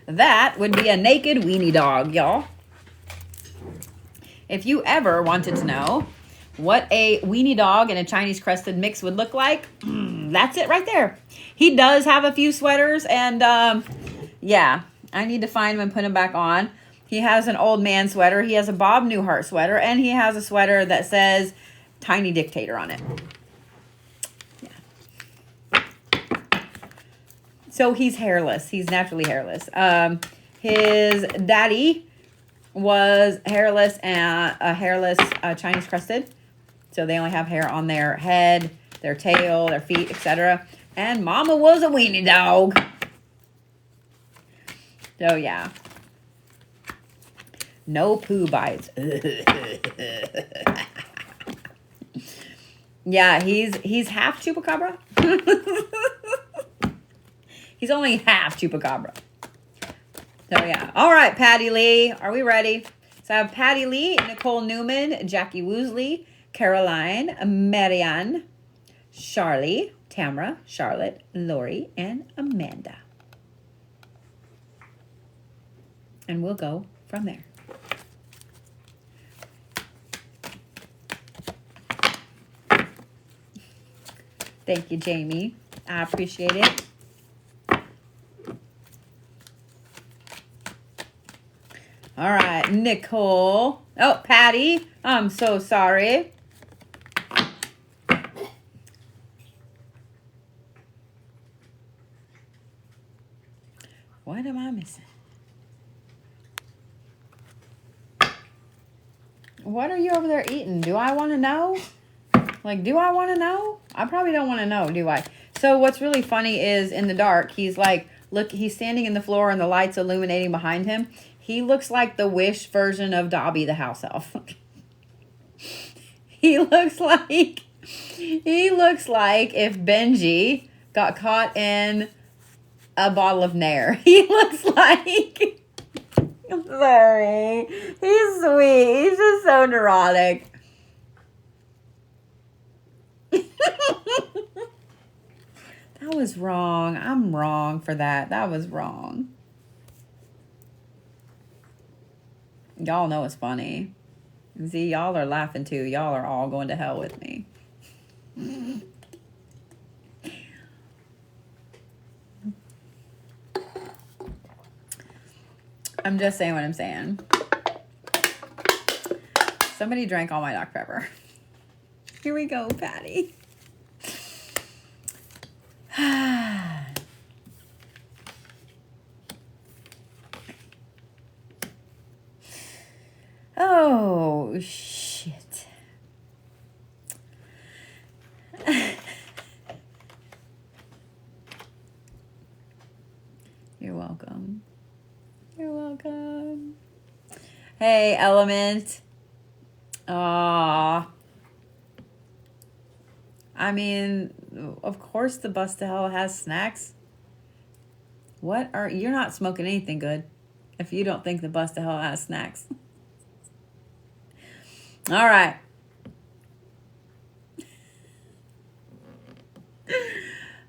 That would be a naked weenie dog, y'all. If you ever wanted to know what a weenie dog and a Chinese crested mix would look like, that's it right there. He does have a few sweaters, and yeah, I need to find him and put him back on. He has an old man sweater. He has a Bob Newhart sweater, and he has a sweater that says Tiny Dictator on it. Yeah. So he's hairless. He's naturally hairless. His daddy was hairless and a hairless Chinese crested. So they only have hair on their head, their tail, their feet, etc. And mama was a weenie dog. So yeah. No poo bites. Yeah, he's half chupacabra. He's only half chupacabra. So yeah. All right, Paddy Lee. Are we ready? So I have Paddy Lee, Nicole Newman, Jackie Woosley, Caroline, Maryanne, Sharlie, Tamara, Charlotte, Lori, and Amanda. And we'll go from there. Thank you, Jamie. I appreciate it. All right, Nicole. Oh, Paddy, I'm so sorry. What am I missing? What are you over there eating? Do I want to know? Like, do I want to know? I probably don't want to know, do I? So what's really funny is in the dark, he's like, look, he's standing in the floor and the light's illuminating behind him. He looks like the Wish version of Dobby the house elf. He looks like if Benji got caught in a bottle of Nair. He looks like, I'm sorry. He's sweet. He's just so neurotic. That was wrong. I'm wrong for that. That was wrong. Y'all know it's funny. See, y'all are laughing too. Y'all are all going to hell with me. I'm just saying what I'm saying. Somebody drank all my Dr. Pepper. Here we go, Paddy. Oh, shit. You're welcome. You're welcome. Hey, Element. Aww. I mean, of course the bus to hell has snacks. You're not smoking anything good if you don't think the bust of hell has snacks. All right.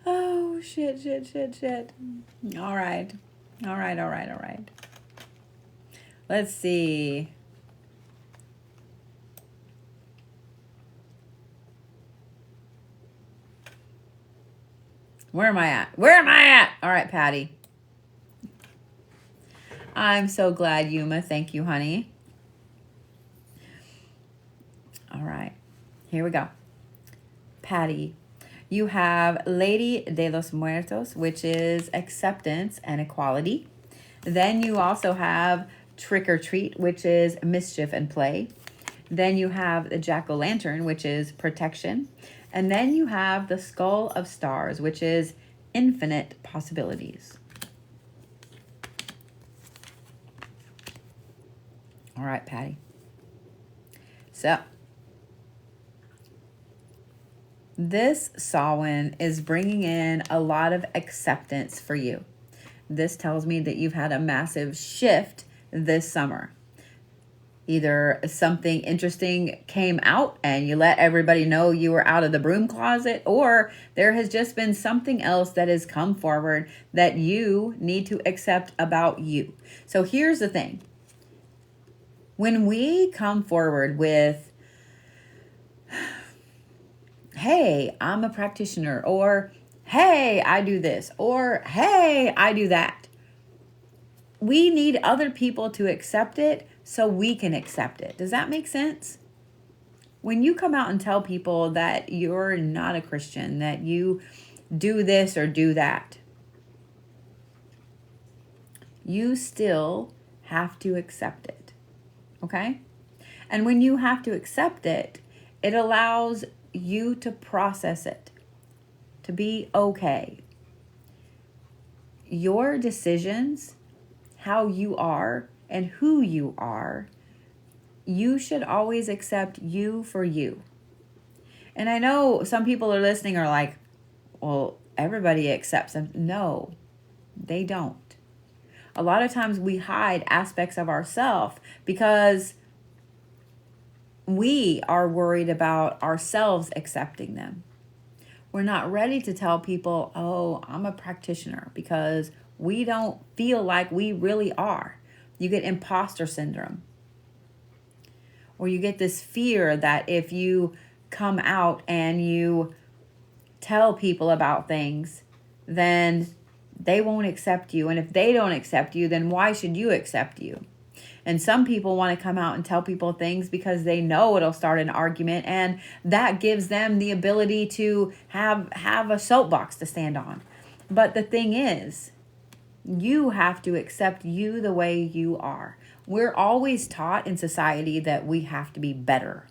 Oh, shit. All right. Let's see. Where am I at? All right, Paddy. I'm so glad, Yuma. Thank you, honey. All right. Here we go. Paddy, you have Lady de los Muertos, which is acceptance and equality. Then you also have Trick or Treat, which is mischief and play. Then you have the Jack-o'-lantern, which is protection. And then you have the Skull of Stars, which is infinite possibilities. All right, Paddy. So, this Samhain is bringing in a lot of acceptance for you. This tells me that you've had a massive shift this summer. Either something interesting came out and you let everybody know you were out of the broom closet, or there has just been something else that has come forward that you need to accept about you. So here's the thing. When we come forward with, hey, I'm a practitioner, or hey, I do this, or hey, I do that, we need other people to accept it so we can accept it. Does that make sense? When you come out and tell people that you're not a Christian, that you do this or do that, you still have to accept it. Okay? And when you have to accept it, it allows you to process it, to be okay. Your decisions, how you are and who you are, you should always accept you for you. And I know some people are listening are like, well, everybody accepts them. No, they don't. A lot of times we hide aspects of ourselves because we are worried about ourselves accepting them. We're not ready to tell people, oh, I'm a practitioner, because we don't feel like we really are. You get imposter syndrome. Or you get this fear that if you come out and you tell people about things, then they won't accept you. And if they don't accept you, then why should you accept you? And some people want to come out and tell people things because they know it'll start an argument, and that gives them the ability to have a soapbox to stand on. But the thing is, you have to accept you the way you are. We're always taught in society that we have to be better.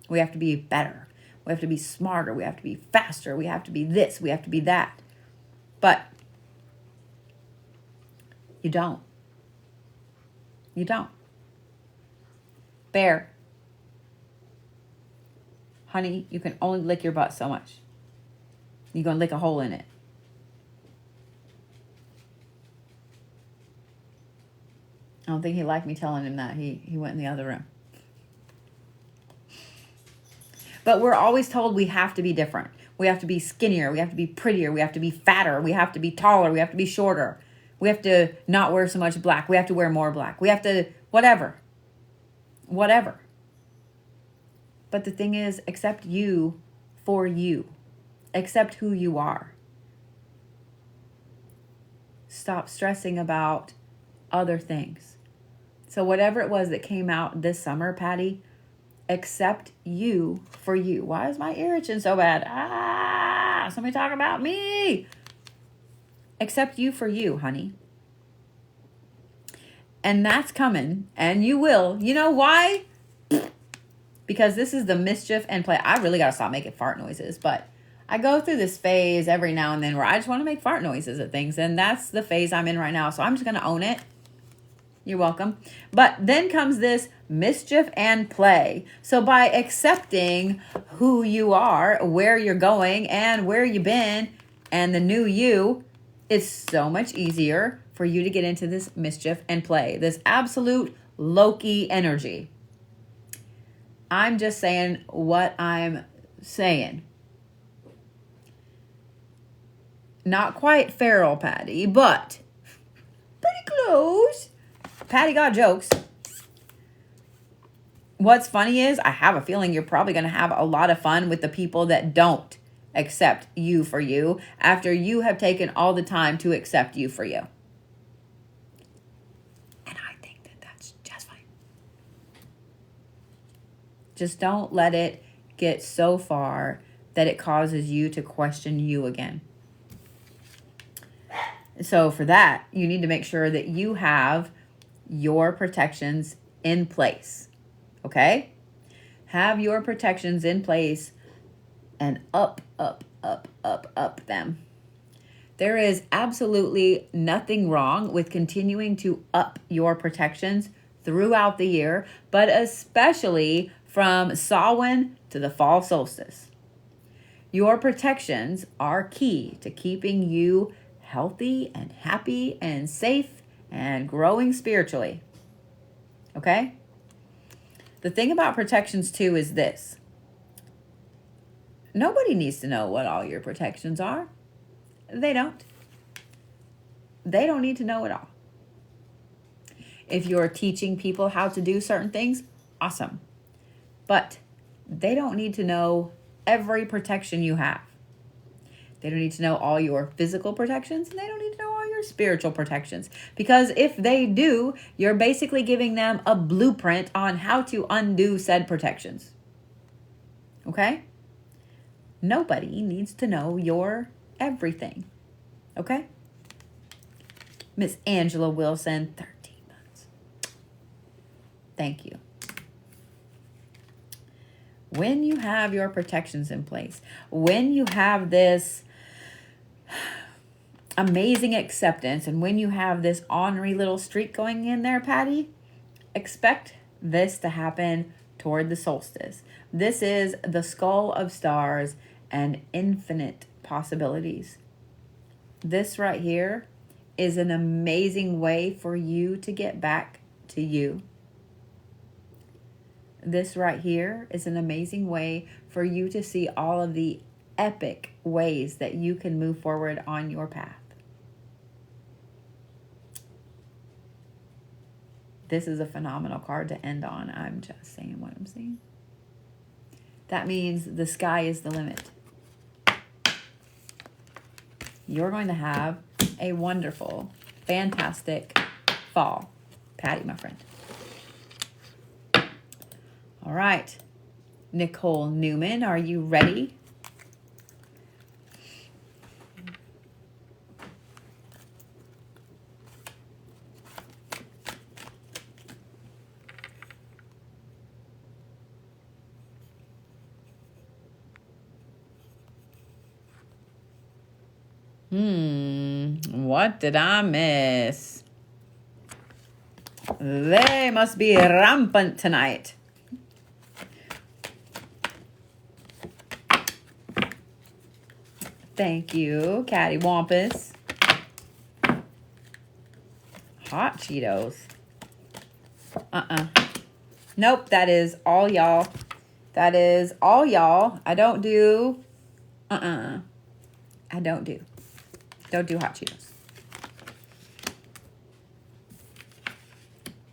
We have to be better. We have to be smarter. We have to be faster. We have to be this. We have to be that. But you don't. You don't. Bear. Honey, you can only lick your butt so much. You're going to lick a hole in it. I don't think he liked me telling him that. He went in the other room. But we're always told we have to be different. We have to be skinnier. We have to be prettier. We have to be fatter. We have to be taller. We have to be shorter. We have to not wear so much black. We have to wear more black. We have to whatever. But the thing is, accept you for you. Accept who you are. Stop stressing about other things. So whatever it was that came out this summer, Paddy, accept you for you. Why is my ear itching so bad? Somebody talk about me. Accept you for you, honey. And that's coming, and you will. You know why? Because this is the mischief and play. I really got to stop making fart noises, but I go through this phase every now and then where I just want to make fart noises at things, and that's the phase I'm in right now, so I'm just going to own it. You're welcome. But then comes this mischief and play. So by accepting who you are, where you're going, and where you've been, and the new you, It's so much easier for you to get into this mischief and play, this absolute Loki energy. I'm just saying what I'm saying. Not quite feral Paddy, but pretty close. Paddy got jokes. What's funny is I have a feeling you're probably going to have a lot of fun with the people that don't accept you for you after you have taken all the time to accept you for you. And I think that that's just fine. Just don't let it get so far that it causes you to question you again. So for that, you need to make sure that you have your protections in place. Okay? Have your protections in place and up them. There is absolutely nothing wrong with continuing to up your protections throughout the year, but especially from Samhain to the fall solstice. Your protections are key to keeping you healthy and happy and safe and growing spiritually. Okay? The thing about protections too is this. Nobody needs to know what all your protections are. They don't. They don't need to know it all. If you're teaching people how to do certain things, awesome. But they don't need to know every protection you have. They don't need to know all your physical protections, and they don't need to know all your spiritual protections. Because if they do, you're basically giving them a blueprint on how to undo said protections. Okay? Nobody needs to know your everything. Okay? Miss Angela Wilson, 13 months. Thank you. When you have your protections in place, when you have this amazing acceptance, and when you have this ornery little streak going in there, Paddy, expect this to happen toward the solstice. This is the skull of stars and infinite possibilities. This right here is an amazing way for you to get back to you. This right here is an amazing way for you to see all of the epic ways that you can move forward on your path. This is a phenomenal card to end on. I'm just saying what I'm saying. That means the sky is the limit. You're going to have a wonderful, fantastic fall. Paddy, my friend. All right. Nichole Newman, are you ready? What did I miss? They must be rampant tonight. Thank you, Catty Wampus. Hot Cheetos. Nope, that is all y'all. That is all y'all. I don't do... I don't do hot Cheetos.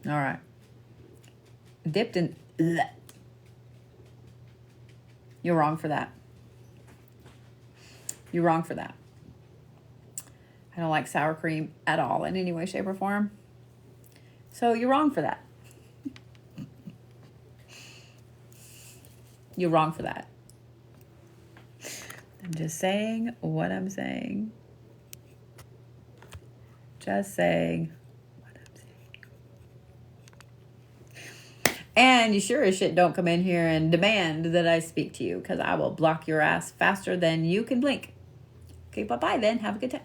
All right. Dipped in... Bleh. You're wrong for that. You're wrong for that. I don't like sour cream at all in any way, shape, or form. So you're wrong for that. You're wrong for that. I'm just saying what I'm saying. Just saying what I'm saying. And you sure as shit don't come in here and demand that I speak to you, because I will block your ass faster than you can blink. Okay, bye-bye then. Have a good time.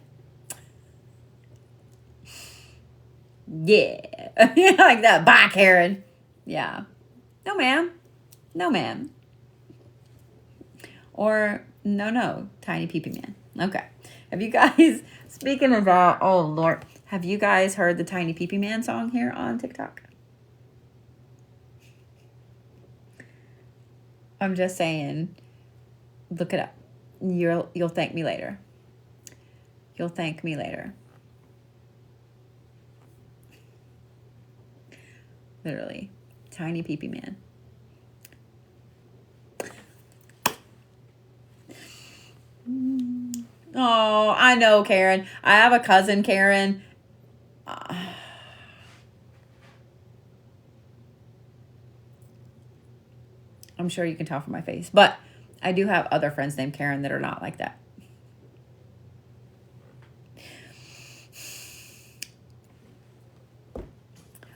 Yeah. Like that. Bye, Karen. Yeah. No, ma'am. No, ma'am. Or, no, Tiny Peepee Man. Okay. Have you guys, speaking of that, oh Lord, have you guys heard the Tiny Peepee Man song here on TikTok? I'm just saying, look it up. You'll thank me later. You'll thank me later. Literally, Tiny Peepee Man. Oh, I know, Karen. I have a cousin, Karen. I'm sure you can tell from my face. But I do have other friends named Karen that are not like that.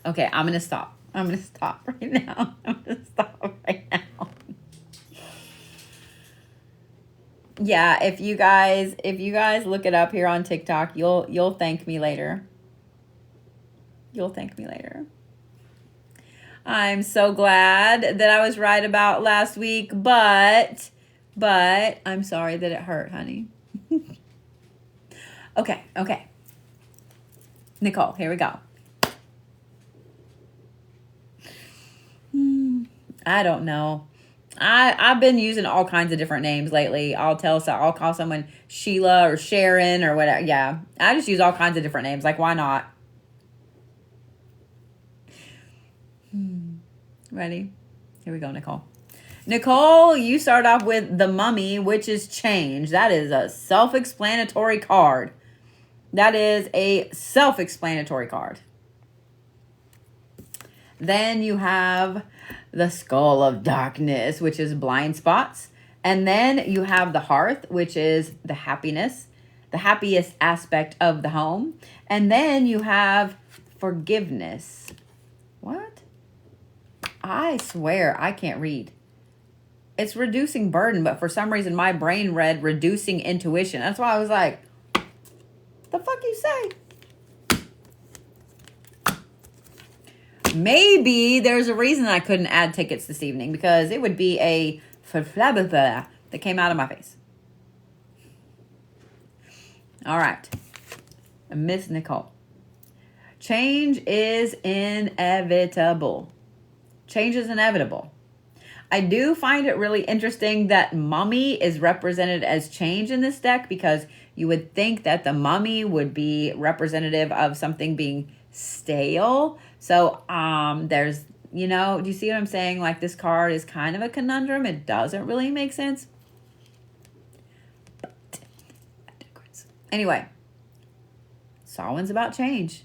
Okay, I'm going to stop. I'm going to stop right now. I'm going to stop right now. Yeah, if you guys look it up here on TikTok, you'll thank me later. You'll thank me later. I'm so glad that I was right about last week, but I'm sorry that it hurt, honey. Okay. Nichole, here we go. I don't know. I've been using all kinds of different names lately. I'll call someone Sheila or Sharon or whatever. Yeah, I just use all kinds of different names. Like, why not? Ready? Here we go, Nichole. Nichole, you start off with the Mummy, which is change. That is a self-explanatory card. That is a self-explanatory card. Then you have the Skull of Darkness, which is blind spots. And then you have the Hearth, which is the happiness, the happiest aspect of the home. And then you have forgiveness. What? I swear I can't read. It's reducing burden, but for some reason my brain read reducing intuition. That's why I was like, the fuck you say? Maybe there's a reason I couldn't add tickets this evening, because it would be a that came out of my face. All right. Miss Nichole. Change is inevitable. Change is inevitable. I do find it really interesting that Mummy is represented as change in this deck, because you would think that the Mummy would be representative of something being stale. So there's, do you see what I'm saying? Like, this card is kind of a conundrum. It doesn't really make sense. Anyway, Samhain's about change.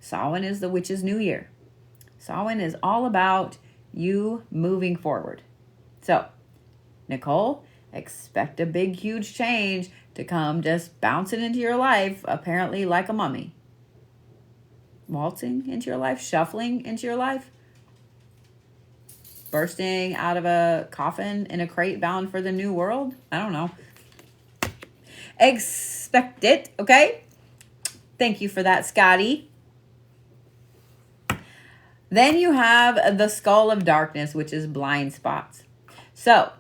Samhain is the witch's new year. Samhain is all about you moving forward. So, Nichole, expect a big, huge change to come just bouncing into your life, apparently like a mummy. Waltzing into your life, shuffling into your life, bursting out of a coffin in a crate bound for the new world. I don't know. Expect it, okay? Thank you for that, Scotty. Then you have the Skull of Darkness, which is blind spots. So,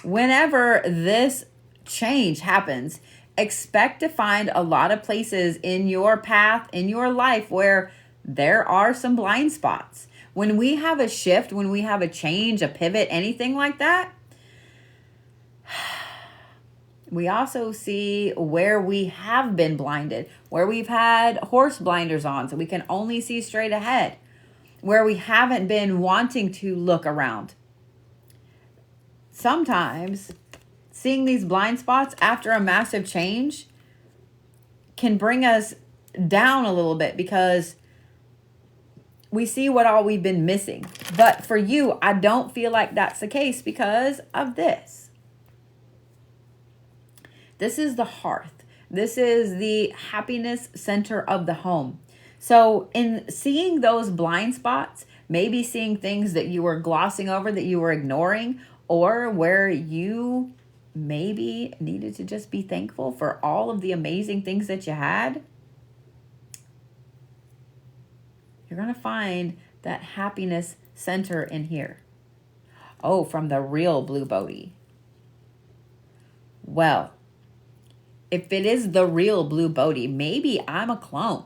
whenever this change happens, expect to find a lot of places in your path, in your life, where there are some blind spots. When we have a shift, when we have a change, a pivot, anything like that, we also see where we have been blinded, where we've had horse blinders on so we can only see straight ahead, where we haven't been wanting to look around. Sometimes seeing these blind spots after a massive change can bring us down a little bit, because we see what all we've been missing. But for you, I don't feel like that's the case because of this. This is the hearth. This is the happiness center of the home. So in seeing those blind spots, maybe seeing things that you were glossing over, that you were ignoring, or where you maybe needed to just be thankful for all of the amazing things that you had, you're going to find that happiness center in here. Oh, from the real Blue Bodhi. Well, if it is the real Blue Bodhi, maybe I'm a clone.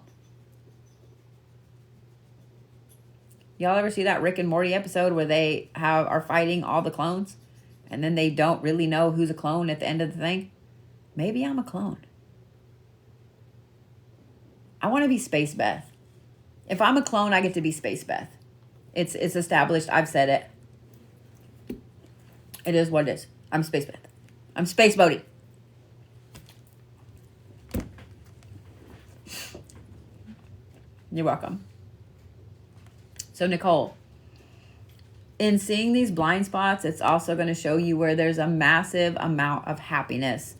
Y'all ever see that Rick and Morty episode where they are fighting all the clones and then they don't really know who's a clone at the end of the thing? Maybe I'm a clone. I want to be Space Beth. If I'm a clone, I get to be Space Beth. It's established. I've said it. It is what it is. I'm Space Beth. I'm Space Bodhi. You're welcome. So Nichole, in seeing these blind spots, it's also going to show you where there's a massive amount of happiness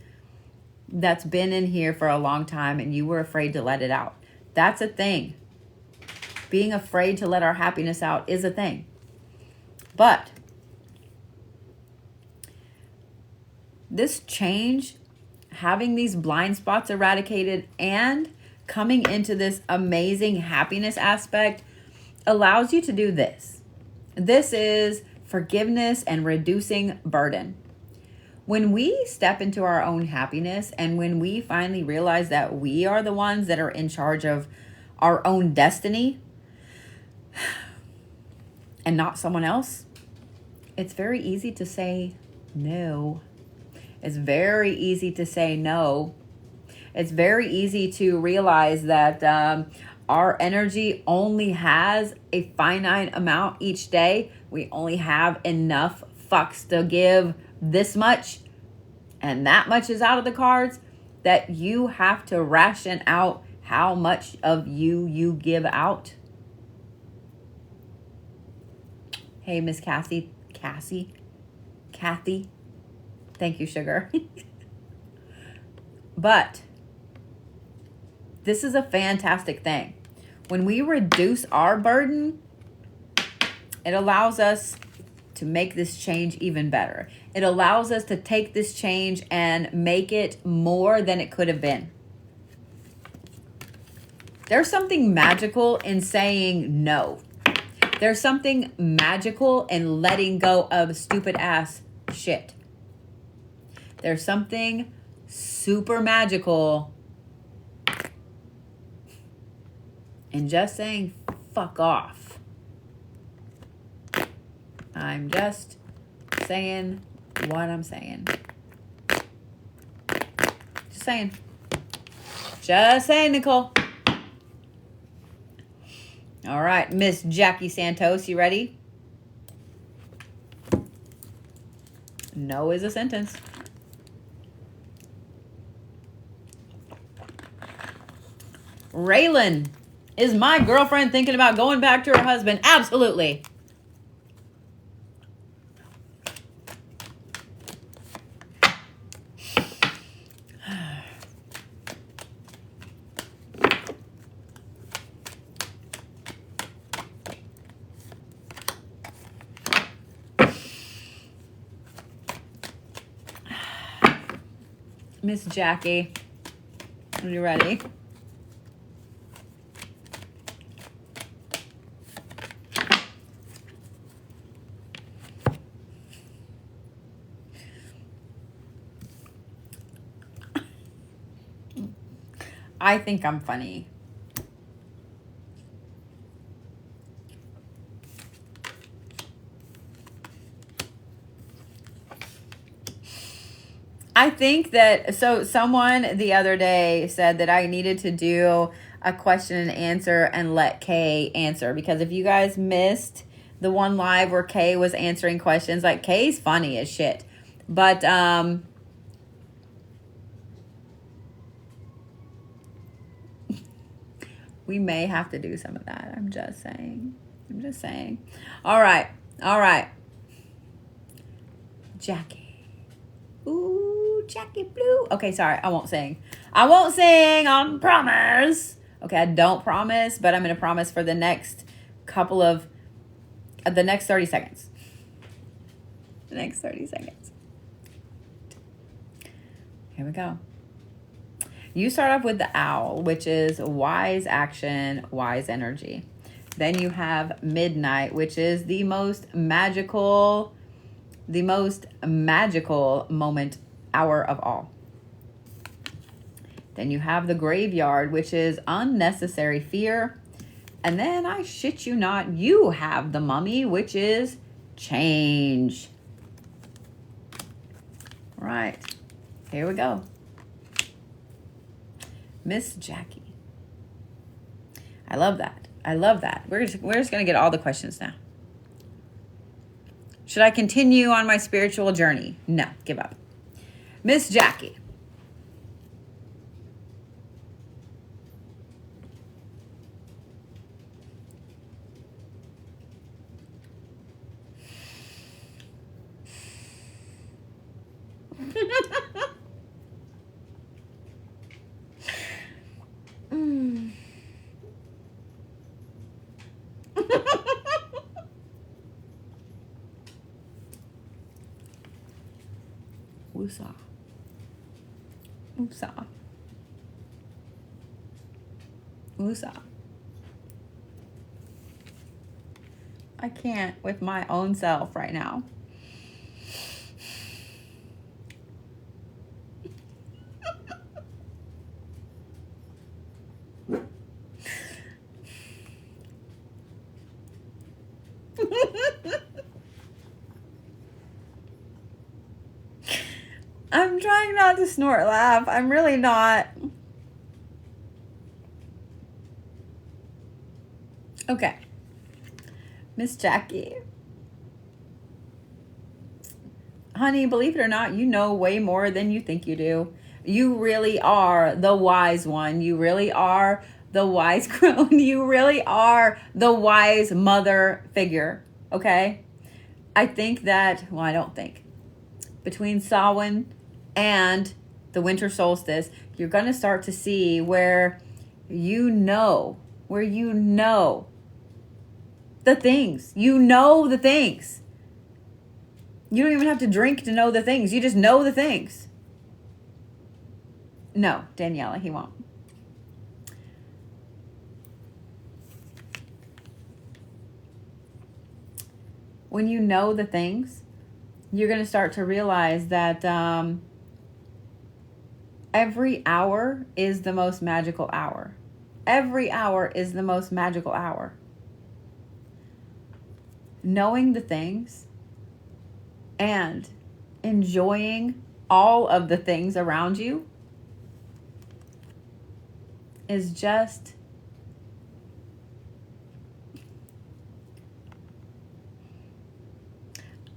that's been in here for a long time and you were afraid to let it out. That's a thing. Being afraid to let our happiness out is a thing. But this change, having these blind spots eradicated and coming into this amazing happiness aspect allows you to do this. This is forgiveness and reducing burden. When we step into our own happiness and when we finally realize that we are the ones that are in charge of our own destiny and not someone else, it's very easy to say no. It's very easy to say no. It's very easy to realize that our energy only has a finite amount each day. We only have enough fucks to give this much, and that much is out of the cards, that you have to ration out how much of you give out. Hey, Miss Kathy. Thank you, sugar. But this is a fantastic thing. When we reduce our burden, it allows us to make this change even better. It allows us to take this change and make it more than it could have been. There's something magical in saying no. There's something magical in letting go of stupid ass shit. There's something super magical in just saying fuck off. I'm just saying what I'm saying. Just saying. Just saying, Nichole. All right, Miss Jackie Santos, you ready? No is a sentence. Raylan, is my girlfriend thinking about going back to her husband? Absolutely. Miss Jackie, are you ready? I think I'm funny. I think that, so someone the other day said that I needed to do a question and answer and let Kay answer, because if you guys missed the one live where Kay was answering questions, like, Kay's funny as shit, but we may have to do some of that. I'm just saying. All right. Jackie. Ooh, Jackie Blue. Okay, sorry. I won't sing. I promise. Okay, I don't promise, but I'm going to promise for the next couple of, the next 30 seconds. The next 30 seconds. Here we go. You start off with the owl, which is wise action, wise energy. Then you have midnight, which is the most magical moment, hour of all. Then you have the graveyard, which is unnecessary fear. And then, I shit you not, you have the mummy, which is change. Right. Here we go. Miss Jackie. I love that. I love that. We're just going to get all the questions now. Should I continue on my spiritual journey? No, give up. Miss Jackie. Woosah. Woosah. Woosah. I can't with my own self right now. I'm trying not to snort laugh. I'm really not. Okay. Miss Jackie. Honey, believe it or not, you know way more than you think you do. You really are the wise one. You really are the wise crone. You really are the wise mother figure. Okay? I think that, well, I don't think. Between Samhain and the winter solstice, you're going to start to see where you know the things. You know the things. You don't even have to drink to know the things. You just know the things. No, Daniela, he won't. When you know the things, you're going to start to realize that every hour is the most magical hour. Every hour is the most magical hour. Knowing the things and enjoying all of the things around you is just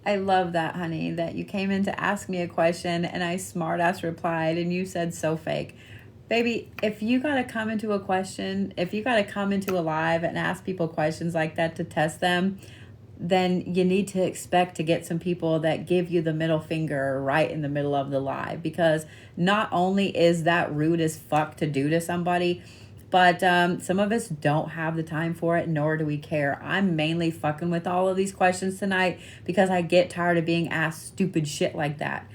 I love that, honey, that you came in to ask me a question and I smart-ass replied and you said so fake. Baby, if you got to come into a question, if you got to come into a live and ask people questions like that to test them, then you need to expect to get some people that give you the middle finger right in the middle of the live. Because not only is that rude as fuck to do to somebody, but some of us don't have the time for it, nor do we care. I'm mainly fucking with all of these questions tonight because I get tired of being asked stupid shit like that.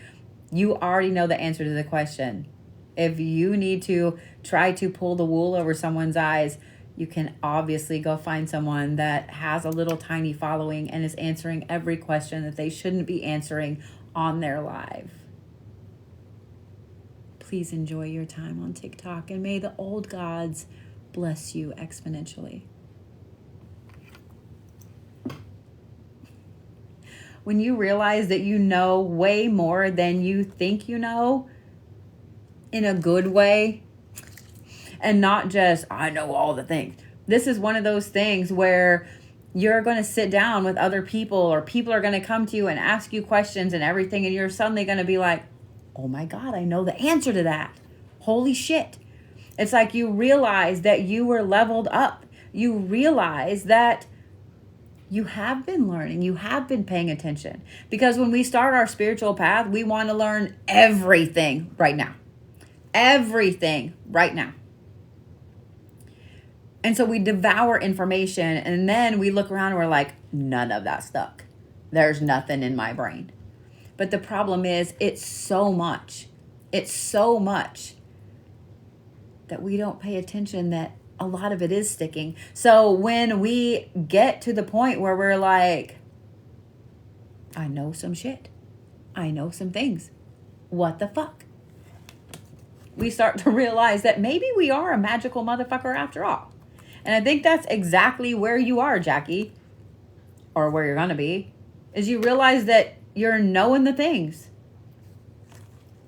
You already know the answer to the question. If you need to try to pull the wool over someone's eyes, you can obviously go find someone that has a little tiny following and is answering every question that they shouldn't be answering on their live. Please enjoy your time on TikTok and may the old gods bless you exponentially. When you realize that you know way more than you think you know in a good way and not just, I know all the things. This is one of those things where you're going to sit down with other people or people are going to come to you and ask you questions and everything and you're suddenly going to be like, oh my God, I know the answer to that. Holy shit. It's like you realize that you were leveled up. You realize that you have been learning. You have been paying attention. Because when we start our spiritual path, we want to learn everything right now. Everything right now. And so we devour information and then we look around and we're like, none of that stuck. There's nothing in my brain. But the problem is it's so much that we don't pay attention that a lot of it is sticking. So when we get to the point where we're like, I know some shit. I know some things. What the fuck? we start to realize that maybe we are a magical motherfucker after all. And I think that's exactly where you are, Jackie, or where you're going to be, is you realize that you're knowing the things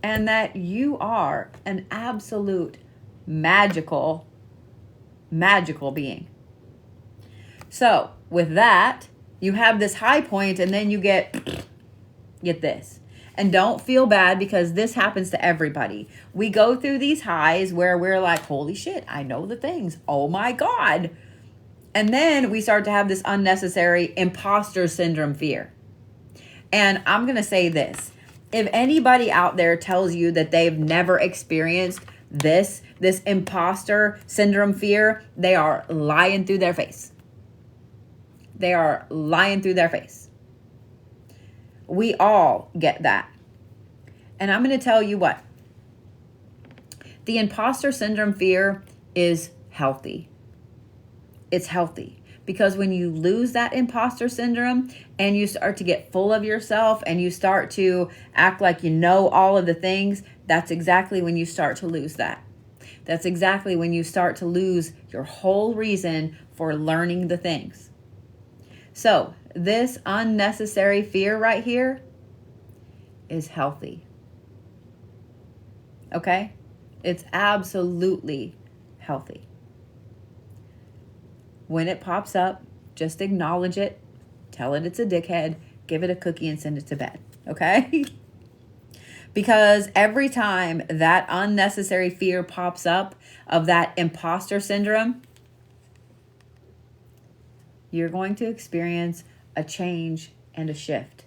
and that you are an absolute magical being. So with that, you have this high point and then you get this. And don't feel bad because this happens to everybody. We go through these highs where we're like, holy shit, I know the things. Oh my God. And then we start to have this unnecessary imposter syndrome fear. And I'm going to say this. If anybody out there tells you that they've never experienced this imposter syndrome fear, they are lying through their face. They are lying through their face. We all get that. And I'm going to tell you what. The imposter syndrome fear is healthy. It's healthy. Because when you lose that imposter syndrome and you start to get full of yourself and you start to act like you know all of the things, that's exactly when you start to lose that. That's exactly when you start to lose your whole reason for learning the things. So this unnecessary fear right here is healthy. Okay? It's absolutely healthy. When it pops up, just acknowledge it, tell it it's a dickhead, give it a cookie and send it to bed. Okay? Because every time that unnecessary fear pops up of that imposter syndrome, you're going to experience a change and a shift.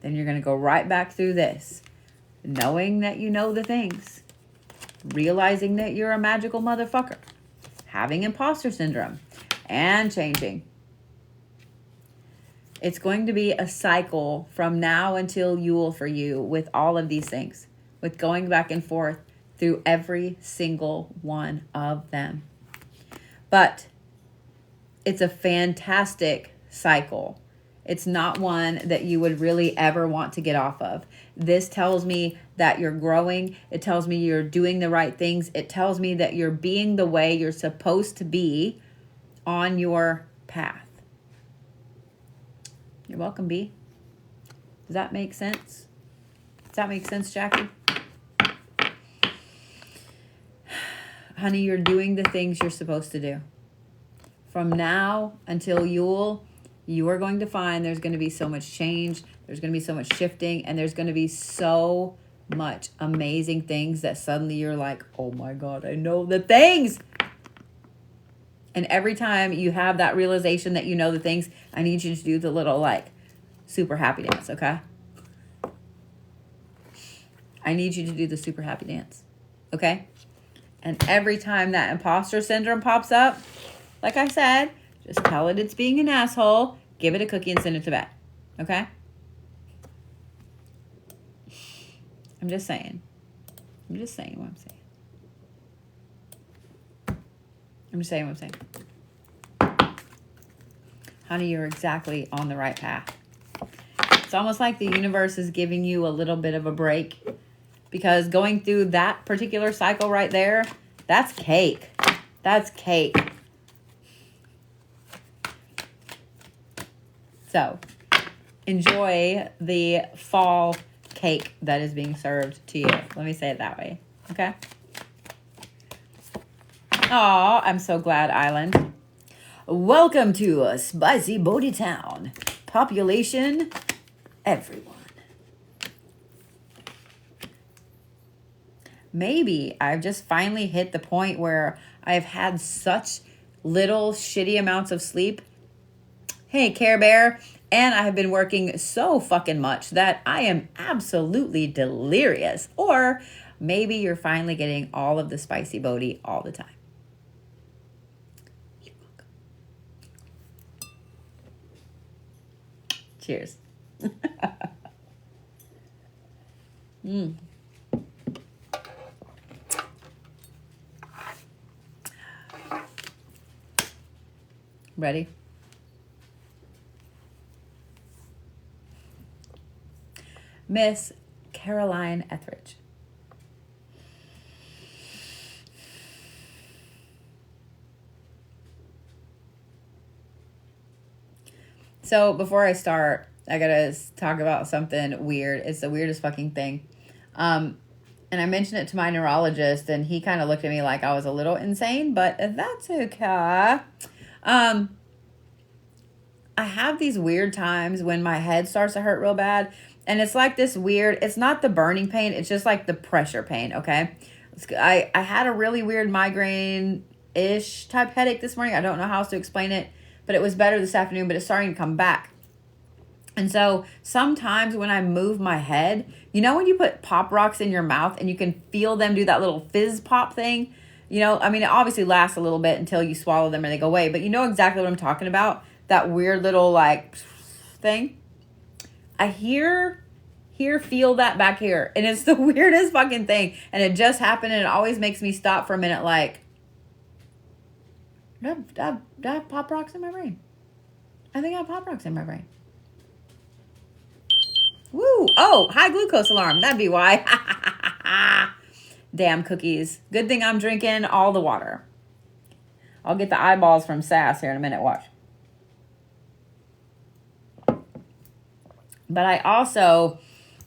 Then you're going to go right back through this, knowing that you know the things, realizing that you're a magical motherfucker, having imposter syndrome, and changing. It's going to be a cycle from now until Yule for you with all of these things, with going back and forth through every single one of them. But it's a fantastic cycle. It's not one that you would really ever want to get off of. This tells me that you're growing. It tells me you're doing the right things. It tells me that you're being the way you're supposed to be on your path. You're welcome, B. Does that make sense? Does that make sense, Jackie? Honey, you're doing the things you're supposed to do. From now until Yule, you are going to find there's going to be so much change, there's going to be so much shifting, and there's going to be so much amazing things that suddenly you're like, oh my God, I know the things. And every time you have that realization that you know the things, I need you to do the little like super happy dance, okay? I need you to do the super happy dance, okay? And every time that imposter syndrome pops up, like I said, just tell it it's being an asshole, give it a cookie and send it to bed, okay? I'm just saying what I'm saying. I'm just saying what I'm saying. Honey, you're exactly on the right path. It's almost like the universe is giving you a little bit of a break because going through that particular cycle right there, that's cake. That's cake. So, enjoy the fall cake that is being served to you. Let me say it that way. Okay? Aw, I'm so glad, Island. Welcome to a spicy Bodhi town. Population, everyone. Maybe I've just finally hit the point where I've had such little shitty amounts of sleep. Hey, Care Bear. And I have been working so fucking much that I am absolutely delirious. Or maybe you're finally getting all of the spicy Bodhi all the time. You're welcome. Cheers. Ready? Miss Caroline Etheridge. So before I start, I gotta talk about something weird. It's the weirdest fucking thing. And I mentioned it to my neurologist, and he kind of looked at me like I was a little insane, but that's okay. I have these weird times when my head starts to hurt real bad. And it's like this weird, it's not the burning pain, it's just like the pressure pain, okay? I had a really weird migraine-ish type headache this morning. I don't know how else to explain it, but it was better this afternoon, but it's starting to come back. And so sometimes when I move my head, you know when you put Pop Rocks in your mouth and you can feel them do that little fizz pop thing? You know, I mean, it obviously lasts a little bit until you swallow them and they go away, but you know exactly what I'm talking about? That weird little like thing. I feel that back here. And it's the weirdest fucking thing. And it just happened, and it always makes me stop for a minute like, do I have Pop Rocks in my brain? I think I have Pop Rocks in my brain. Woo! Oh, high glucose alarm. That'd be why. Damn cookies. Good thing I'm drinking all the water. I'll get the eyeballs from Sass here in a minute. Watch. But I also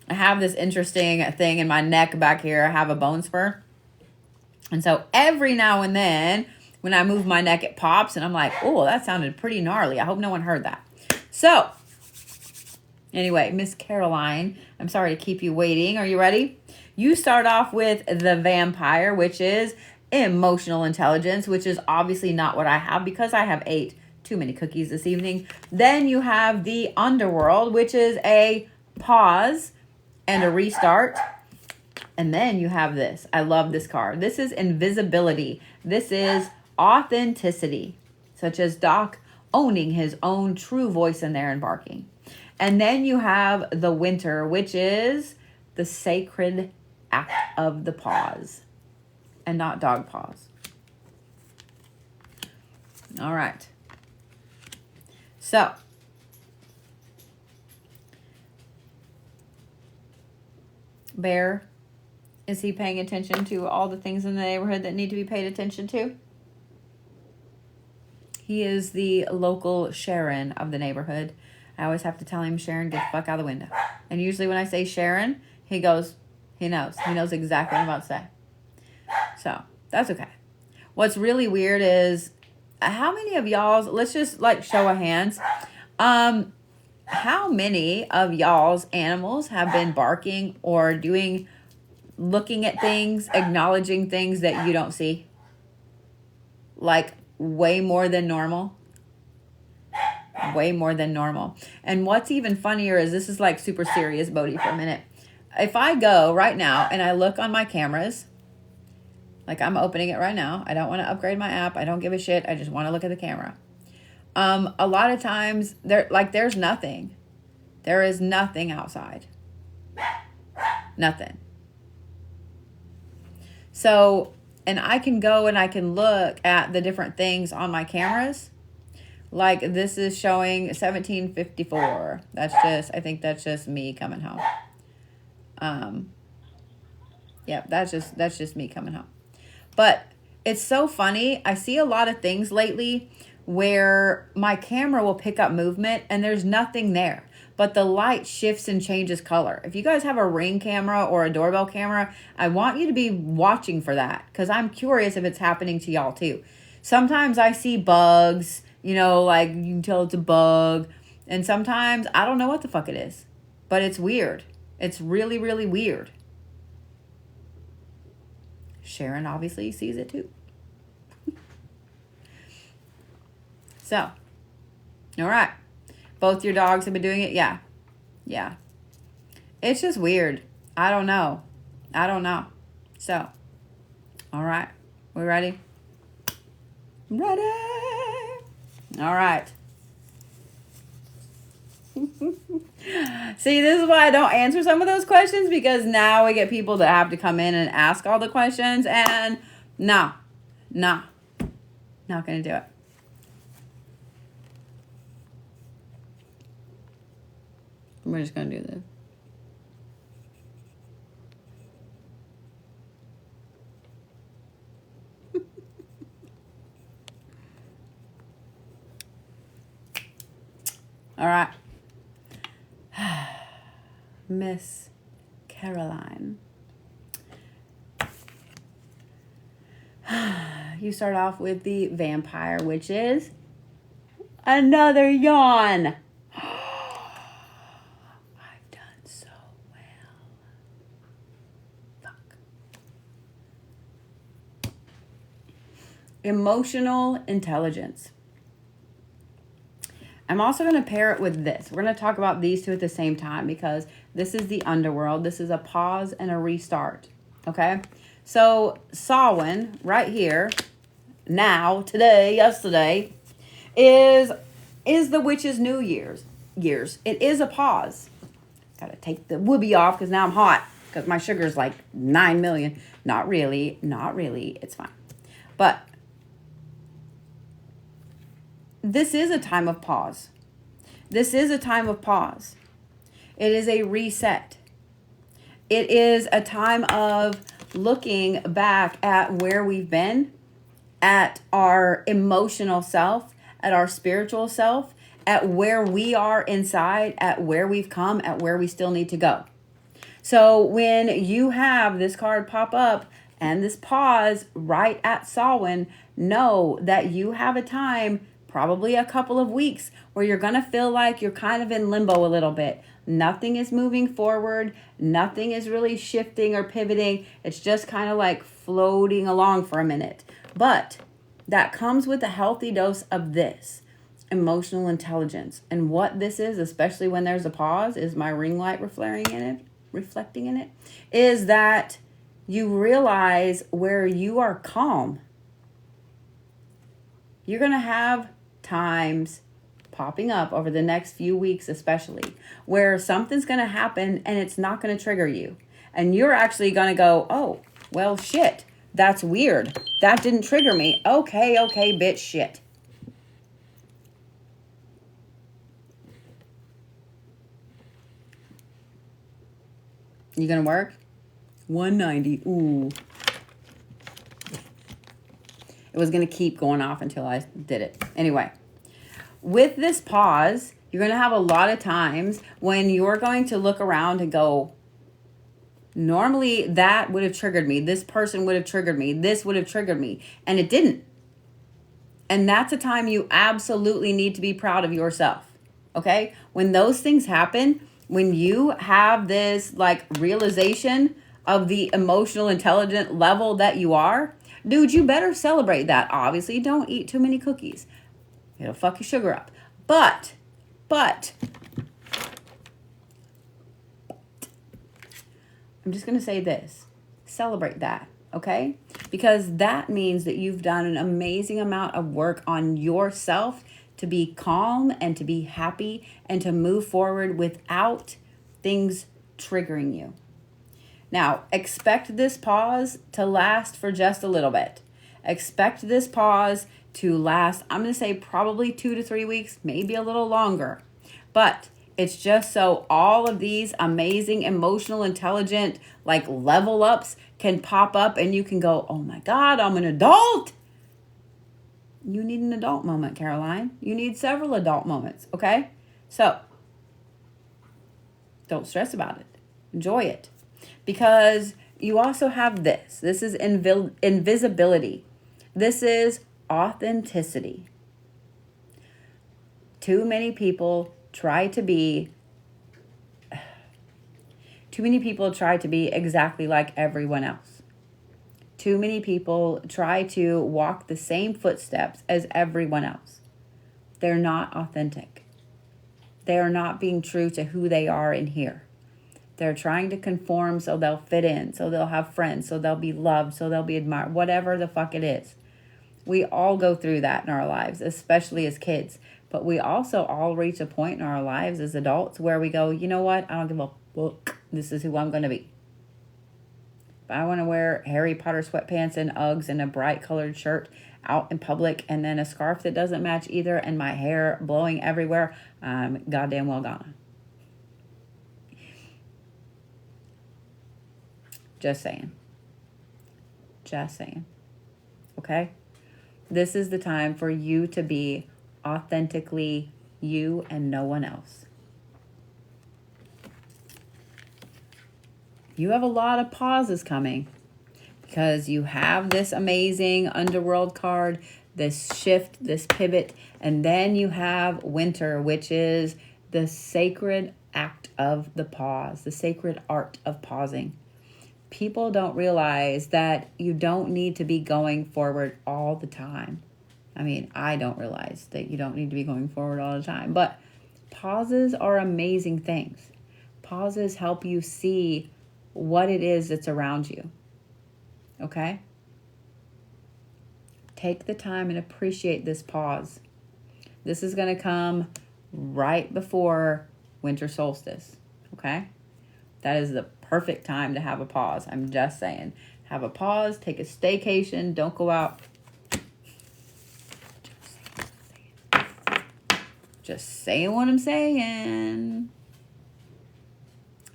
have this interesting thing in my neck back here. I have a bone spur. And so every now and then, when I move my neck, it pops. And I'm like, oh, that sounded pretty gnarly. I hope no one heard that. So, anyway, Miss Caroline, I'm sorry to keep you waiting. Are you ready? You start off with the vampire, which is emotional intelligence, which is obviously not what I have because I have 8 too many cookies this evening. Then you have the underworld, which is a pause and a restart. And then you have this. I love this card. This is invisibility. This is authenticity, such as Doc owning his own true voice in there and barking. And then you have the winter, which is the sacred act of the pause and not dog paws. All right. So, Bear, is he paying attention to all the things in the neighborhood that need to be paid attention to? He is the local Sharon of the neighborhood. I always have to tell him, Sharon, get the fuck out of the window. And usually when I say Sharon, he goes, he knows. He knows exactly what I'm about to say. So, that's okay. What's really weird is, how many of y'all's, let's just like show of hands. How many of y'all's animals have been barking or looking at things, acknowledging things that you don't see? Like way more than normal. Way more than normal. And what's even funnier is, this is like super serious, Bodhi, for a minute. If I go right now and I look on my cameras, like I'm opening it right now. I don't want to upgrade my app. I don't give a shit. I just want to look at the camera. A lot of times there's nothing. There is nothing outside. Nothing. So, and I can go and I can look at the different things on my cameras. Like this is showing 1754. I think that's just me coming home. Yeah, that's just me coming home. But it's so funny. I see a lot of things lately where my camera will pick up movement and there's nothing there, but the light shifts and changes color. If you guys have a Ring camera or a doorbell camera, I want you to be watching for that, because I'm curious if it's happening to y'all too. Sometimes I see bugs, you know, like you can tell it's a bug, and sometimes I don't know what the fuck it is, but it's weird. It's really, really weird. Sharon obviously sees it too. So, all right. Both your dogs have been doing it? Yeah. Yeah. It's just weird. I don't know. So, all right. We ready? Ready. All right. See, this is why I don't answer some of those questions, because now we get people that have to come in and ask all the questions, and not going to do it. We're just going to do this. All right. Miss Caroline. You start off with the Vampire, which is another yawn. I've done so well. Fuck. Emotional intelligence. I'm also going to pair it with this. We're going to talk about these two at the same time because this is the underworld. This is a pause and a restart. Okay? So, Samhain, right here, now, today, yesterday, is the witch's New Year's. It is a pause. Got to take the whoopee off because now I'm hot because my sugar's like 9 million. Not really. It's fine. But this is a time of pause. This is a time of pause. It is a reset. It is a time of looking back at where we've been, at our emotional self, at our spiritual self, at where we are inside, at where we've come, at where we still need to go. So when you have this card pop up and this pause right at Samhain, know that you have a time, probably a couple of weeks, where you're going to feel like you're kind of in limbo a little bit. Nothing is moving forward. Nothing is really shifting or pivoting. It's just kind of like floating along for a minute. But that comes with a healthy dose of this emotional intelligence. And what this is, especially when there's a pause, is my ring light reflecting in it, is that you realize where you are calm. You're going to have times popping up over the next few weeks, especially, where something's going to happen and it's not going to trigger you. And you're actually going to go, oh, well, shit, that's weird. That didn't trigger me. Okay, bitch, shit. You going to work? 190. Ooh. It was going to keep going off until I did it. Anyway, with this pause, you're going to have a lot of times when you're going to look around and go, normally that would have triggered me. This person would have triggered me. This would have triggered me. And it didn't. And that's a time you absolutely need to be proud of yourself. Okay? When those things happen, when you have this like realization of the emotional intelligent level that you are, dude, you better celebrate that. Obviously, don't eat too many cookies. It'll fuck your sugar up. But, I'm just going to say this. Celebrate that, okay? Because that means that you've done an amazing amount of work on yourself to be calm and to be happy and to move forward without things triggering you. Now, expect this pause to last for just a little bit. Expect this pause to last, I'm going to say probably 2 to 3 weeks, maybe a little longer. But it's just so all of these amazing, emotional, intelligent, like level ups can pop up and you can go, oh my God, I'm an adult. You need an adult moment, Caroline. You need several adult moments, okay? So, don't stress about it. Enjoy it. Because you also have this. This is invisibility. This is authenticity. Too many people try to be exactly like everyone else. Too many people try to walk the same footsteps as everyone else. They're not authentic. They are not being true to who they are in here. They're trying to conform so they'll fit in, so they'll have friends, so they'll be loved, so they'll be admired, whatever the fuck it is. We all go through that in our lives, especially as kids. But we also all reach a point in our lives as adults where we go, you know what? I don't give a fuck. This is who I'm going to be. If I want to wear Harry Potter sweatpants and Uggs and a bright colored shirt out in public and then a scarf that doesn't match either and my hair blowing everywhere, I'm goddamn well gone. Just saying. Okay? This is the time for you to be authentically You and no one else. You have a lot of pauses coming because you have this amazing underworld card, this shift, this pivot, and then you have winter, which is the sacred act of the pause, the sacred art of pausing. People don't realize that you don't need to be going forward all the time. I mean, I don't realize that you don't need to be going forward all the time, but pauses are amazing things. Pauses help you see what it is that's around you. Okay? Take the time and appreciate this pause. This is going to come right before winter solstice. Okay? That is the perfect time to have a pause. I'm just saying. Have a pause, take a staycation, don't go out. Just saying what I'm saying.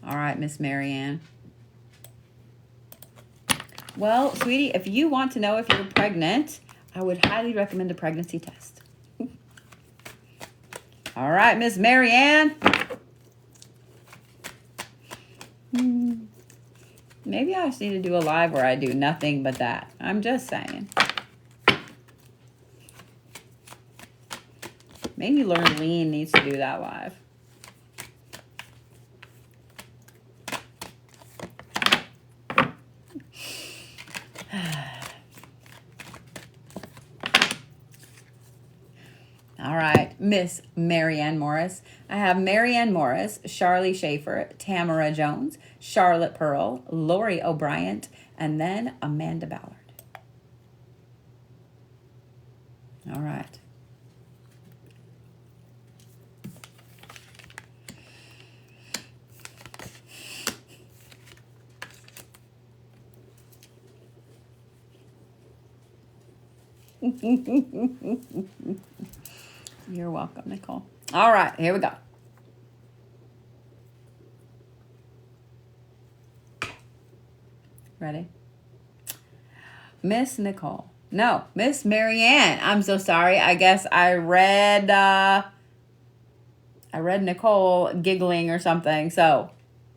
All right, Miss Maryanne. Well, sweetie, if you want to know if you're pregnant, I would highly recommend a pregnancy test. All right, Miss Maryanne. Maybe I just need to do a live where I do nothing but that. I'm just saying. Maybe Lurleen needs to do that live. All right, Miss Maryanne Morris. I have Maryanne Morris, Sharlie Schaefer, Tamara Jones, Charlotte Pearl, Lori O'Brien, and then Amanda Ballard. All right. You're welcome, Nichole. All right, here we go. Ready? Miss Nichole. No, Miss Maryanne. I'm so sorry. I guess I read Nichole giggling or something. So,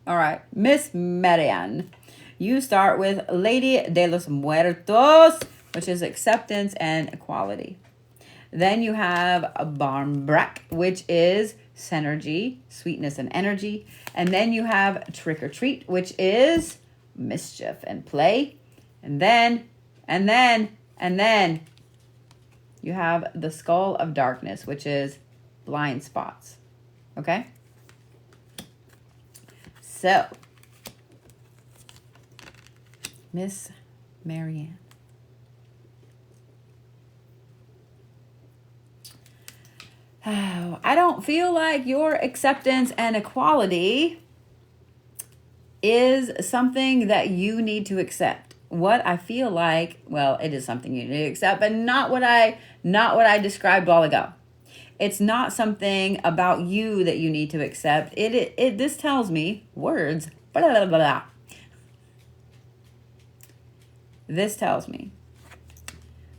all right. Miss Maryanne. You start with Lady de los Muertos, which is acceptance and equality. Then you have Barmbrack, which is synergy, sweetness and energy. And then you have Trick or Treat, which is mischief and play. And then you have the Skull of Darkness, which is blind spots. Okay? So, Miss Maryanne. I don't feel like your acceptance and equality is something that you need to accept. What I feel like, well, it is something you need to accept, but not what I described all ago. It's not something about you that you need to accept. This tells me words. Blah, blah, blah, blah. This tells me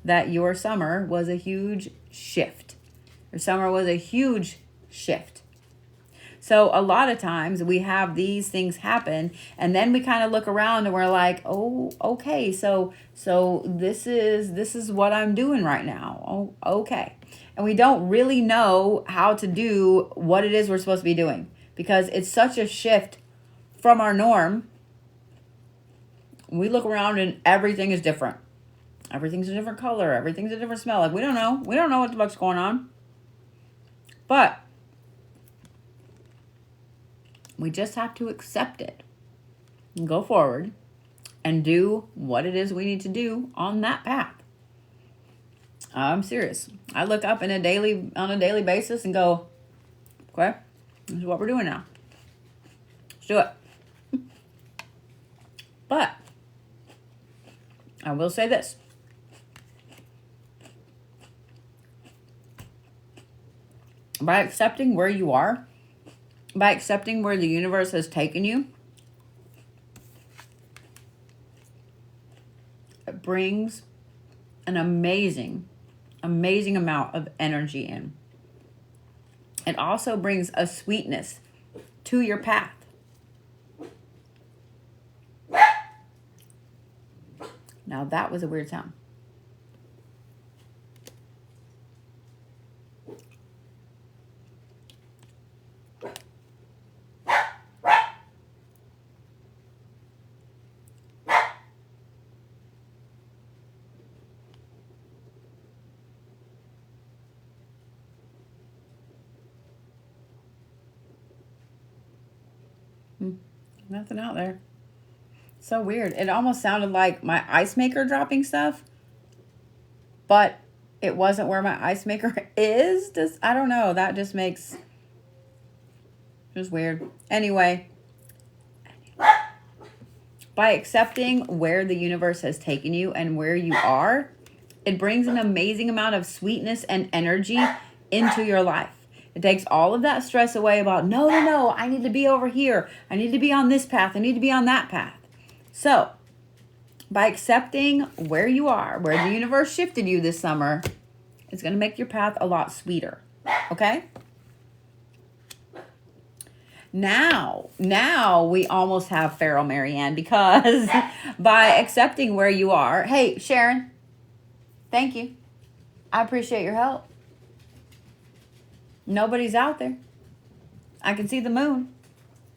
that your summer was a huge shift. Your summer was a huge shift. So a lot of times we have these things happen and then we kind of look around and we're like, oh, okay, so this is what I'm doing right now. Oh, okay. And we don't really know how to do what it is we're supposed to be doing because it's such a shift from our norm. We look around and everything is different. Everything's a different color. Everything's a different smell. Like we don't know. We don't know what the fuck's going on. But we just have to accept it and go forward and do what it is we need to do on that path. I'm serious. I look up on a daily basis and go, okay, this is what we're doing now. Let's do it. But I will say this. By accepting where you are, by accepting where the universe has taken you, it brings an amazing amount of energy in. It also brings a sweetness to your path. Now that was a weird sound. Nothing out there. So weird. It almost sounded like my ice maker dropping stuff, but it wasn't where my ice maker is. I don't know. That just makes just weird. Anyway, by accepting where the universe has taken you and where you are, it brings an amazing amount of sweetness and energy into your life. It takes all of that stress away about, no, I need to be over here. I need to be on this path. I need to be on that path. So, by accepting where you are, where the universe shifted you this summer, it's going to make your path a lot sweeter. Okay? Now we almost have feral Maryanne, because by accepting where you are, hey, Sharon, thank you. I appreciate your help. Nobody's out there. I can see the moon,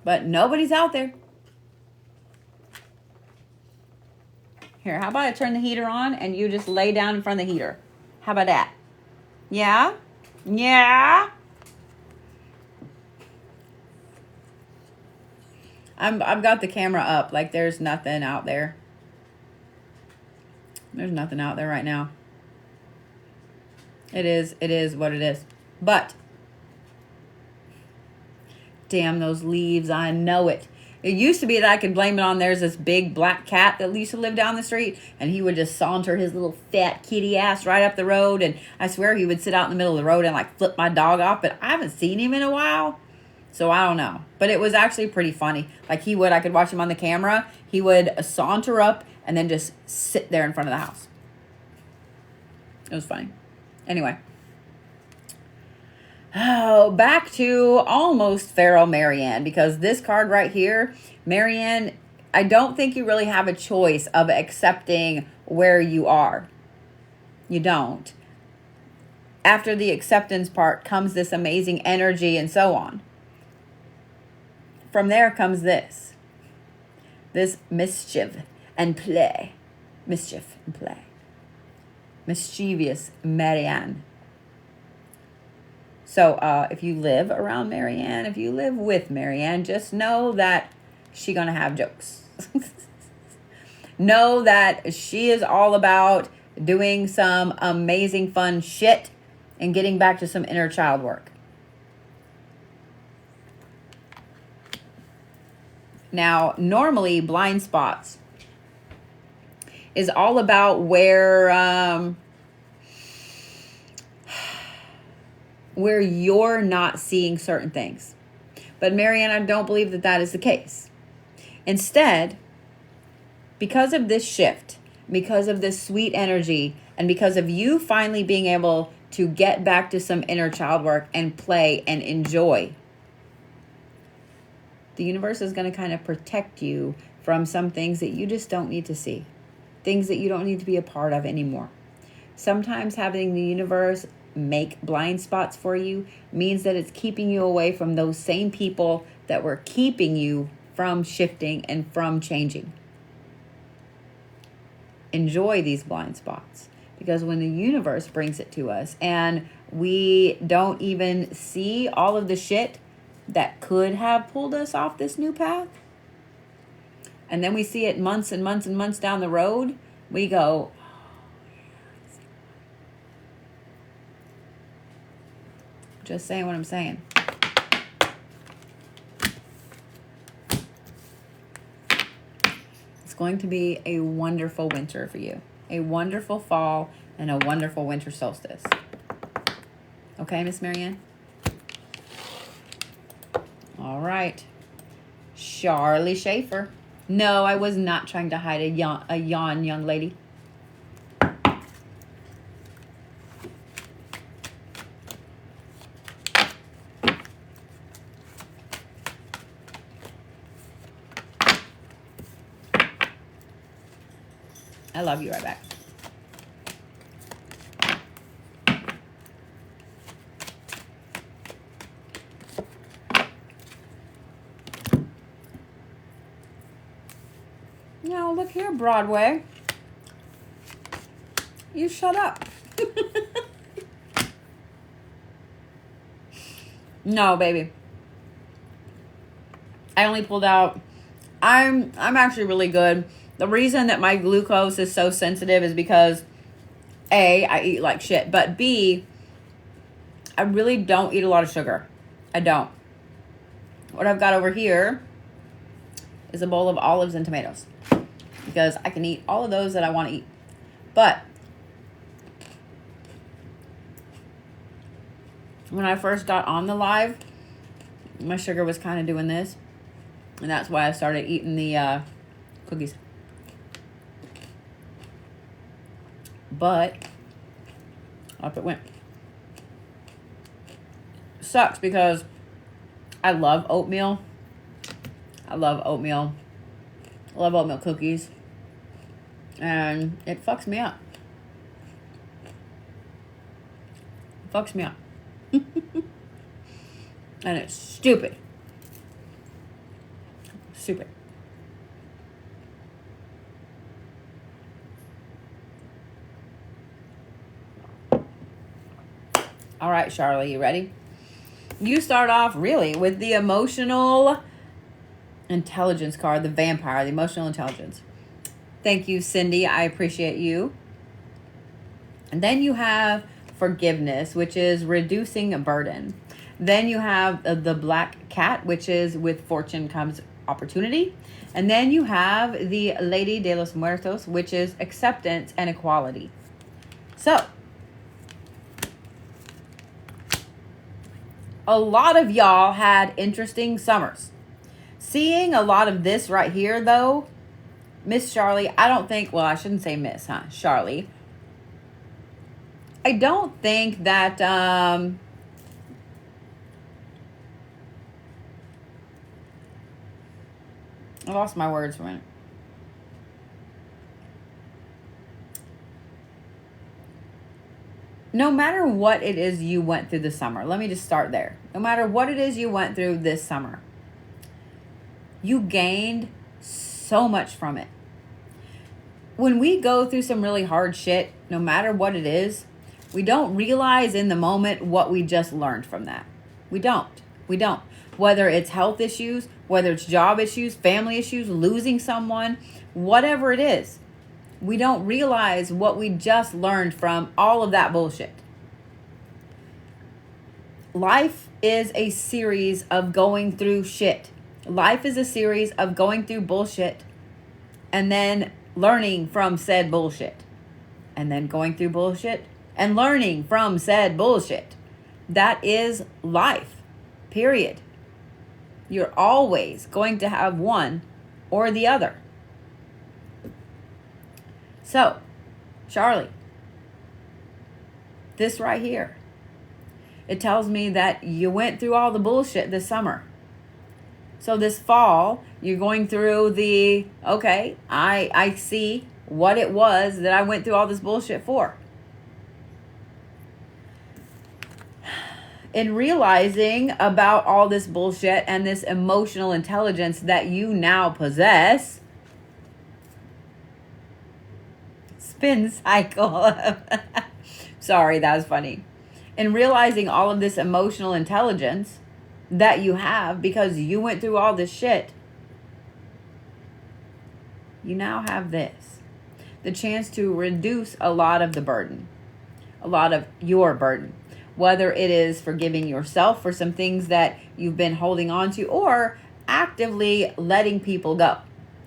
but nobody's out there. Here, how about I turn the heater on and you just lay down in front of the heater? How about that? Yeah? Yeah? I've got the camera up like there's nothing out there. There's nothing out there right now. It is what it is. But damn those leaves, I know it. It used to be that I could blame it on there's this big black cat that used to live down the street, and he would just saunter his little fat kitty ass right up the road, and I swear he would sit out in the middle of the road and like flip my dog off, but I haven't seen him in a while, so I don't know. But it was actually pretty funny. Like I could watch him on the camera, he would saunter up and then just sit there in front of the house. It was funny. Anyway. Oh, back to almost feral Maryanne, because this card right here, Maryanne, I don't think you really have a choice of accepting where you are. You don't. After the acceptance part comes this amazing energy and so on. From there comes this mischief and play. Mischief and play. Mischievous Maryanne. So if you live around Maryanne, if you live with Maryanne, just know that she's going to have jokes. Know that she is all about doing some amazing fun shit and getting back to some inner child work. Now, normally blind spots is all about where you're not seeing certain things. But Maryanne, I don't believe that that is the case. Instead, because of this shift, because of this sweet energy, and because of you finally being able to get back to some inner child work and play and enjoy, the universe is going to kind of protect you from some things that you just don't need to see. Things that you don't need to be a part of anymore. Sometimes having the universe make blind spots for you means that it's keeping you away from those same people that were keeping you from shifting and from changing. Enjoy these blind spots, because when the universe brings it to us and we don't even see all of the shit that could have pulled us off this new path, and then we see it months and months and months down the road, we go, just saying what I'm saying. It's going to be a wonderful winter for you. A wonderful fall and a wonderful winter solstice. Okay, Miss Maryanne? All right. Sharlie Schaefer. No, I was not trying to hide a yawn, young lady. I love you. Right back. Now, look here, Broadway. You shut up. No, baby. I only pulled out. I'm actually really good. The reason that my glucose is so sensitive is because A, I eat like shit, but B, I really don't eat a lot of sugar. I don't. What I've got over here is a bowl of olives and tomatoes because I can eat all of those that I want to eat. But when I first got on the live, my sugar was kind of doing this. And that's why I started eating the cookies. But up it went. Sucks because I love oatmeal. I love oatmeal. I love oatmeal cookies. And it fucks me up. It fucks me up. And it's stupid. Stupid. All right, Sharlie, you ready? You start off really with the emotional intelligence card, the vampire, the emotional intelligence. Thank you, Cindy. I appreciate you. And then you have forgiveness, which is reducing a burden. Then you have the black cat, which is with fortune comes opportunity. And then you have the Lady de los Muertos, which is acceptance and equality. So, a lot of y'all had interesting summers. Seeing a lot of this right here, though, Miss Sharlie, I don't think, well, I shouldn't say Miss, Sharlie. I don't think that, I lost my words for a minute. No matter what it is you went through this summer, let me just start there. No matter what it is you went through this summer, you gained so much from it. When we go through some really hard shit, no matter what it is, we don't realize in the moment what we just learned from that. We don't. Whether it's health issues, whether it's job issues, family issues, losing someone, whatever it is, we don't realize what we just learned from all of that bullshit. Life is a series of going through shit. Life is a series of going through bullshit and then learning from said bullshit. And then going through bullshit and learning from said bullshit. That is life. Period. You're always going to have one or the other. So, Sharlie, this right here, it tells me that you went through all the bullshit this summer. So this fall, you're going through the, okay, I see what it was that I went through all this bullshit for. In realizing about all this bullshit and this emotional intelligence that you now possess, spin cycle. Sorry, that was funny. In realizing all of this emotional intelligence that you have because you went through all this shit, you now have this. The chance to reduce a lot of the burden. A lot of your burden. Whether it is forgiving yourself for some things that you've been holding on to or actively letting people go.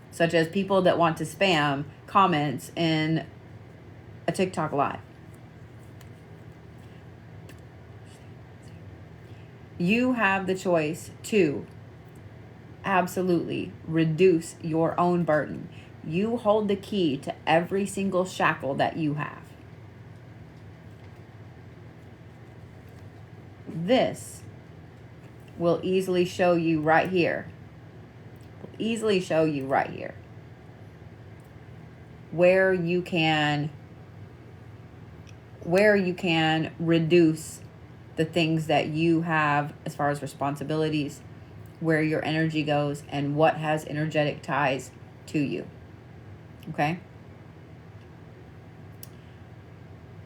Such as people that want to spam comments in a TikTok live. You have the choice to absolutely reduce your own burden. You hold the key to every single shackle that you have. This will easily show you right here. where you can reduce the things that you have as far as responsibilities, where your energy goes, and what has energetic ties to you. Okay?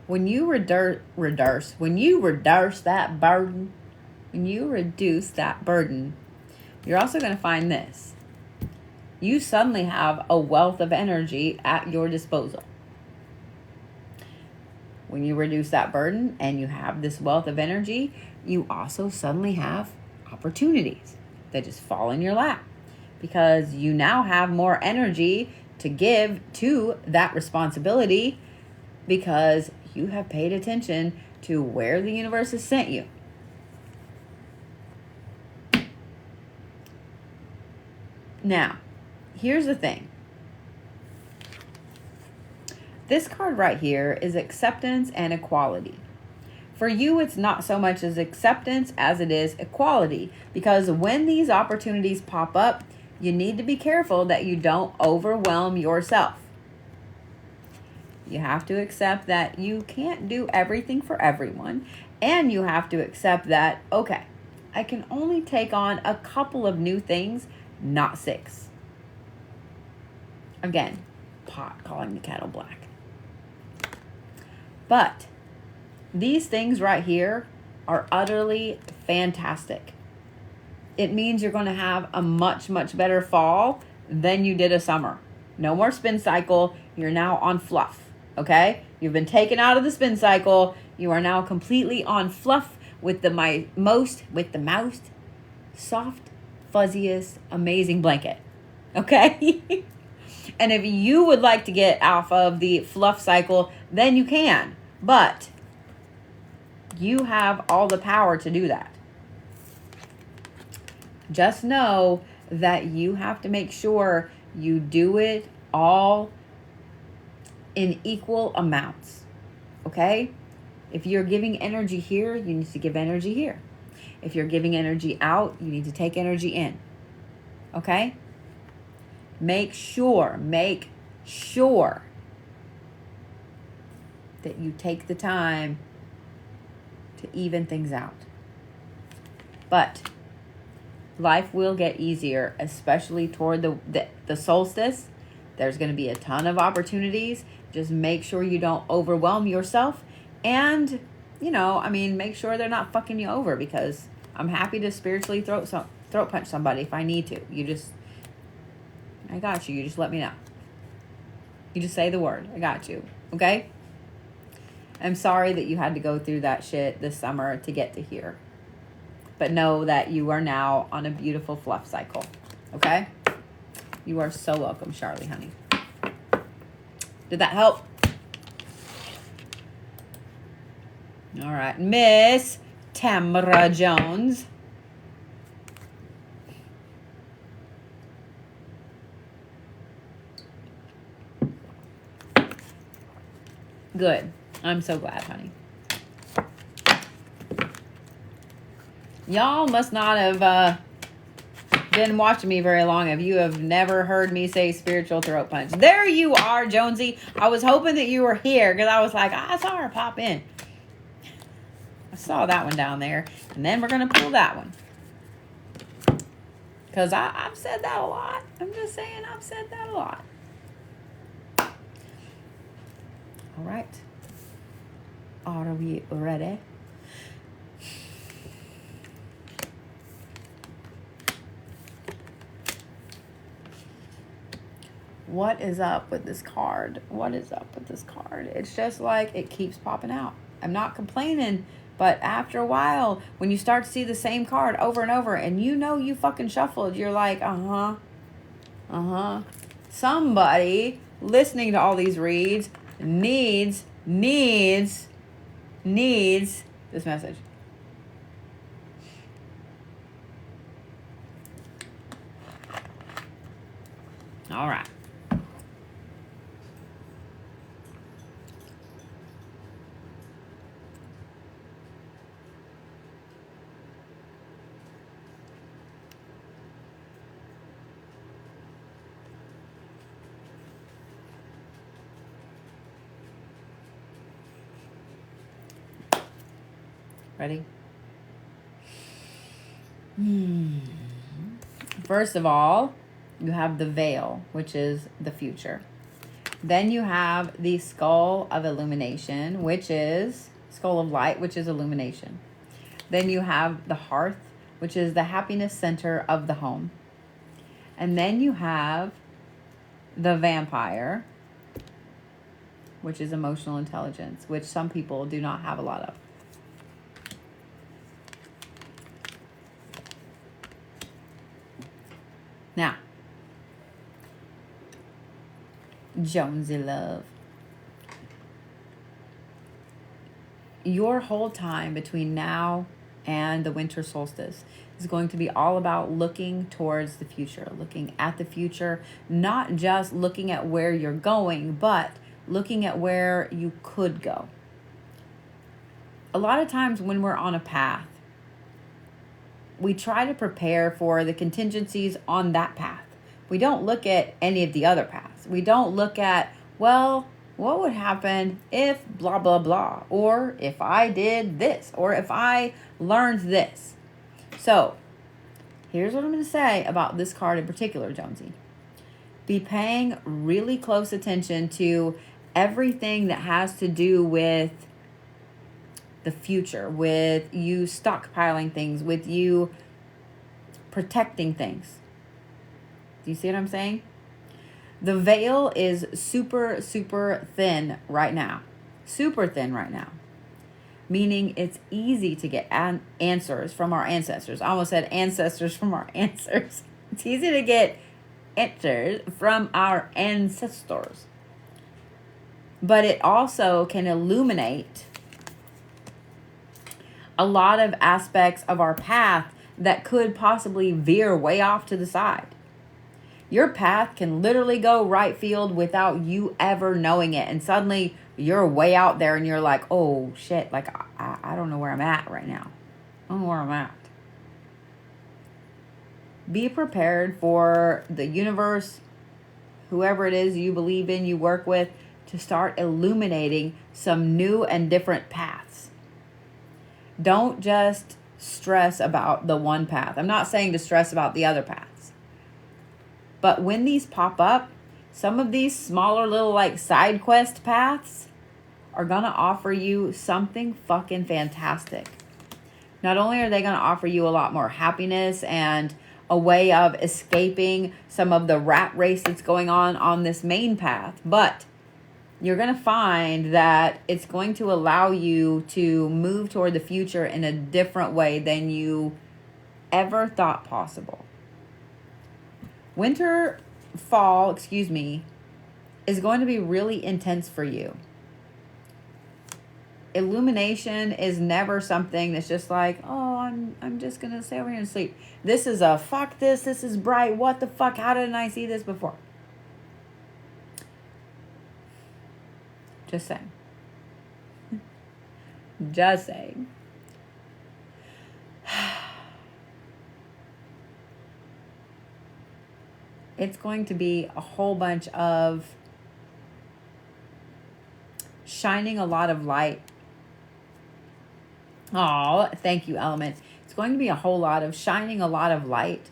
When you reduce that burden, you're also going to find this. You suddenly have a wealth of energy at your disposal. When you reduce that burden and you have this wealth of energy, you also suddenly have opportunities that just fall in your lap, because you now have more energy to give to that responsibility, because you have paid attention to where the universe has sent you. Now, here's the thing. This card right here is acceptance and equality. For you, it's not so much as acceptance as it is equality, because when these opportunities pop up, you need to be careful that you don't overwhelm yourself. You have to accept that you can't do everything for everyone, and you have to accept that, okay, I can only take on a couple of new things, not 6. Again, pot calling the kettle black. But these things right here are utterly fantastic. It means you're going to have a much, much better fall than you did a summer. No more spin cycle. You're now on fluff. Okay? You've been taken out of the spin cycle. You are now completely on fluff with the most soft, fuzziest, amazing blanket. Okay? And if you would like to get off of the fluff cycle, then you can. But you have all the power to do that. Just know that you have to make sure you do it all in equal amounts. Okay? If you're giving energy here, you need to give energy here. If you're giving energy out, you need to take energy in. Okay? Make sure that you take the time to even things out. But life will get easier, especially toward the solstice. There's going to be a ton of opportunities. Just make sure you don't overwhelm yourself. And, make sure they're not fucking you over, because I'm happy to spiritually throat punch somebody if I need to. I got you. You just let me know. You just say the word. I got you. Okay? I'm sorry that you had to go through that shit this summer to get to here. But know that you are now on a beautiful fluff cycle. Okay? You are so welcome, Sharlie, honey. Did that help? All right. Miss Tamara Jones. Good. I'm so glad, honey. Y'all must not have been watching me very long if you have never heard me say spiritual throat punch. There you are, Jonesy. I was hoping that you were here, because I was like, I saw her pop in. I saw that one down there. And then we're going to pull that one. Because I've said that a lot. I'm just saying, I've said that a lot. All right. Are we ready? What is up with this card? What is up with this card? It's just like it keeps popping out. I'm not complaining, but after a while, when you start to see the same card over and over, and you fucking shuffled, you're like, Somebody listening to all these reads needs this message. All right. Ready? First of all, you have the veil, which is the future. Then you have the skull of illumination, which is skull of light, which is illumination. Then you have the hearth, which is the happiness center of the home. And then you have the vampire, which is emotional intelligence, which some people do not have a lot of. Now, Jonesy love. Your whole time between now and the winter solstice is going to be all about looking towards the future, looking at the future, not just looking at where you're going, but looking at where you could go. A lot of times when we're on a path, we try to prepare for the contingencies on that path. We don't look at any of the other paths. We don't look at, well, what would happen if blah, blah, blah, or if I did this, or if I learned this. So here's what I'm going to say about this card in particular, Jonesy. Be paying really close attention to everything that has to do with the future, with you stockpiling things, with you protecting things. Do you see what I'm saying? The veil is super, super thin right now. Super thin right now. Meaning it's easy to get answers from our ancestors. I almost said ancestors from our answers. It's easy to get answers from our ancestors. But it also can illuminate a lot of aspects of our path that could possibly veer way off to the side. Your path can literally go right field without you ever knowing it. And suddenly you're way out there and you're like, oh shit, like I don't know where I'm at right now. I don't know where I'm at. Be prepared for the universe, whoever it is you believe in, you work with, to start illuminating some new and different paths. Don't just stress about the one path. I'm not saying to stress about the other paths. But when these pop up, some of these smaller little like side quest paths are going to offer you something fucking fantastic. Not only are they going to offer you a lot more happiness and a way of escaping some of the rat race that's going on this main path, but you're going to find that it's going to allow you to move toward the future in a different way than you ever thought possible. Fall, is going to be really intense for you. Illumination is never something that's just like, oh, I'm just going to stay over here and sleep. This is a fuck this is bright. What the fuck? How didn't I see this before? Just saying. Just saying. It's going to be a whole bunch of shining a lot of light. Oh, thank you, elements. It's going to be a whole lot of shining a lot of light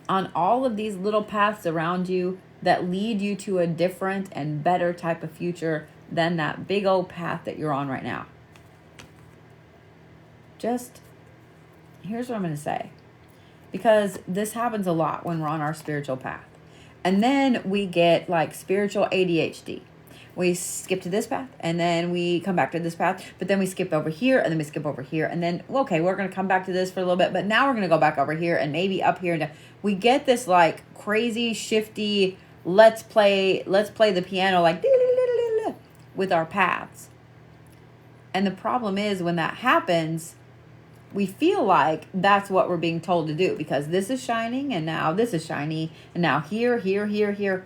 on all of these little paths around you that lead you to a different and better type of future than that big old path that you're on right now. Just, here's what I'm going to say. Because this happens a lot when we're on our spiritual path. And then we get like spiritual ADHD. We skip to this path and then we come back to this path, but then we skip over here and then we skip over here. And then, okay, we're going to come back to this for a little bit, but now we're going to go back over here and maybe up here. And we get this like crazy, shifty, let's play the piano like with our paths. And the problem is when that happens, we feel like that's what we're being told to do because this is shining and now this is shiny and now here, here, here, here.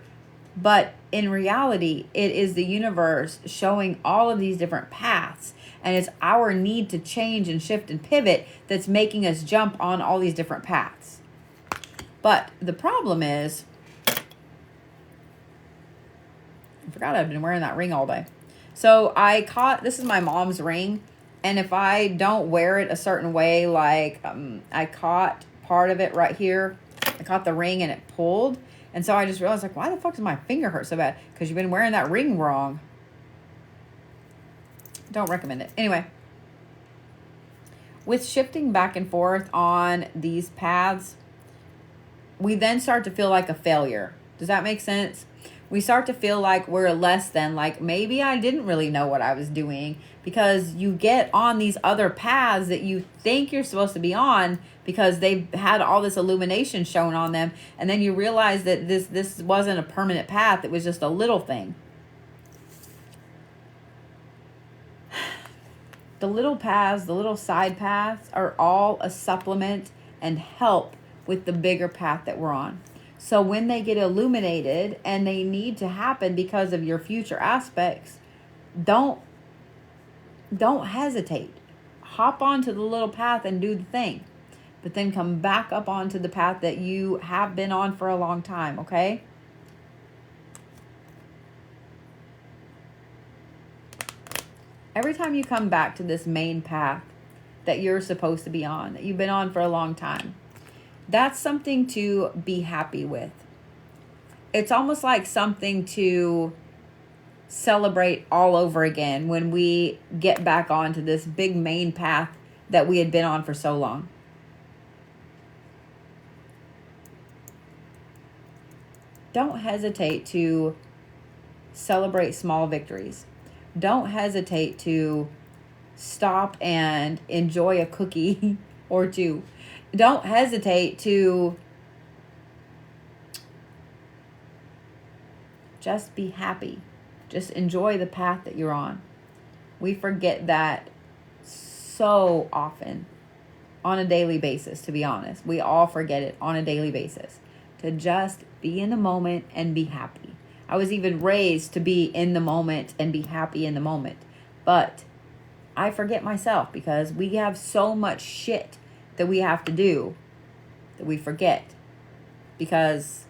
But in reality, it is the universe showing all of these different paths. And it's our need to change and shift and pivot that's making us jump on all these different paths. But the problem is, I forgot I've been wearing that ring all day. So this is my mom's ring. And if I don't wear it a certain way, like I caught part of it right here. I caught the ring and it pulled. And so I just realized, like, why the fuck does my finger hurt so bad? Because you've been wearing that ring wrong. Don't recommend it. Anyway, with shifting back and forth on these paths, we then start to feel like a failure. Does that make sense? We start to feel like we're less than, like maybe I didn't really know what I was doing, because you get on these other paths that you think you're supposed to be on because they've had all this illumination shown on them. And then you realize that this wasn't a permanent path. It was just a little thing. The little paths, the little side paths are all a supplement and help with the bigger path that we're on. So when they get illuminated and they need to happen because of your future aspects, don't hesitate. Hop onto the little path and do the thing. But then come back up onto the path that you have been on for a long time, okay? Every time you come back to this main path that you're supposed to be on, that you've been on for a long time, that's something to be happy with. It's almost like something to celebrate all over again when we get back onto this big main path that we had been on for so long. Don't hesitate to celebrate small victories. Don't hesitate to stop and enjoy a cookie or two. Don't hesitate to just be happy. Just enjoy the path that you're on. We forget that so often on a daily basis, to be honest. We all forget it on a daily basis. To just be in the moment and be happy. I was even raised to be in the moment and be happy in the moment. But I forget myself because we have so much shit that we have to do that we forget. Because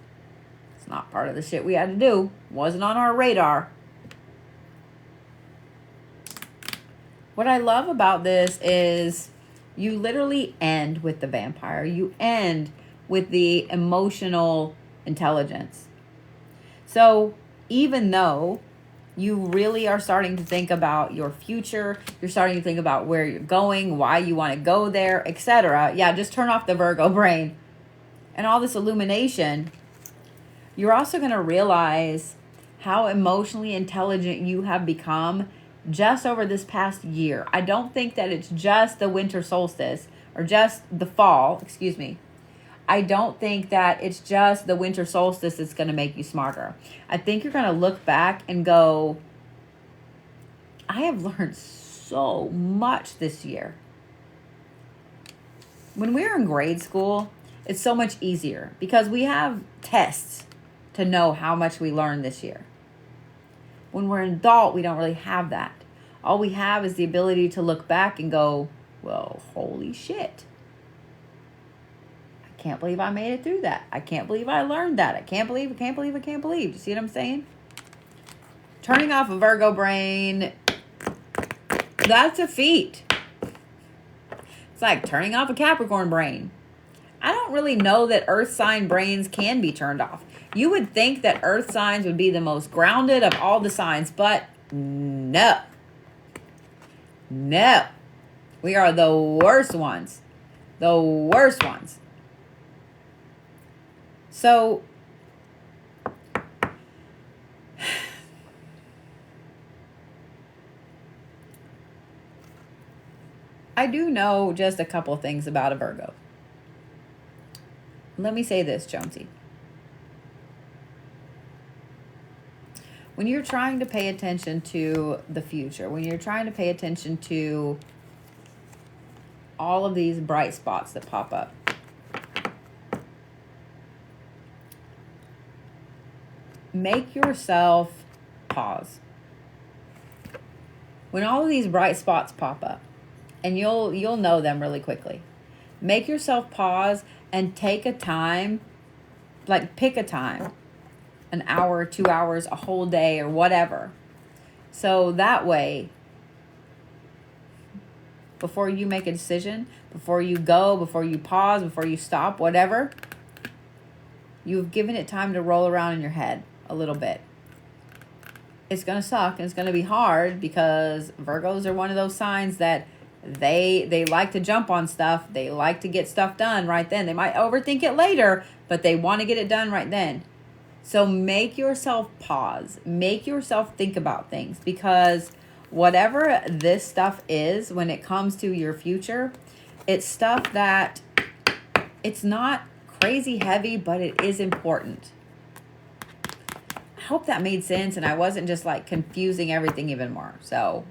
it's not part of the shit we had to do. Wasn't on our radar. What I love about this is you literally end with the vampire. You end with the emotional intelligence. So even though you really are starting to think about your future, you're starting to think about where you're going, why you want to go there, etc. Yeah, just turn off the Virgo brain and all this illumination. You're also going to realize how emotionally intelligent you have become just over this past year. I don't think that it's just the winter solstice or just the fall, excuse me. I don't think that it's just the winter solstice that's going to make you smarter. I think you're going to look back and go, I have learned so much this year. When we were in grade school, it's so much easier because we have tests to know how much we learned this year. When we're an adult, we don't really have that. All we have is the ability to look back and go, well, holy shit. I can't believe I made it through that. I can't believe I learned that. I can't believe. You see what I'm saying? Turning off a Virgo brain, that's a feat. It's like turning off a Capricorn brain. I don't really know that earth sign brains can be turned off. You would think that earth signs would be the most grounded of all the signs, but no. No. We are the worst ones. The worst ones. So, I do know just a couple things about a Virgo. Let me say this, Jonesy. When you're trying to pay attention to the future, when you're trying to pay attention to all of these bright spots that pop up, make yourself pause. When all of these bright spots pop up, and you'll know them really quickly, make yourself pause and take a time, like pick a time, an hour, 2 hours, a whole day, or whatever. So that way, before you make a decision, before you go, before you pause, before you stop, whatever, you've given it time to roll around in your head a little bit. It's going to suck and it's going to be hard because Virgos are one of those signs that they like to jump on stuff. They like to get stuff done right then. They might overthink it later, but they want to get it done right then. So make yourself pause. Make yourself think about things, because whatever this stuff is, when it comes to your future, it's stuff that it's not crazy heavy, but it is important. I hope that made sense and I wasn't just like confusing everything even more. So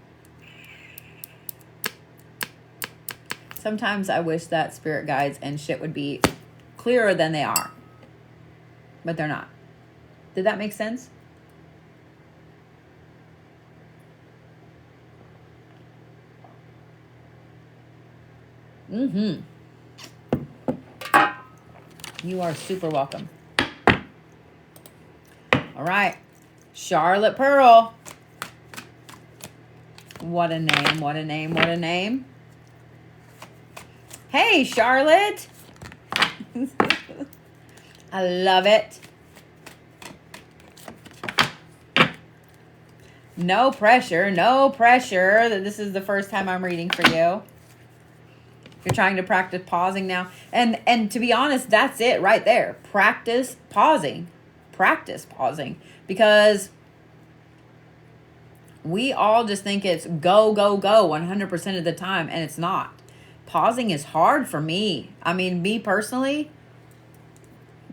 sometimes I wish that spirit guides and shit would be clearer than they are, but they're not. Did that make sense? You are super welcome. All right. Charlotte Pearl. What a name, what a name, what a name. Hey, Charlotte. I love it. No pressure, no pressure that this is the first time I'm reading for you. You're trying to practice pausing now. And to be honest, that's it right there. Practice pausing. Practice pausing. Because we all just think it's go, go, go 100% of the time. And it's not. Pausing is hard for me. I mean, me personally,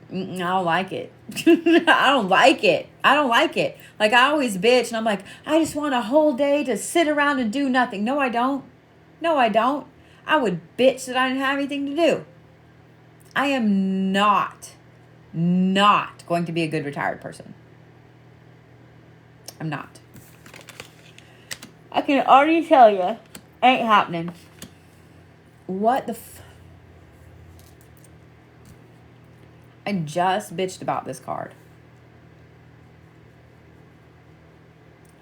I don't like it. I don't like it. I don't like it. Like, I always bitch and I'm like, I just want a whole day to sit around and do nothing. No, I don't. No, I don't. I would bitch that I didn't have anything to do. I am not going to be a good retired person. I'm not. I can already tell you, ain't happening. What the I just bitched about this card.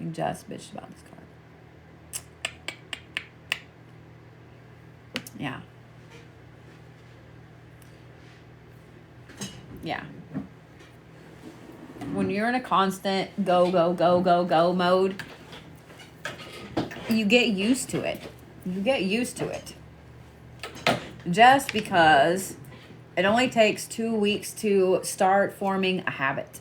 I just bitched about this card. Yeah. Yeah. When you're in a constant go, go, go, go, go mode, you get used to it. You get used to it. Just because it only takes 2 weeks to start forming a habit.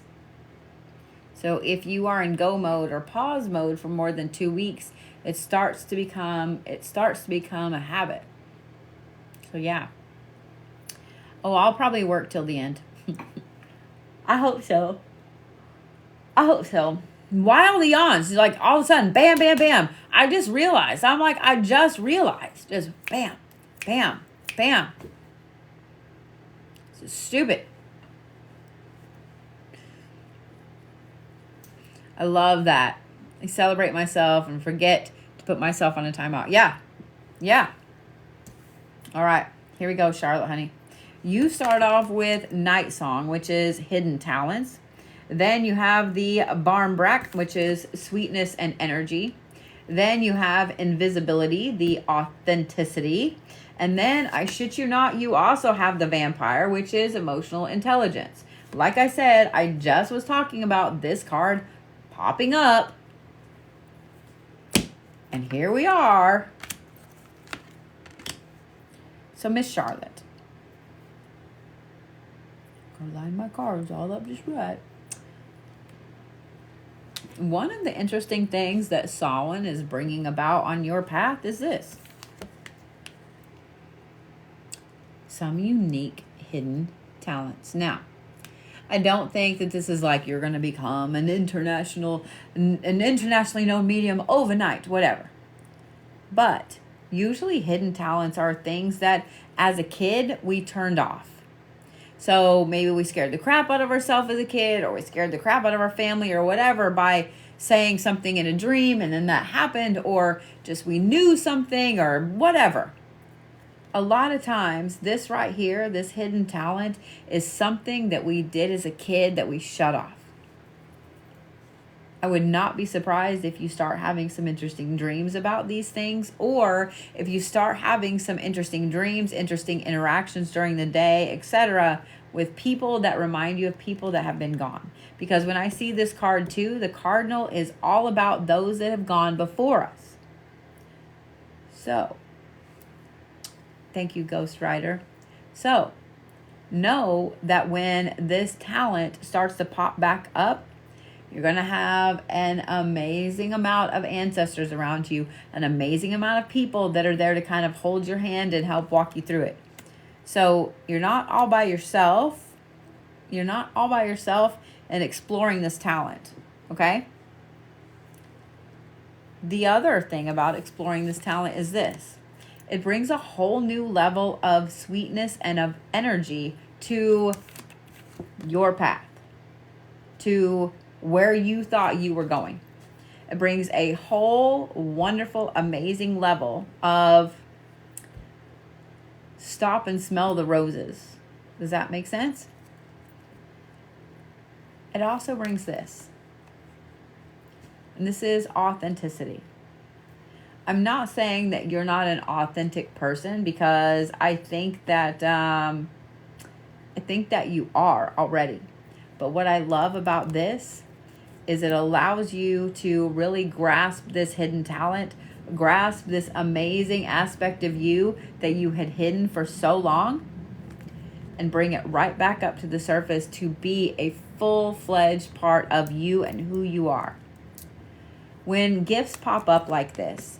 So if you are in go mode or pause mode for more than 2 weeks, it starts to become a habit. So yeah. Oh, I'll probably work till the end. I hope so. I hope so. Why all the yawns? Like all of a sudden, bam, bam, bam. I just realized. I'm like, I just realized. Just bam, bam, bam. This is stupid. I love that. I celebrate myself and forget to put myself on a timeout. Yeah. Yeah. All right. Here we go, Charlotte, honey. You start off with Night Song, which is Hidden Talents. Then you have the Barmbrack, which is Sweetness and Energy. Then you have Invisibility, the Authenticity. And then, I shit you not, you also have the Vampire, which is Emotional Intelligence. Like I said, I just was talking about this card popping up. And here we are. So, Miss Charlotte. Gonna line my cards all up just right. One of the interesting things that Samhain is bringing about on your path is this. Some unique hidden talents. Now, I don't think that this is like you're going to become an internationally known medium overnight, whatever. But usually hidden talents are things that as a kid we turned off. So maybe we scared the crap out of ourselves as a kid, or we scared the crap out of our family or whatever by saying something in a dream and then that happened, or just we knew something or whatever. A lot of times this right here, this hidden talent, is something that we did as a kid that we shut off. I would not be surprised if you start having some interesting dreams about these things, or if you start having some interesting dreams, interesting interactions during the day, etc., with people that remind you of people that have been gone. Because when I see this card too, the cardinal is all about those that have gone before us. So, thank you, Ghost Rider. So, know that when this talent starts to pop back up, you're going to have an amazing amount of ancestors around you, an amazing amount of people that are there to kind of hold your hand and help walk you through it. So you're not all by yourself. You're not all by yourself in exploring this talent, okay? The other thing about exploring this talent is this. It brings a whole new level of sweetness and of energy to your path, to where you thought you were going. It brings a whole wonderful, amazing level of stop and smell the roses. Does that make sense? It also brings this. And this is authenticity. I'm not saying that you're not an authentic person, because I think that you are already. But what I love about this is it allows you to really grasp this hidden talent, grasp this amazing aspect of you that you had hidden for so long, and bring it right back up to the surface to be a full-fledged part of you and who you are. When gifts pop up like this,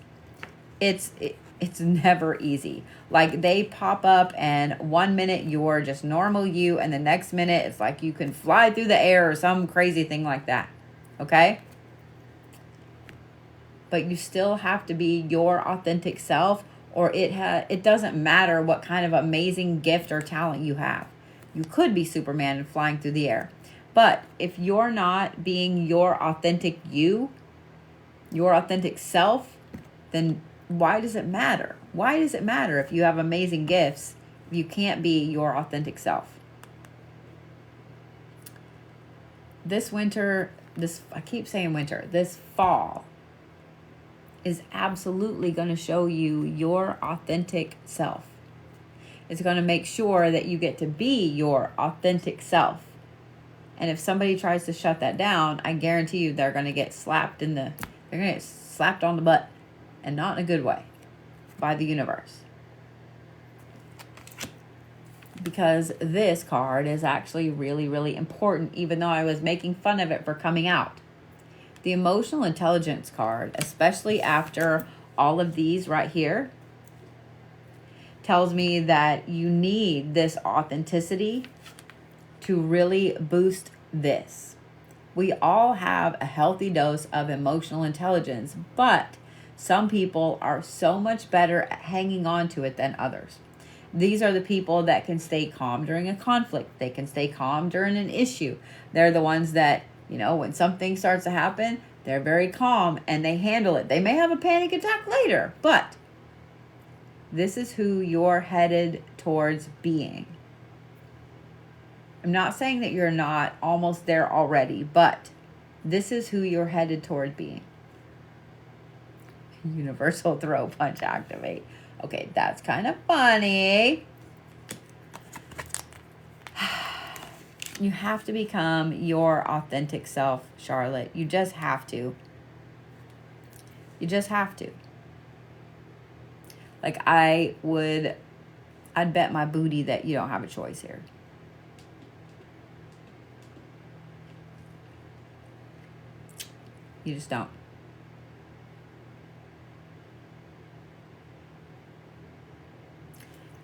it's never easy. Like, they pop up and 1 minute you're just normal you, and the next minute it's like you can fly through the air or some crazy thing like that. Okay? But you still have to be your authentic self, or it doesn't matter what kind of amazing gift or talent you have. You could be Superman and flying through the air. But if you're not being your authentic you, your authentic self, then why does it matter? Why does it matter if you have amazing gifts if you can't be your authentic self? This winter, I keep saying winter, this fall is absolutely going to show you your authentic self. It's going to make sure that you get to be your authentic self. And if somebody tries to shut that down, I guarantee you they're going to get slapped on the butt, and not in a good way, by the universe. Because this card is actually really, really important, even though I was making fun of it for coming out. The emotional intelligence card, especially after all of these right here, tells me that you need this authenticity to really boost this. We all have a healthy dose of emotional intelligence, but some people are so much better at hanging on to it than others. These are the people that can stay calm during a conflict. They can stay calm during an issue. They're the ones that, when something starts to happen, they're very calm and they handle it. They may have a panic attack later, but this is who you're headed towards being. I'm not saying that you're not almost there already, but this is who you're headed toward being. Universal throw punch activate. Okay, that's kind of funny. You have to become your authentic self, Charlotte. You just have to. You just have to. Like, I'd bet my booty that you don't have a choice here. You just don't.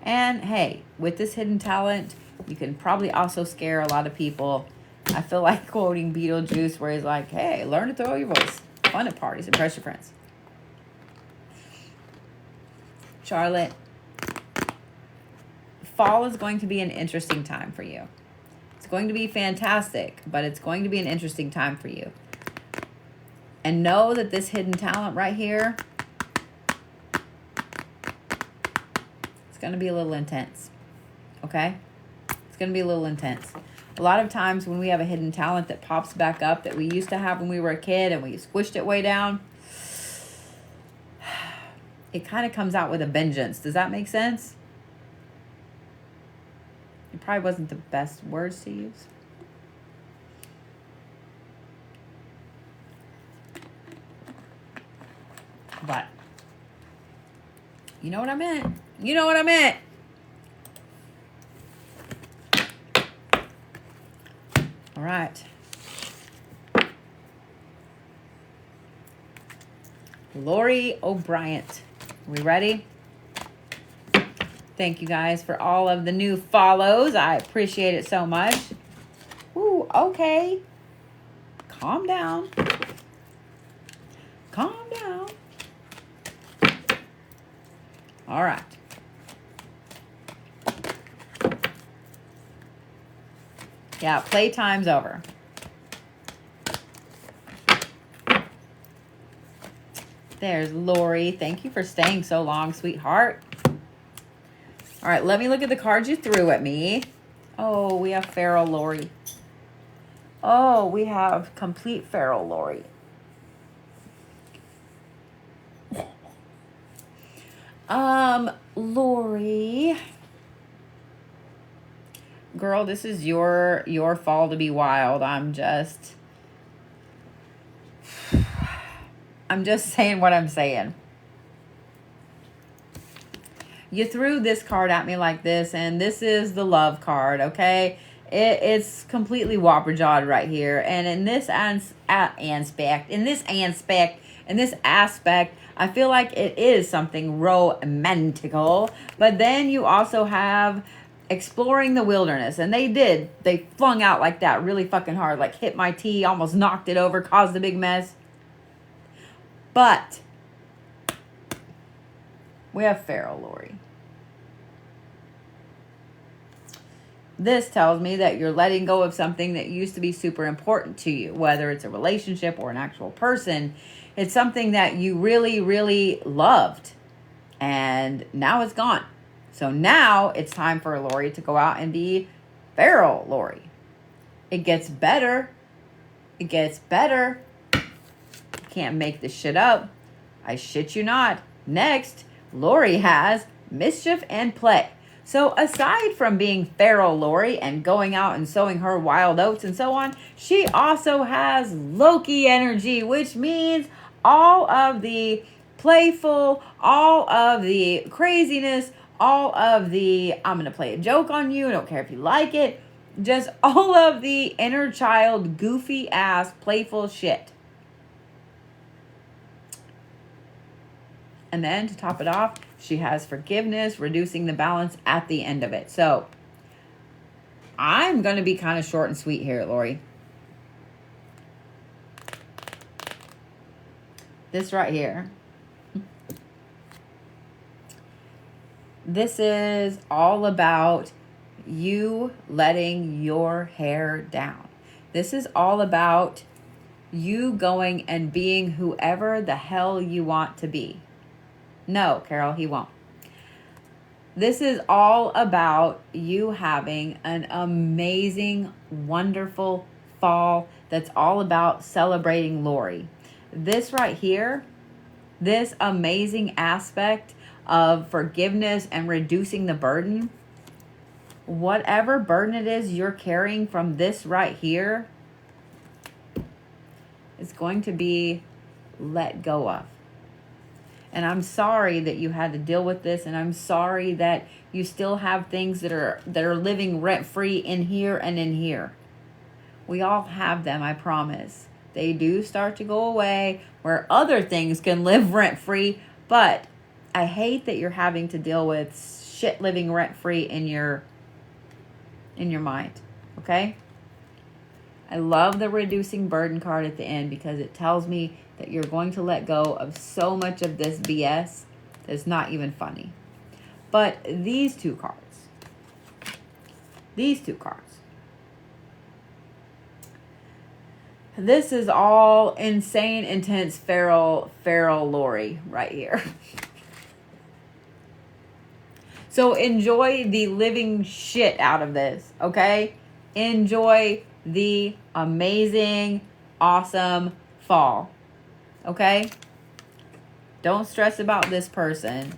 And hey, with this hidden talent, you can probably also scare a lot of people. I feel like quoting Beetlejuice, where he's like, hey, learn to throw your voice. Fun at parties. Impress your friends. Charlotte, fall is going to be an interesting time for you. It's going to be fantastic, but it's going to be an interesting time for you. And know that this hidden talent right here, it's going to be a little intense. Okay? It's going to be a little intense. A lot of times when we have a hidden talent that pops back up that we used to have when we were a kid and we squished it way down, it kind of comes out with a vengeance. Does that make sense? It probably wasn't the best words to use. But you know what I meant. You know what I meant. All right. Lori O'Brien. We ready? Thank you guys for all of the new follows. I appreciate it so much. Ooh, okay. Calm down. Calm down. All right. Yeah, playtime's over. There's Lori. Thank you for staying so long, sweetheart. All right, let me look at the cards you threw at me. Oh, we have Feral Lori. Oh, we have complete Feral Lori. Lori. Girl, this is your fall to be wild. I'm just saying what I'm saying. You threw this card at me like this, and this is the love card, okay? It's completely whopper-jawed right here. And in this aspect, I feel like it is something romantical. But then you also have exploring the wilderness. And they flung out like that really fucking hard, like hit my tea, almost knocked it over, caused a big mess. But we have Feral Lori. This tells me that you're letting go of something that used to be super important to you, whether it's a relationship or an actual person. It's something that you really, really loved, and now it's gone. So now it's time for Lori to go out and be Feral Lori. It gets better. It gets better. Can't make this shit up. I shit you not. Next, Lori has mischief and play. So aside from being Feral Lori and going out and sowing her wild oats and so on, she also has Loki energy, which means all of the playful, all of the craziness, all of the I'm going to play a joke on you, I don't care if you like it, just all of the inner child, goofy ass, playful shit. And then to top it off, she has forgiveness, reducing the balance at the end of it. So I'm going to be kind of short and sweet here, Lori. This right here. This is all about you letting your hair down. This is all about you going and being whoever the hell you want to be. No, Carol, he won't. This is all about you having an amazing, wonderful fall that's all about celebrating Lori. This right here, this amazing aspect of forgiveness and reducing the burden, whatever burden it is you're carrying from this right here, is going to be let go of. And I'm sorry that you had to deal with this, and I'm sorry that you still have things that are living rent-free in here and in here. We all have them, I promise. They do start to go away where other things can live rent-free, but I hate that you're having to deal with shit living rent-free in your mind, okay? I love the reducing burden card at the end because it tells me that you're going to let go of so much of this BS that's not even funny. But these two cards, this is all insane, intense, feral Lori right here. So enjoy the living shit out of this, okay? Enjoy the amazing, awesome fall. Okay? Don't stress about this person.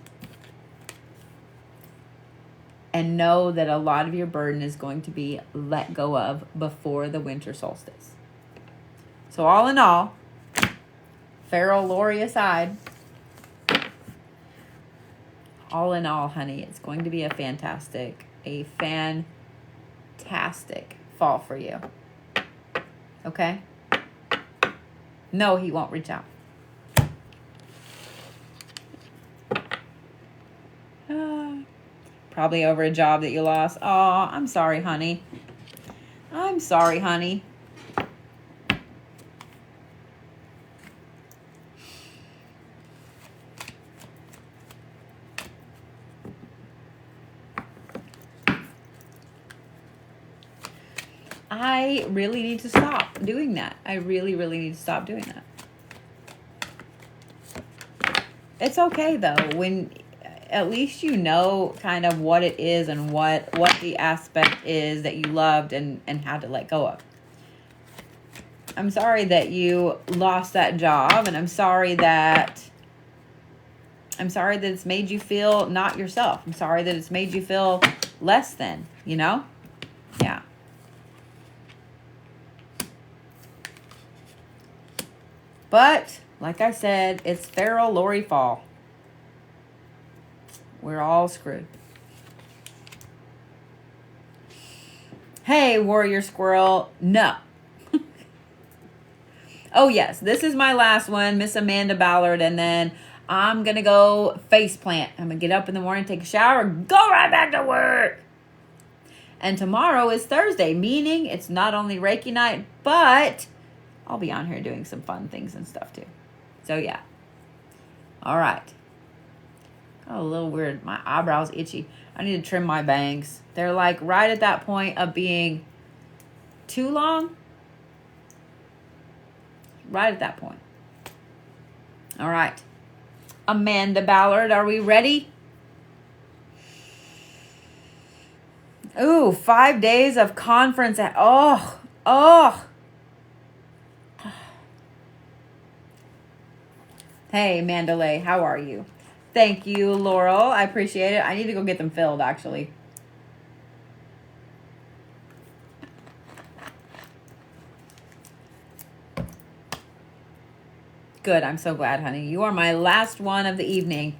And know that a lot of your burden is going to be let go of before the winter solstice. So all in all, feral Lori aside, all in all, honey, it's going to be a fantastic fall for you. Okay? No, he won't reach out. Probably over a job that you lost. Oh, I'm sorry, honey. I'm sorry, honey. I really need to stop doing that. I really, really need to stop doing that. It's okay, though, when at least you know kind of what it is and what the aspect is that you loved and had to let go of. I'm sorry that you lost that job, and I'm sorry that it's made you feel not yourself. I'm sorry that it's made you feel less than, you know? Yeah. But, like I said, it's feral Lori fall. We're all screwed. Hey, Warrior Squirrel. No. Oh, yes. This is my last one, Miss Amanda Ballard. And then I'm going to go face plant. I'm going to get up in the morning, take a shower, go right back to work. And tomorrow is Thursday, meaning it's not only Reiki night, but I'll be on here doing some fun things and stuff too. So, yeah. All right. Got a little weird. My eyebrows itchy. I need to trim my bangs. They're like right at that point of being too long. Right at that point. All right. Amanda Ballard, are we ready? Ooh, 5 days of conference at... Oh. Hey, Mandalay, how are you? Thank you, Laurel. I appreciate it. I need to go get them filled, actually. Good. I'm so glad, honey. You are my last one of the evening.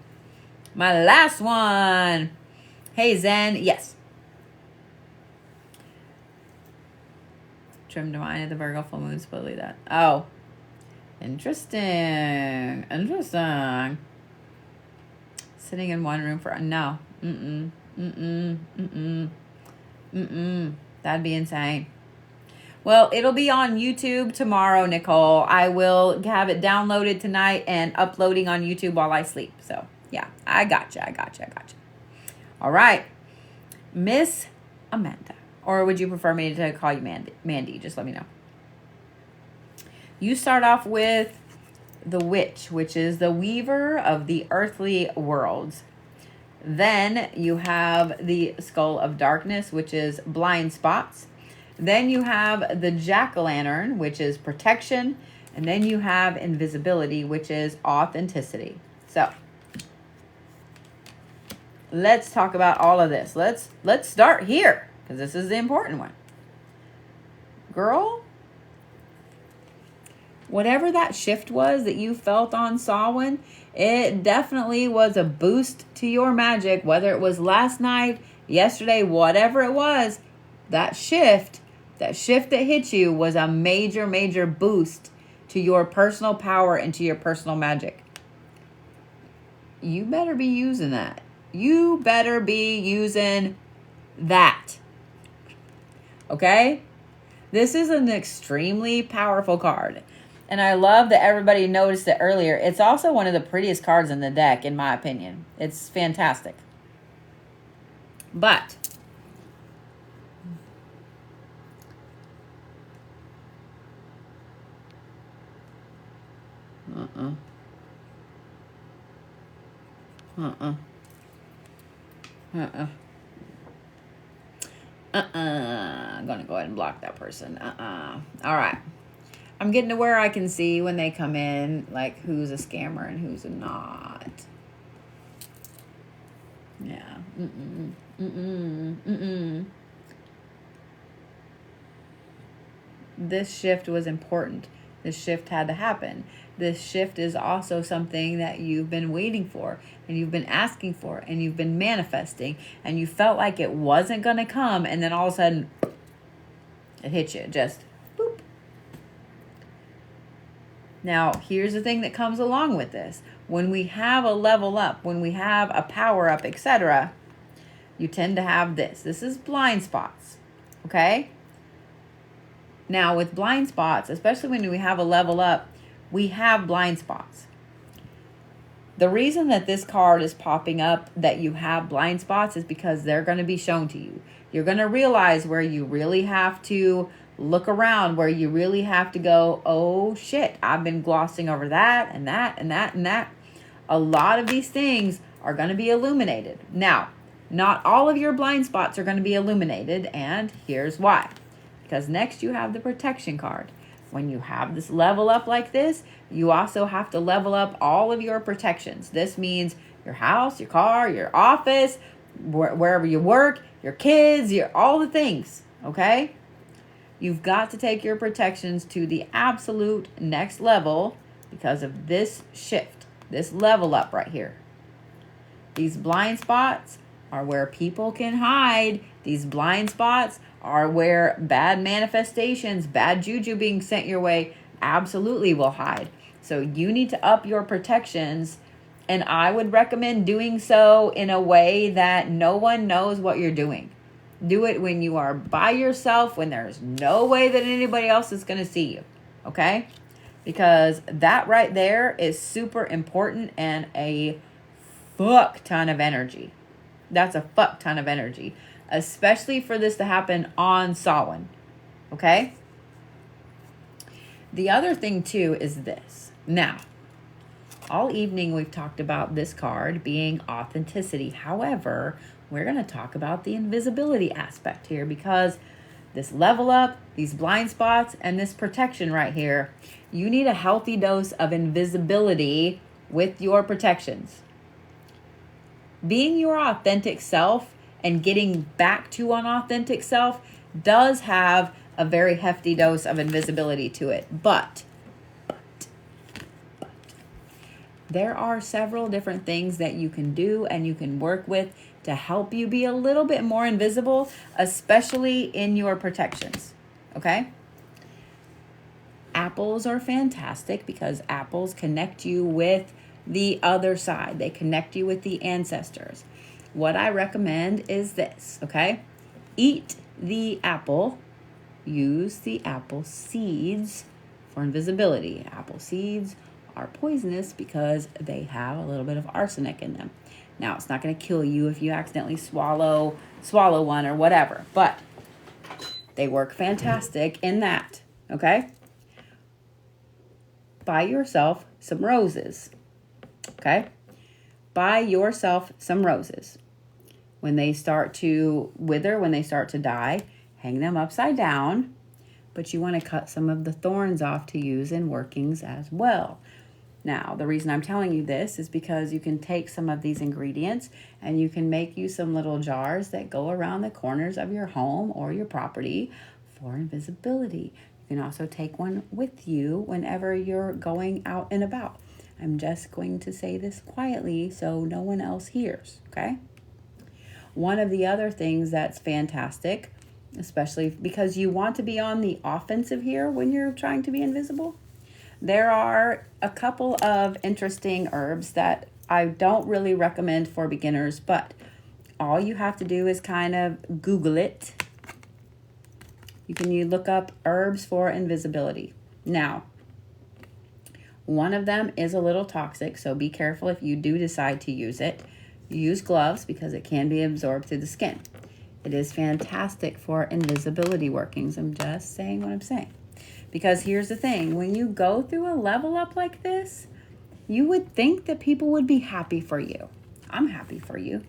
My last one. Hey, Zen. Yes. Trimmed mine at the Virgo full moon. Supposedly that. Oh. Interesting. Sitting in one room for... No. That'd be insane. Well, it'll be on YouTube tomorrow, Nichole. I will have it downloaded tonight and uploading on YouTube while I sleep. So, yeah, I gotcha. All right. Miss Amanda. Or would you prefer me to call you Mandy? Just let me know. You start off with the witch, which is the weaver of the earthly worlds. Then you have the skull of darkness, which is blind spots. Then you have the jack-o'-lantern, which is protection. And then you have invisibility, which is authenticity. So, let's talk about all of this. Let's start here, because this is the important one. Girl, whatever that shift was that you felt on Samhain, it definitely was a boost to your magic, whether it was last night, yesterday, whatever it was. That shift that hit you was a major, major boost to your personal power and to your personal magic. You better be using that. You better be using that. Okay? This is an extremely powerful card. And I love that everybody noticed it earlier. It's also one of the prettiest cards in the deck, in my opinion. It's fantastic. But I'm going to go ahead and block that person. All right. I'm getting to where I can see when they come in, like who's a scammer and who's not. Yeah. This shift was important. This shift had to happen. This shift is also something that you've been waiting for and you've been asking for and you've been manifesting and you felt like it wasn't going to come, and then all of a sudden it hit you. Just boop. Now, here's the thing that comes along with this. When we have a level up, when we have a power up, etc., you tend to have this. This is blind spots. Okay? Now, with blind spots, especially when we have a level up, we have blind spots. The reason that this card is popping up that you have blind spots is because they're going to be shown to you. You're going to realize where you really have to look around, where you really have to go, oh shit, I've been glossing over that and that and that and that. A lot of these things are going to be illuminated. Now, not all of your blind spots are going to be illuminated, and here's why. Because next you have the protection card. When you have this level up like this, you also have to level up all of your protections. This means your house, your car, your office, wherever you work, your kids, all the things, okay? You've got to take your protections to the absolute next level because of this shift, this level up right here. These blind spots are where people can hide. These blind spots are where bad manifestations, bad juju being sent your way absolutely will hide. So you need to up your protections, and I would recommend doing so in a way that no one knows what you're doing. Do it when you are by yourself, when there's no way that anybody else is going to see you, okay? Because that right there is super important and a fuck ton of energy. That's a fuck ton of energy, especially for this to happen on Samhain, okay? The other thing too is this. Now, all evening we've talked about this card being authenticity. However, we're going to talk about the invisibility aspect here, because this level up, these blind spots, and this protection right here, you need a healthy dose of invisibility with your protections. Being your authentic self and getting back to an authentic self does have a very hefty dose of invisibility to it. But there are several different things that you can do and you can work with to help you be a little bit more invisible, especially in your protections, okay? Apples are fantastic because apples connect you with the other side. They connect you with the ancestors. What I recommend is this, okay? Eat the apple. Use the apple seeds for invisibility. Apple seeds are poisonous because they have a little bit of arsenic in them. Now, it's not going to kill you if you accidentally swallow one or whatever, but they work fantastic in that, okay? Buy yourself some roses, okay? Buy yourself some roses. When they start to wither, when they start to die, hang them upside down, but you want to cut some of the thorns off to use in workings as well. Now, the reason I'm telling you this is because you can take some of these ingredients and you can make you some little jars that go around the corners of your home or your property for invisibility. You can also take one with you whenever you're going out and about. I'm just going to say this quietly so no one else hears, okay? One of the other things that's fantastic, especially because you want to be on the offensive here when you're trying to be invisible, there are a couple of interesting herbs that I don't really recommend for beginners, but all you have to do is kind of Google it. You look up herbs for invisibility. Now, one of them is a little toxic, so be careful if you do decide to use it. Use gloves because it can be absorbed through the skin. It is fantastic for invisibility workings. I'm just saying what I'm saying. Because here's the thing, when you go through a level up like this, you would think that people would be happy for you. I'm happy for you.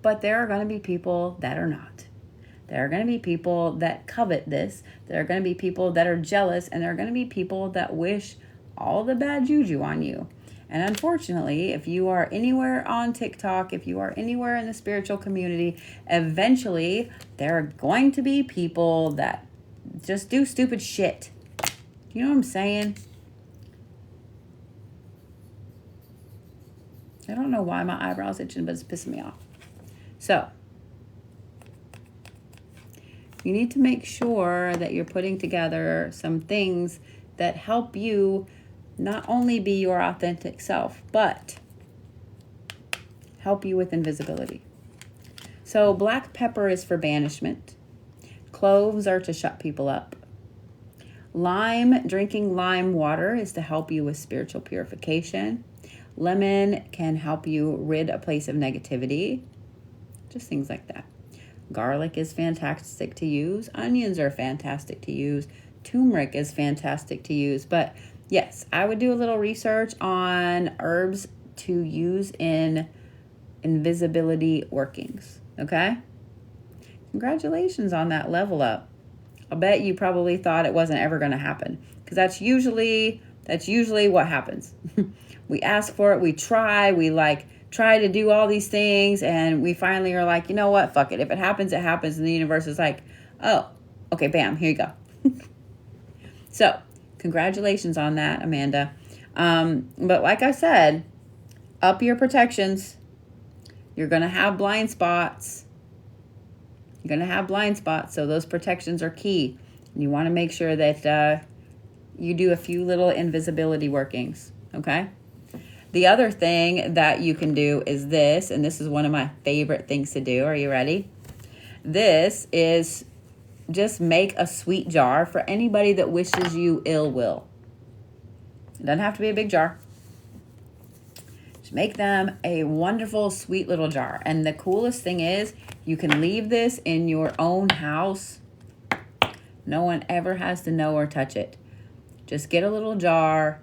But there are going to be people that are not. There are going to be people that covet this. There are going to be people that are jealous, and there are going to be people that wish all the bad juju on you. And unfortunately, if you are anywhere on TikTok, if you are anywhere in the spiritual community, eventually there are going to be people that just do stupid shit. You know what I'm saying? I don't know why my eyebrows itching, but it's pissing me off. So, you need to make sure that you're putting together some things that help you not only be your authentic self, but help you with invisibility. So black pepper is for banishment. Cloves are to shut people up. Drinking lime water is to help you with spiritual purification. Lemon can help you rid a place of negativity. Just things like that. Garlic is fantastic to use. Onions are fantastic to use. Turmeric is fantastic to use. But yes, I would do a little research on herbs to use in invisibility workings. Okay? Congratulations on that level up. I bet you probably thought it wasn't ever going to happen, because that's usually what happens. We ask for it, we try to do all these things, and we finally are like, you know what, fuck it. If it happens, it happens, and the universe is like, oh, okay, bam, here you go. So, congratulations on that, Amanda. But like I said, up your protections. You're going to have blind spots. So those protections are key. And you want to make sure that you do a few little invisibility workings, okay? The other thing that you can do is this, and this is one of my favorite things to do. Are you ready? This is just make a sweet jar for anybody that wishes you ill will. It doesn't have to be a big jar. Just make them a wonderful, sweet little jar. And the coolest thing is you can leave this in your own house. No one ever has to know or touch it. Just get a little jar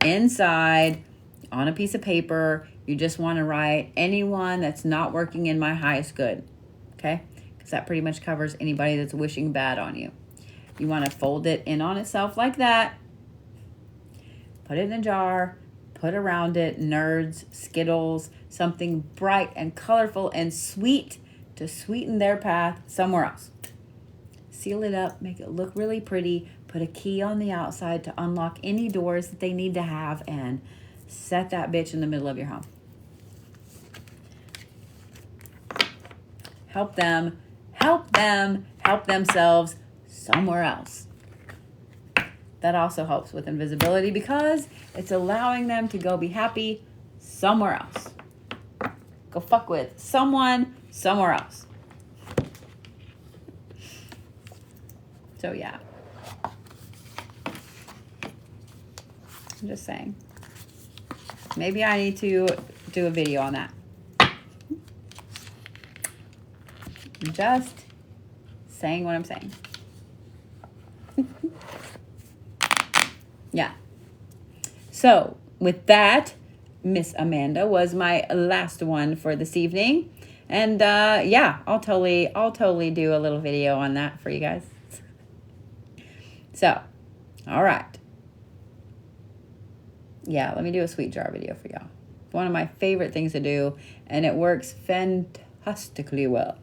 inside on a piece of paper. You just want to write anyone that's not working in my highest good. Okay? Because that pretty much covers anybody that's wishing bad on you. You want to fold it in on itself like that. Put it in a jar. Put around it nerds, Skittles, something bright and colorful and sweet to sweeten their path somewhere else. Seal it up. Make it look really pretty. Put a key on the outside to unlock any doors that they need to have, and set that bitch in the middle of your home. Help themselves somewhere else. That also helps with invisibility because it's allowing them to go be happy somewhere else. Go fuck with someone somewhere else. So yeah. I'm just saying. Maybe I need to do a video on that. Just saying what I'm saying. Yeah. So with that, Miss Amanda was my last one for this evening. And yeah, I'll totally do a little video on that for you guys. So, all right. Yeah, let me do a sweet jar video for y'all. It's one of my favorite things to do, and it works fantastically well.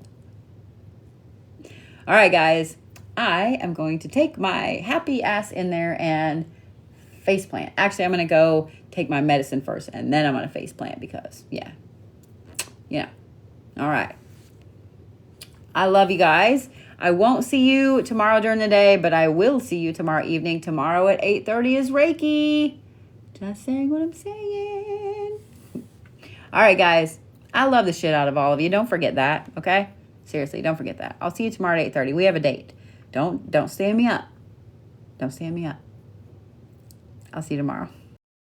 All right, guys. I am going to take my happy ass in there and face plant. Actually, I'm going to go take my medicine first, and then I'm going to face plant because, yeah. All right. I love you guys. I won't see you tomorrow during the day, but I will see you tomorrow evening. Tomorrow at 8:30 is Reiki. Just saying what I'm saying. All right, guys. I love the shit out of all of you. Don't forget that, okay? Seriously, don't forget that. I'll see you tomorrow at 8:30. We have a date. Don't stand me up. Don't stand me up. I'll see you tomorrow.